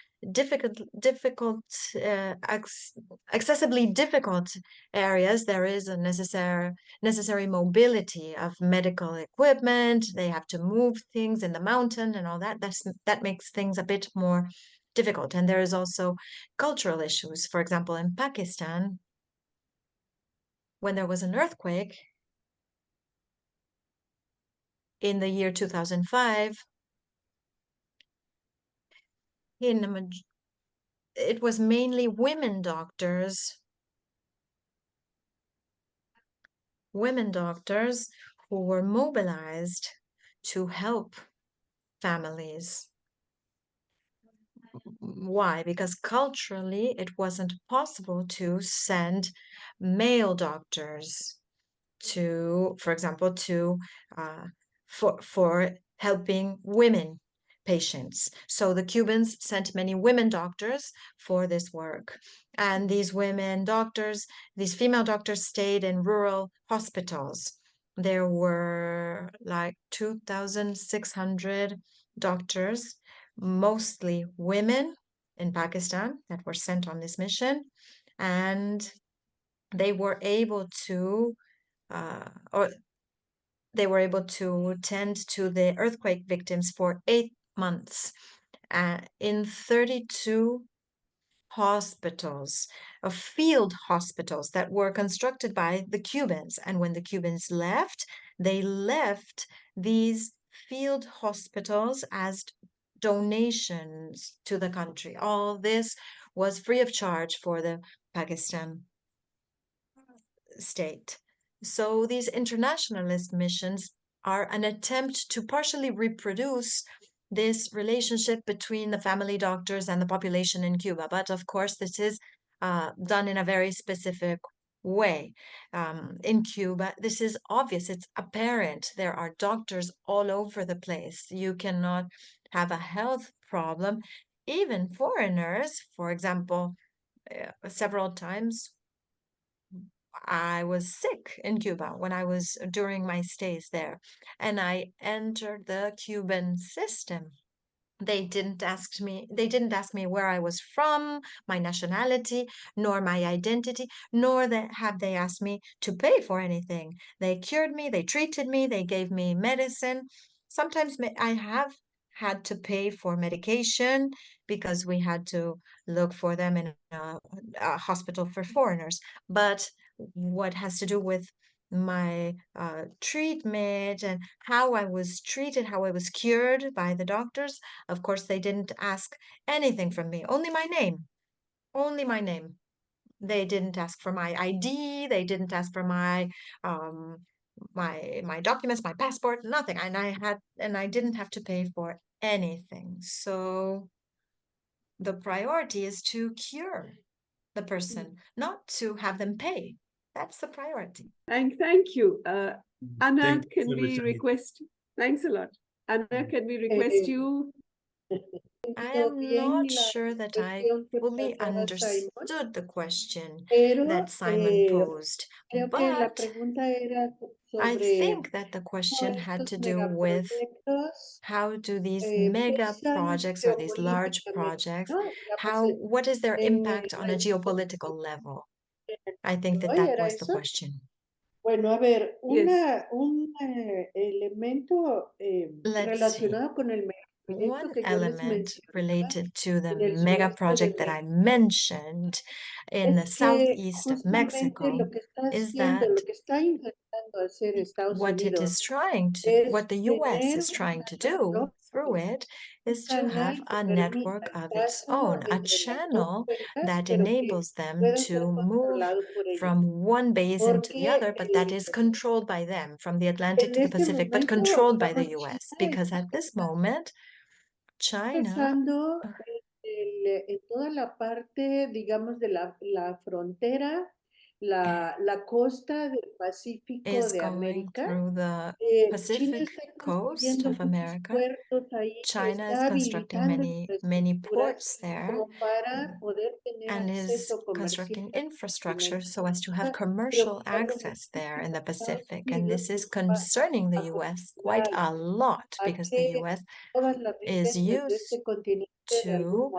[SPEAKER 10] accessibly difficult areas, there is a necessary mobility of medical equipment. They have to move things in the mountain and all that. That makes things a bit more difficult. And there is also cultural issues. For example, in Pakistan, when there was an earthquake in the year 2005, it was mainly women doctors who were mobilized to help families. Why? Because culturally, it wasn't possible to send male doctors to, for example, for helping women patients. So the Cubans sent many women doctors for this work. And these female doctors stayed in rural hospitals. There were like 2,600 doctors, mostly women in Pakistan, that were sent on this mission. And they were able to tend to the earthquake victims for 8 months in 32 hospitals, field hospitals that were constructed by the Cubans. And when the Cubans left, they left these field hospitals as donations to the country. All this was free of charge for the Pakistan state. So these internationalist missions are an attempt to partially reproduce this relationship between the family doctors and the population in Cuba. But of course, this is done in a very specific way. In Cuba, this is obvious, it's apparent. There are doctors all over the place. You cannot have a health problem. Even foreigners, for example, several times I was sick in Cuba during my stays there, and I entered the Cuban system. They didn't ask me where I was from, my nationality, nor my identity, nor have they asked me to pay for anything. They cured me, they treated me, they gave me medicine. Sometimes I have had to pay for medication because we had to look for them in a hospital for foreigners. But what has to do with my treatment and how I was treated, how I was cured by the doctors, of course, they didn't ask anything from me, only my name. Only my name. They didn't ask for my ID, they didn't ask for my documents, my passport, nothing. And I didn't have to pay for anything. So the priority is to cure the person, not to have them pay. That's the priority.
[SPEAKER 2] Thank you. Anna, can
[SPEAKER 5] so
[SPEAKER 2] we
[SPEAKER 5] much,
[SPEAKER 2] request? Thanks a lot. Anna, can we request you?
[SPEAKER 10] I am not sure that I fully understood the question that Simon posed, but I think that the question had to do with how do these mega projects or these large projects, what is their impact on a geopolitical level? I think that was the question.
[SPEAKER 7] Bueno, a ver,
[SPEAKER 2] Yes.
[SPEAKER 7] un elemento
[SPEAKER 10] Let's see.
[SPEAKER 7] relacionado con el megaproyecto
[SPEAKER 10] One
[SPEAKER 7] que yo les
[SPEAKER 10] element
[SPEAKER 7] mencionaba
[SPEAKER 10] related to the
[SPEAKER 7] en el
[SPEAKER 10] mega
[SPEAKER 7] sureste de
[SPEAKER 10] project that I
[SPEAKER 7] México
[SPEAKER 10] mentioned in the
[SPEAKER 7] es que
[SPEAKER 10] southeast of
[SPEAKER 7] justamente
[SPEAKER 10] Mexico
[SPEAKER 7] lo que está
[SPEAKER 10] is
[SPEAKER 7] haciendo,
[SPEAKER 10] that
[SPEAKER 7] lo que está intentando hacer Estados
[SPEAKER 10] what
[SPEAKER 7] Unidos
[SPEAKER 10] the
[SPEAKER 7] es
[SPEAKER 10] US is
[SPEAKER 7] tener
[SPEAKER 10] trying to do through it is to have
[SPEAKER 7] canal que
[SPEAKER 10] a network
[SPEAKER 7] permita el
[SPEAKER 10] of its
[SPEAKER 7] paso
[SPEAKER 10] own, a
[SPEAKER 7] entre las dos
[SPEAKER 10] channel
[SPEAKER 7] cuencas,
[SPEAKER 10] that
[SPEAKER 7] pero que
[SPEAKER 10] enables them
[SPEAKER 7] pueda ser
[SPEAKER 10] to move
[SPEAKER 7] controlado por ellos.
[SPEAKER 10] from one basin to the
[SPEAKER 7] Porque
[SPEAKER 10] other, but that is controlled by them, from the Atlantic
[SPEAKER 7] en
[SPEAKER 10] to the
[SPEAKER 7] este
[SPEAKER 10] Pacific, but
[SPEAKER 7] momento,
[SPEAKER 10] controlled by the
[SPEAKER 7] digamos,
[SPEAKER 10] US.
[SPEAKER 7] China
[SPEAKER 10] Because at this moment, China
[SPEAKER 7] empezando en toda la parte, digamos, de la frontera, la costa del Pacífico
[SPEAKER 10] is
[SPEAKER 7] de
[SPEAKER 10] going
[SPEAKER 7] América.
[SPEAKER 10] through the
[SPEAKER 7] China
[SPEAKER 10] Pacific
[SPEAKER 7] está
[SPEAKER 10] coast
[SPEAKER 7] construyendo
[SPEAKER 10] of
[SPEAKER 7] muchos
[SPEAKER 10] America.
[SPEAKER 7] puertos ahí,
[SPEAKER 10] China is
[SPEAKER 7] está
[SPEAKER 10] constructing
[SPEAKER 7] habilitando
[SPEAKER 10] many
[SPEAKER 7] infraestructuras
[SPEAKER 10] ports there
[SPEAKER 7] como para poder tener
[SPEAKER 10] and is constructing infrastructure so as to have commercial access there in the Pacific. And this is concerning the US quite a lot because the US is used to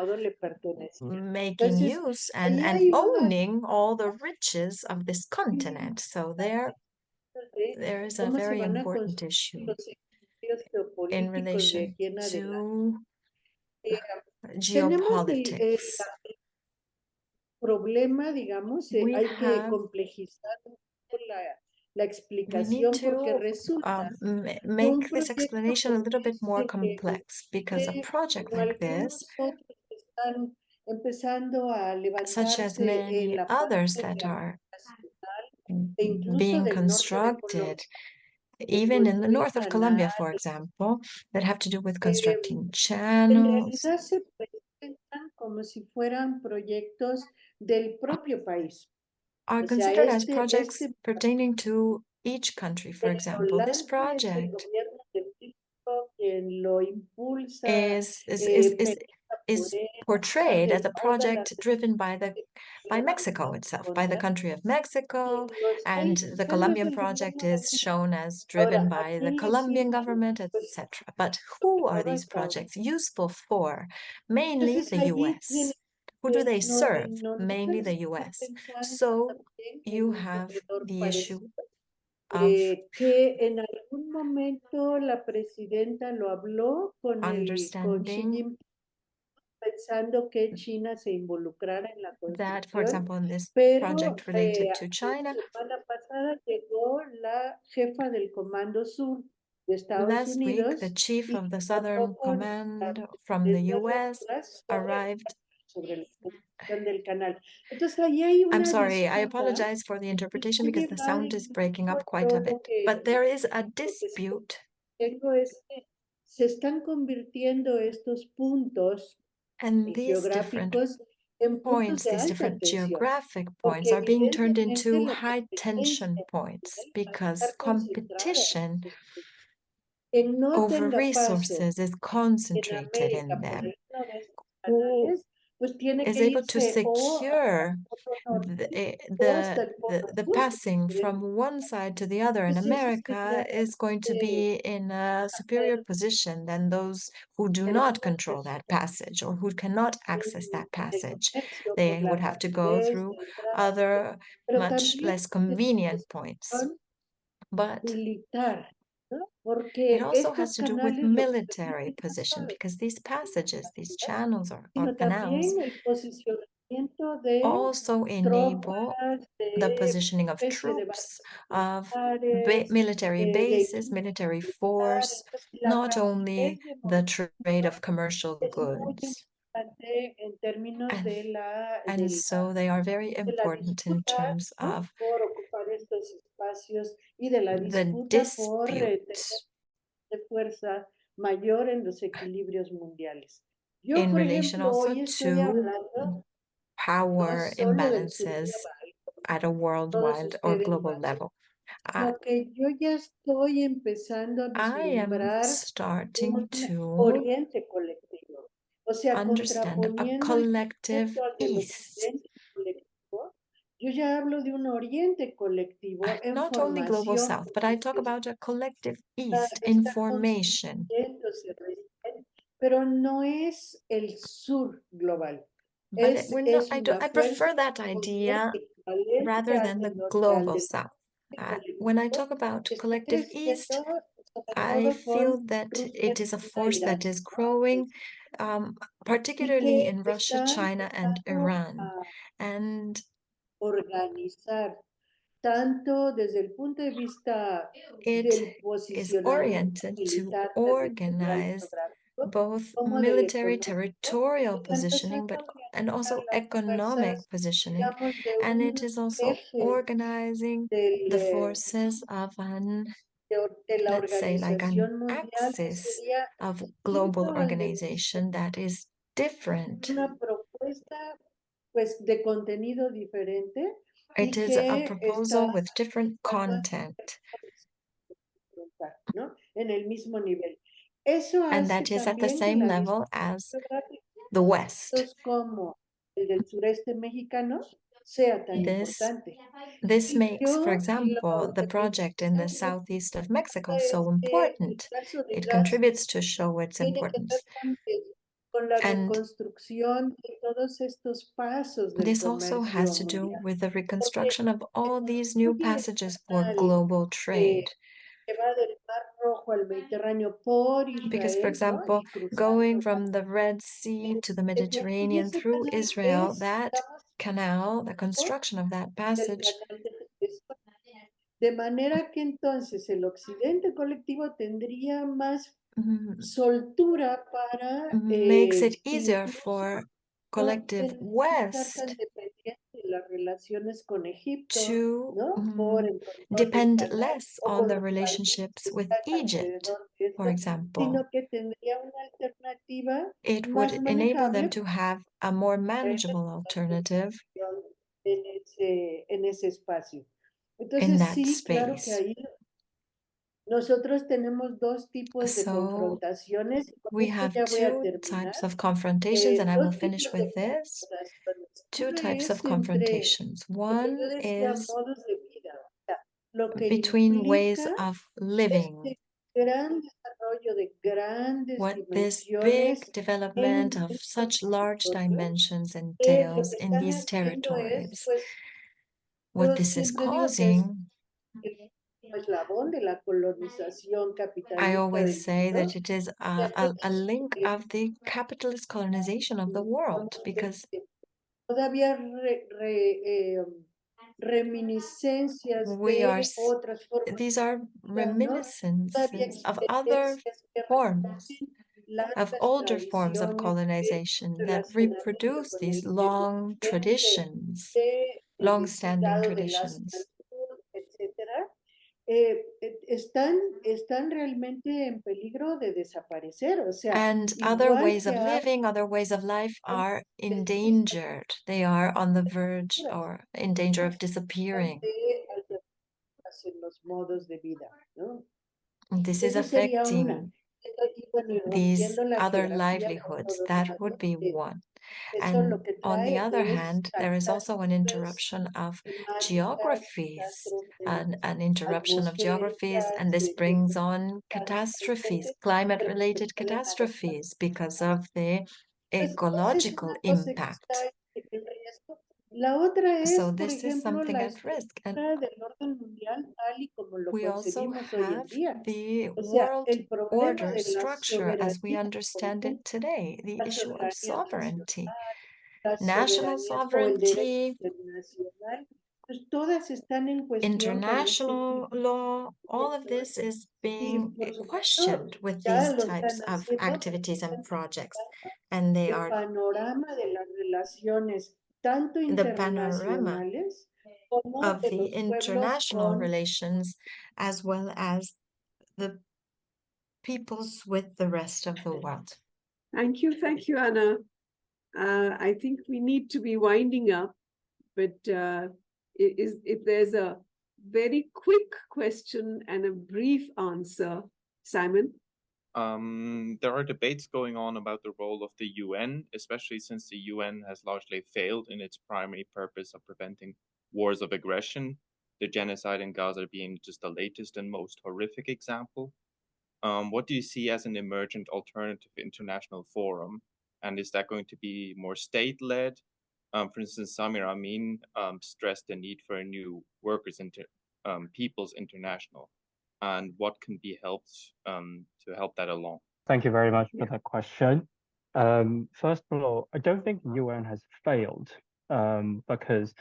[SPEAKER 10] making use and owning all the riches of this continent. So there is a very important issue in relation to geopolitics.
[SPEAKER 7] Problema, digamos, hay que complejizar la explicación porque resulta
[SPEAKER 10] make this explanation a little bit more complex, because a project like this, such as many others that are being constructed, even in the north of Colombia, for example, that have to do with constructing channels, are considered as projects pertaining to each country. For example, this project is portrayed as a project driven by Mexico itself, by the country of Mexico, and the Colombian project is shown as driven by the Colombian government, etc. But who are these projects useful for? Mainly the US. Who do they serve? Mainly the US. So you have the issue of understanding that, for example, in this project related to China, last week, the chief of the Southern Command from the US arrived. I'm sorry, I apologize for the interpretation because the sound is breaking up quite a bit. But there is a dispute. And these different points, these different geographic points, are being turned into high tension points because competition over resources is concentrated in them. Who is able to secure the passing from one side to the other in America is going to be in a superior position than those who do not control that passage or who cannot access that passage. They would have to go through other much less convenient points. But it also has to do with military position, because these passages, these channels or canals also enable the positioning of troops, of military bases, military force, not only the trade of commercial goods. And so they are very important in terms of the dispute in relation also to power imbalances at a worldwide or global level. I am starting to understand a collective East. Not only global South, but I talk about a collective East in formation. But I prefer that idea rather than the global South. When I talk about collective East, I feel that it is a force that is growing, particularly in Russia, China, and Iran. And it is oriented to organize both military territorial positioning, and also economic positioning. And it is also organizing the forces of let's say, like an axis of global organization that is different. It is a proposal with different content. And that is at the same level as the West.
[SPEAKER 7] el del sureste mexicano sea tan importante.
[SPEAKER 10] This
[SPEAKER 7] Y
[SPEAKER 10] makes, for
[SPEAKER 7] yo
[SPEAKER 10] example, the project in the southeast of Mexico so important. It contributes to show its
[SPEAKER 7] tiene que ver
[SPEAKER 10] importance.
[SPEAKER 7] con la
[SPEAKER 10] And
[SPEAKER 7] reconstrucción de todos estos pasos del
[SPEAKER 10] this also
[SPEAKER 7] comercio
[SPEAKER 10] has to do
[SPEAKER 7] mundial.
[SPEAKER 10] with the reconstruction of all
[SPEAKER 7] Porque
[SPEAKER 10] these new
[SPEAKER 7] construye el
[SPEAKER 10] passages for
[SPEAKER 7] canal,
[SPEAKER 10] global trade.
[SPEAKER 7] que va del Mar Rojo al Mediterráneo por
[SPEAKER 10] Because, for
[SPEAKER 7] Israel, ¿no?
[SPEAKER 10] example,
[SPEAKER 7] Y cruzando
[SPEAKER 10] going from the Red Sea to the
[SPEAKER 7] y
[SPEAKER 10] Mediterranean
[SPEAKER 7] ese
[SPEAKER 10] through
[SPEAKER 7] canal
[SPEAKER 10] Israel,
[SPEAKER 7] es,
[SPEAKER 10] that
[SPEAKER 7] digamos,
[SPEAKER 10] canal, the construction of that
[SPEAKER 7] del
[SPEAKER 10] passage,
[SPEAKER 7] canal de Suez. De manera que entonces el occidente colectivo tendría más soltura para
[SPEAKER 10] makes it easier
[SPEAKER 7] incluso
[SPEAKER 10] for
[SPEAKER 7] no
[SPEAKER 10] collective
[SPEAKER 7] tener que estar
[SPEAKER 10] West
[SPEAKER 7] tan dependiente de las relaciones con Egipto,
[SPEAKER 10] to
[SPEAKER 7] ¿no? Por el control del
[SPEAKER 10] depend
[SPEAKER 7] canal
[SPEAKER 10] less
[SPEAKER 7] o
[SPEAKER 10] on
[SPEAKER 7] con
[SPEAKER 10] the
[SPEAKER 7] los países
[SPEAKER 10] relationships
[SPEAKER 7] que
[SPEAKER 10] with
[SPEAKER 7] están
[SPEAKER 10] Egypt,
[SPEAKER 7] alrededor de
[SPEAKER 10] for
[SPEAKER 7] esto,
[SPEAKER 10] example.
[SPEAKER 7] sino que tendría una alternativa
[SPEAKER 10] It would
[SPEAKER 7] más
[SPEAKER 10] enable them
[SPEAKER 7] manejable
[SPEAKER 10] to have a more manageable alternative
[SPEAKER 7] en ese espacio.
[SPEAKER 10] in
[SPEAKER 7] Entonces
[SPEAKER 10] that
[SPEAKER 7] sí, claro que
[SPEAKER 10] space.
[SPEAKER 7] ahí nosotros tenemos dos tipos de
[SPEAKER 10] So
[SPEAKER 7] confrontaciones. Con
[SPEAKER 10] we
[SPEAKER 7] esto
[SPEAKER 10] have
[SPEAKER 7] ya voy a
[SPEAKER 10] two
[SPEAKER 7] terminar.
[SPEAKER 10] types of confrontations, and I will
[SPEAKER 7] Dos
[SPEAKER 10] finish
[SPEAKER 7] tipos de
[SPEAKER 10] with this.
[SPEAKER 7] confrontaciones.
[SPEAKER 10] Two
[SPEAKER 7] Una
[SPEAKER 10] types of
[SPEAKER 7] es entre
[SPEAKER 10] confrontations.
[SPEAKER 7] lo que
[SPEAKER 10] One
[SPEAKER 7] yo decía
[SPEAKER 10] is
[SPEAKER 7] modos de vida, o sea, lo que
[SPEAKER 10] between ways
[SPEAKER 7] implica
[SPEAKER 10] of living,
[SPEAKER 7] este gran desarrollo de grandes
[SPEAKER 10] what this
[SPEAKER 7] dimensiones
[SPEAKER 10] big development
[SPEAKER 7] en
[SPEAKER 10] of
[SPEAKER 7] estos
[SPEAKER 10] such large
[SPEAKER 7] territorios,
[SPEAKER 10] dimensions
[SPEAKER 7] lo
[SPEAKER 10] entails
[SPEAKER 7] que
[SPEAKER 10] in
[SPEAKER 7] están
[SPEAKER 10] these
[SPEAKER 7] haciendo es,
[SPEAKER 10] territories.
[SPEAKER 7] pues,
[SPEAKER 10] What
[SPEAKER 7] yo
[SPEAKER 10] this is
[SPEAKER 7] siempre digo que es
[SPEAKER 10] causing,
[SPEAKER 7] el eslabón de la colonización
[SPEAKER 10] I
[SPEAKER 7] capitalista
[SPEAKER 10] always
[SPEAKER 7] del
[SPEAKER 10] say that
[SPEAKER 7] mundo.
[SPEAKER 10] it is
[SPEAKER 7] Y a
[SPEAKER 10] a
[SPEAKER 7] veces
[SPEAKER 10] link of the capitalist colonization of the world, because
[SPEAKER 7] todavía reminiscencias
[SPEAKER 10] we are,
[SPEAKER 7] de otras formas,
[SPEAKER 10] these are
[SPEAKER 7] ¿no? Todavía
[SPEAKER 10] reminiscences of other
[SPEAKER 7] experiencias que
[SPEAKER 10] forms,
[SPEAKER 7] reproducen
[SPEAKER 10] of
[SPEAKER 7] largas
[SPEAKER 10] older forms of
[SPEAKER 7] tradiciones de
[SPEAKER 10] colonization that
[SPEAKER 7] relacionamiento
[SPEAKER 10] reproduce
[SPEAKER 7] con
[SPEAKER 10] these
[SPEAKER 7] el medio
[SPEAKER 10] long
[SPEAKER 7] ambiente,
[SPEAKER 10] traditions,
[SPEAKER 7] del
[SPEAKER 10] long-standing
[SPEAKER 7] cuidado de la
[SPEAKER 10] traditions.
[SPEAKER 7] salud, etcétera, están realmente en peligro de desaparecer. O sea,
[SPEAKER 10] And other
[SPEAKER 7] igual
[SPEAKER 10] ways
[SPEAKER 7] que
[SPEAKER 10] of
[SPEAKER 7] hay
[SPEAKER 10] living, other ways of life are endangered. They are on the verge or in danger of disappearing.
[SPEAKER 7] de alternativas en los modos de vida, ¿no?
[SPEAKER 10] This is
[SPEAKER 7] Eso sería una.
[SPEAKER 10] affecting
[SPEAKER 7] Y bueno, y
[SPEAKER 10] these
[SPEAKER 7] rompiendo la
[SPEAKER 10] other
[SPEAKER 7] geografía por
[SPEAKER 10] livelihoods.
[SPEAKER 7] todos
[SPEAKER 10] That
[SPEAKER 7] lados,
[SPEAKER 10] would be one.
[SPEAKER 7] eso lo
[SPEAKER 10] And
[SPEAKER 7] que
[SPEAKER 10] on the
[SPEAKER 7] trae
[SPEAKER 10] other
[SPEAKER 7] es
[SPEAKER 10] hand, there is also an
[SPEAKER 7] catástrofes
[SPEAKER 10] interruption of
[SPEAKER 7] climáticas,
[SPEAKER 10] geographies,
[SPEAKER 7] catástrofes
[SPEAKER 10] an interruption of geographies,
[SPEAKER 7] atmosféricas,
[SPEAKER 10] and this brings on
[SPEAKER 7] realmente
[SPEAKER 10] catastrophes, climate-related
[SPEAKER 7] que pueden afectar.
[SPEAKER 10] catastrophes, because of the
[SPEAKER 7] Pues esa es
[SPEAKER 10] ecological
[SPEAKER 7] una cosa que
[SPEAKER 10] impact.
[SPEAKER 7] está en riesgo. La otra es,
[SPEAKER 10] So
[SPEAKER 7] por
[SPEAKER 10] this is
[SPEAKER 7] ejemplo,
[SPEAKER 10] something
[SPEAKER 7] la
[SPEAKER 10] at risk. And
[SPEAKER 7] estructura del orden mundial tal y como lo
[SPEAKER 10] we also
[SPEAKER 7] concebimos hoy en
[SPEAKER 10] have
[SPEAKER 7] día.
[SPEAKER 10] the
[SPEAKER 7] O sea,
[SPEAKER 10] world
[SPEAKER 7] el problema
[SPEAKER 10] order
[SPEAKER 7] de la
[SPEAKER 10] structure as we
[SPEAKER 7] soberanía, por
[SPEAKER 10] understand it
[SPEAKER 7] ejemplo,
[SPEAKER 10] today, the
[SPEAKER 7] la
[SPEAKER 10] issue of
[SPEAKER 7] soberanía
[SPEAKER 10] sovereignty,
[SPEAKER 7] nacional, la
[SPEAKER 10] national
[SPEAKER 7] soberanía o el derecho
[SPEAKER 10] sovereignty,
[SPEAKER 7] internacional, pues todas están en cuestión con este
[SPEAKER 10] international
[SPEAKER 7] tipo
[SPEAKER 10] law, all of
[SPEAKER 7] de
[SPEAKER 10] this is
[SPEAKER 7] y
[SPEAKER 10] being
[SPEAKER 7] por supuesto
[SPEAKER 10] questioned with
[SPEAKER 7] ya
[SPEAKER 10] these
[SPEAKER 7] lo
[SPEAKER 10] types
[SPEAKER 7] están
[SPEAKER 10] of
[SPEAKER 7] haciendo,
[SPEAKER 10] activities and
[SPEAKER 7] están
[SPEAKER 10] projects.
[SPEAKER 7] modificando
[SPEAKER 10] And they
[SPEAKER 7] el
[SPEAKER 10] are
[SPEAKER 7] panorama de las relaciones tanto
[SPEAKER 10] the panorama
[SPEAKER 7] internacionales como
[SPEAKER 10] of
[SPEAKER 7] de
[SPEAKER 10] the
[SPEAKER 7] los pueblos
[SPEAKER 10] international
[SPEAKER 7] con
[SPEAKER 10] relations as well as the peoples with the rest of the world.
[SPEAKER 2] Thank you, Anna. I think we need to be winding up, but if there's a very quick question and a brief answer, Simon.
[SPEAKER 4] There are debates going on about the role of the UN, especially since the UN has largely failed in its primary purpose of preventing wars of aggression, the genocide in Gaza being just the latest and most horrific example. What do you see as an emergent alternative international forum? And is that going to be more state-led? For instance, Samir Amin stressed the need for a new People's International. And what can be helped to help that along?
[SPEAKER 8] Thank you very much for that question. First of all, I don't think the UN has failed because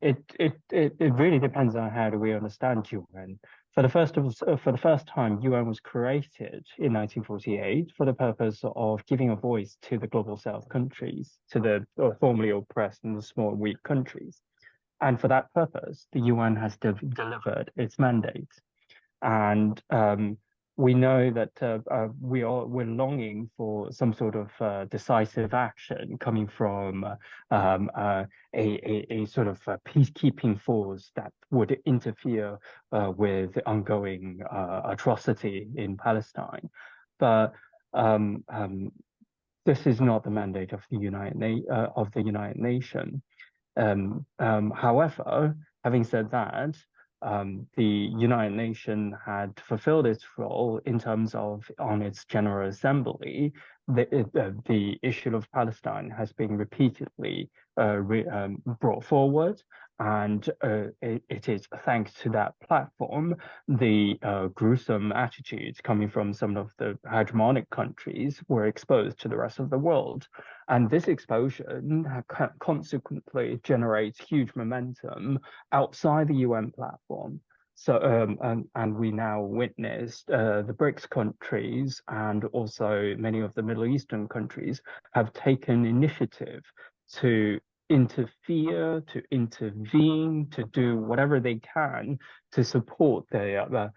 [SPEAKER 8] it really depends on how do we understand UN. For the first time, UN was created in 1948 for the purpose of giving a voice to the global South countries, to the formerly oppressed and the small and weak countries. And for that purpose, the UN has delivered its mandate. And we know that we're longing for some sort of decisive action coming from a sort of peacekeeping force that would interfere with the ongoing atrocity in Palestine. But this is not the mandate of the United Nations. However, having said that, the United Nations had fulfilled its role in terms of on its General Assembly. The issue of Palestine has been repeatedly brought forward, and it is thanks to that platform, the gruesome attitudes coming from some of the hegemonic countries were exposed to the rest of the world. And this exposure consequently generates huge momentum outside the UN platform. So, and we now witnessed the BRICS countries and also many of the Middle Eastern countries have taken initiative to interfere, to intervene, to do whatever they can to support the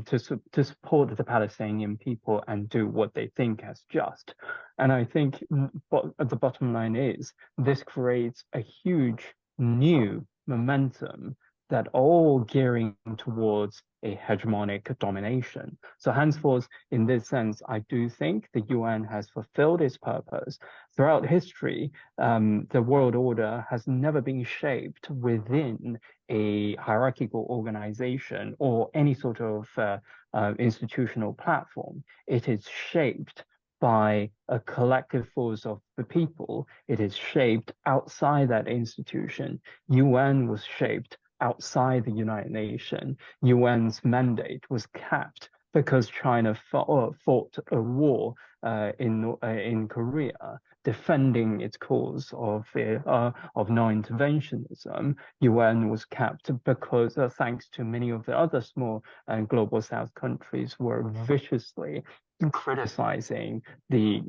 [SPEAKER 8] to support the Palestinian people and do what they think as just. And I think the bottom line is this creates a huge new momentum that all gearing towards a hegemonic domination. So henceforth, in this sense, I do think the UN has fulfilled its purpose. Throughout history, the world order has never been shaped within a hierarchical organization or any sort of institutional platform. It is shaped by a collective force of the people. It is shaped outside that institution. UN was shaped outside the United Nations. UN's mandate was capped because China fought a war in Korea, defending its cause of non-interventionism. UN was capped because, thanks to many of the other small and global South countries, were viciously criticizing the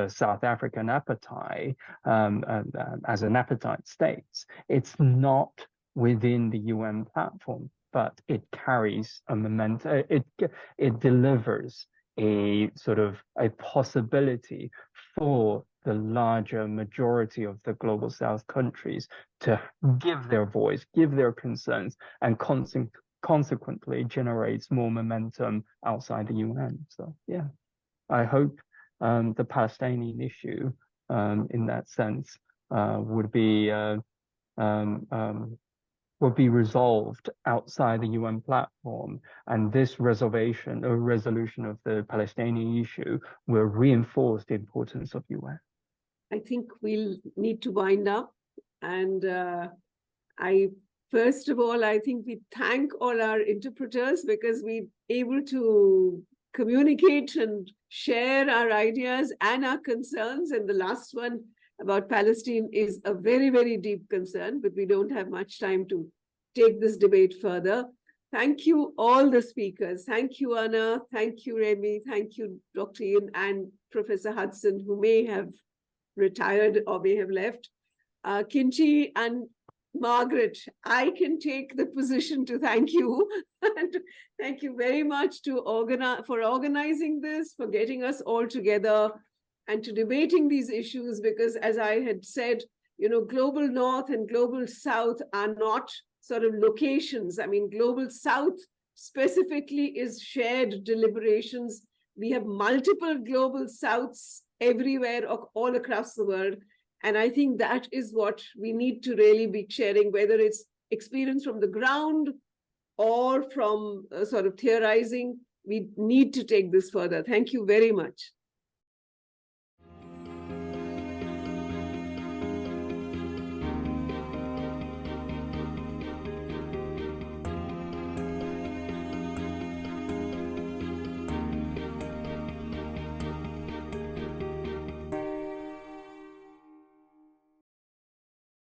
[SPEAKER 8] South African apartheid as an apartheid state. It's not within the UN platform, but it carries a momentum. It delivers a sort of a possibility for the larger majority of the global South countries to give their voice, give their concerns, and consequently generates more momentum outside the UN. So yeah, I hope the Palestinian issue in that sense would be resolved outside the UN platform, and this resolution of the Palestinian issue will reinforce the importance of UN.
[SPEAKER 2] I think we'll need to wind up, and first of all, I think we thank all our interpreters because we're able to communicate and share our ideas and our concerns. And the last one about Palestine is a very, very deep concern, but we don't have much time to take this debate further. Thank you, all the speakers. Thank you, Anna. Thank you, Remy. Thank you, Dr. Ian and Professor Hudson, who may have retired or may have left. Kinchi and Margaret, I can take the position to thank you. And thank you very much for organizing this, for getting us all together and to debating these issues, because as I had said, you know, global North and global South are not sort of locations. I mean, global South specifically is shared deliberations. We have multiple global Souths everywhere, all across the world. And I think that is what we need to really be sharing, whether it's experience from the ground or from sort of theorizing. We need to take this further. Thank you very much.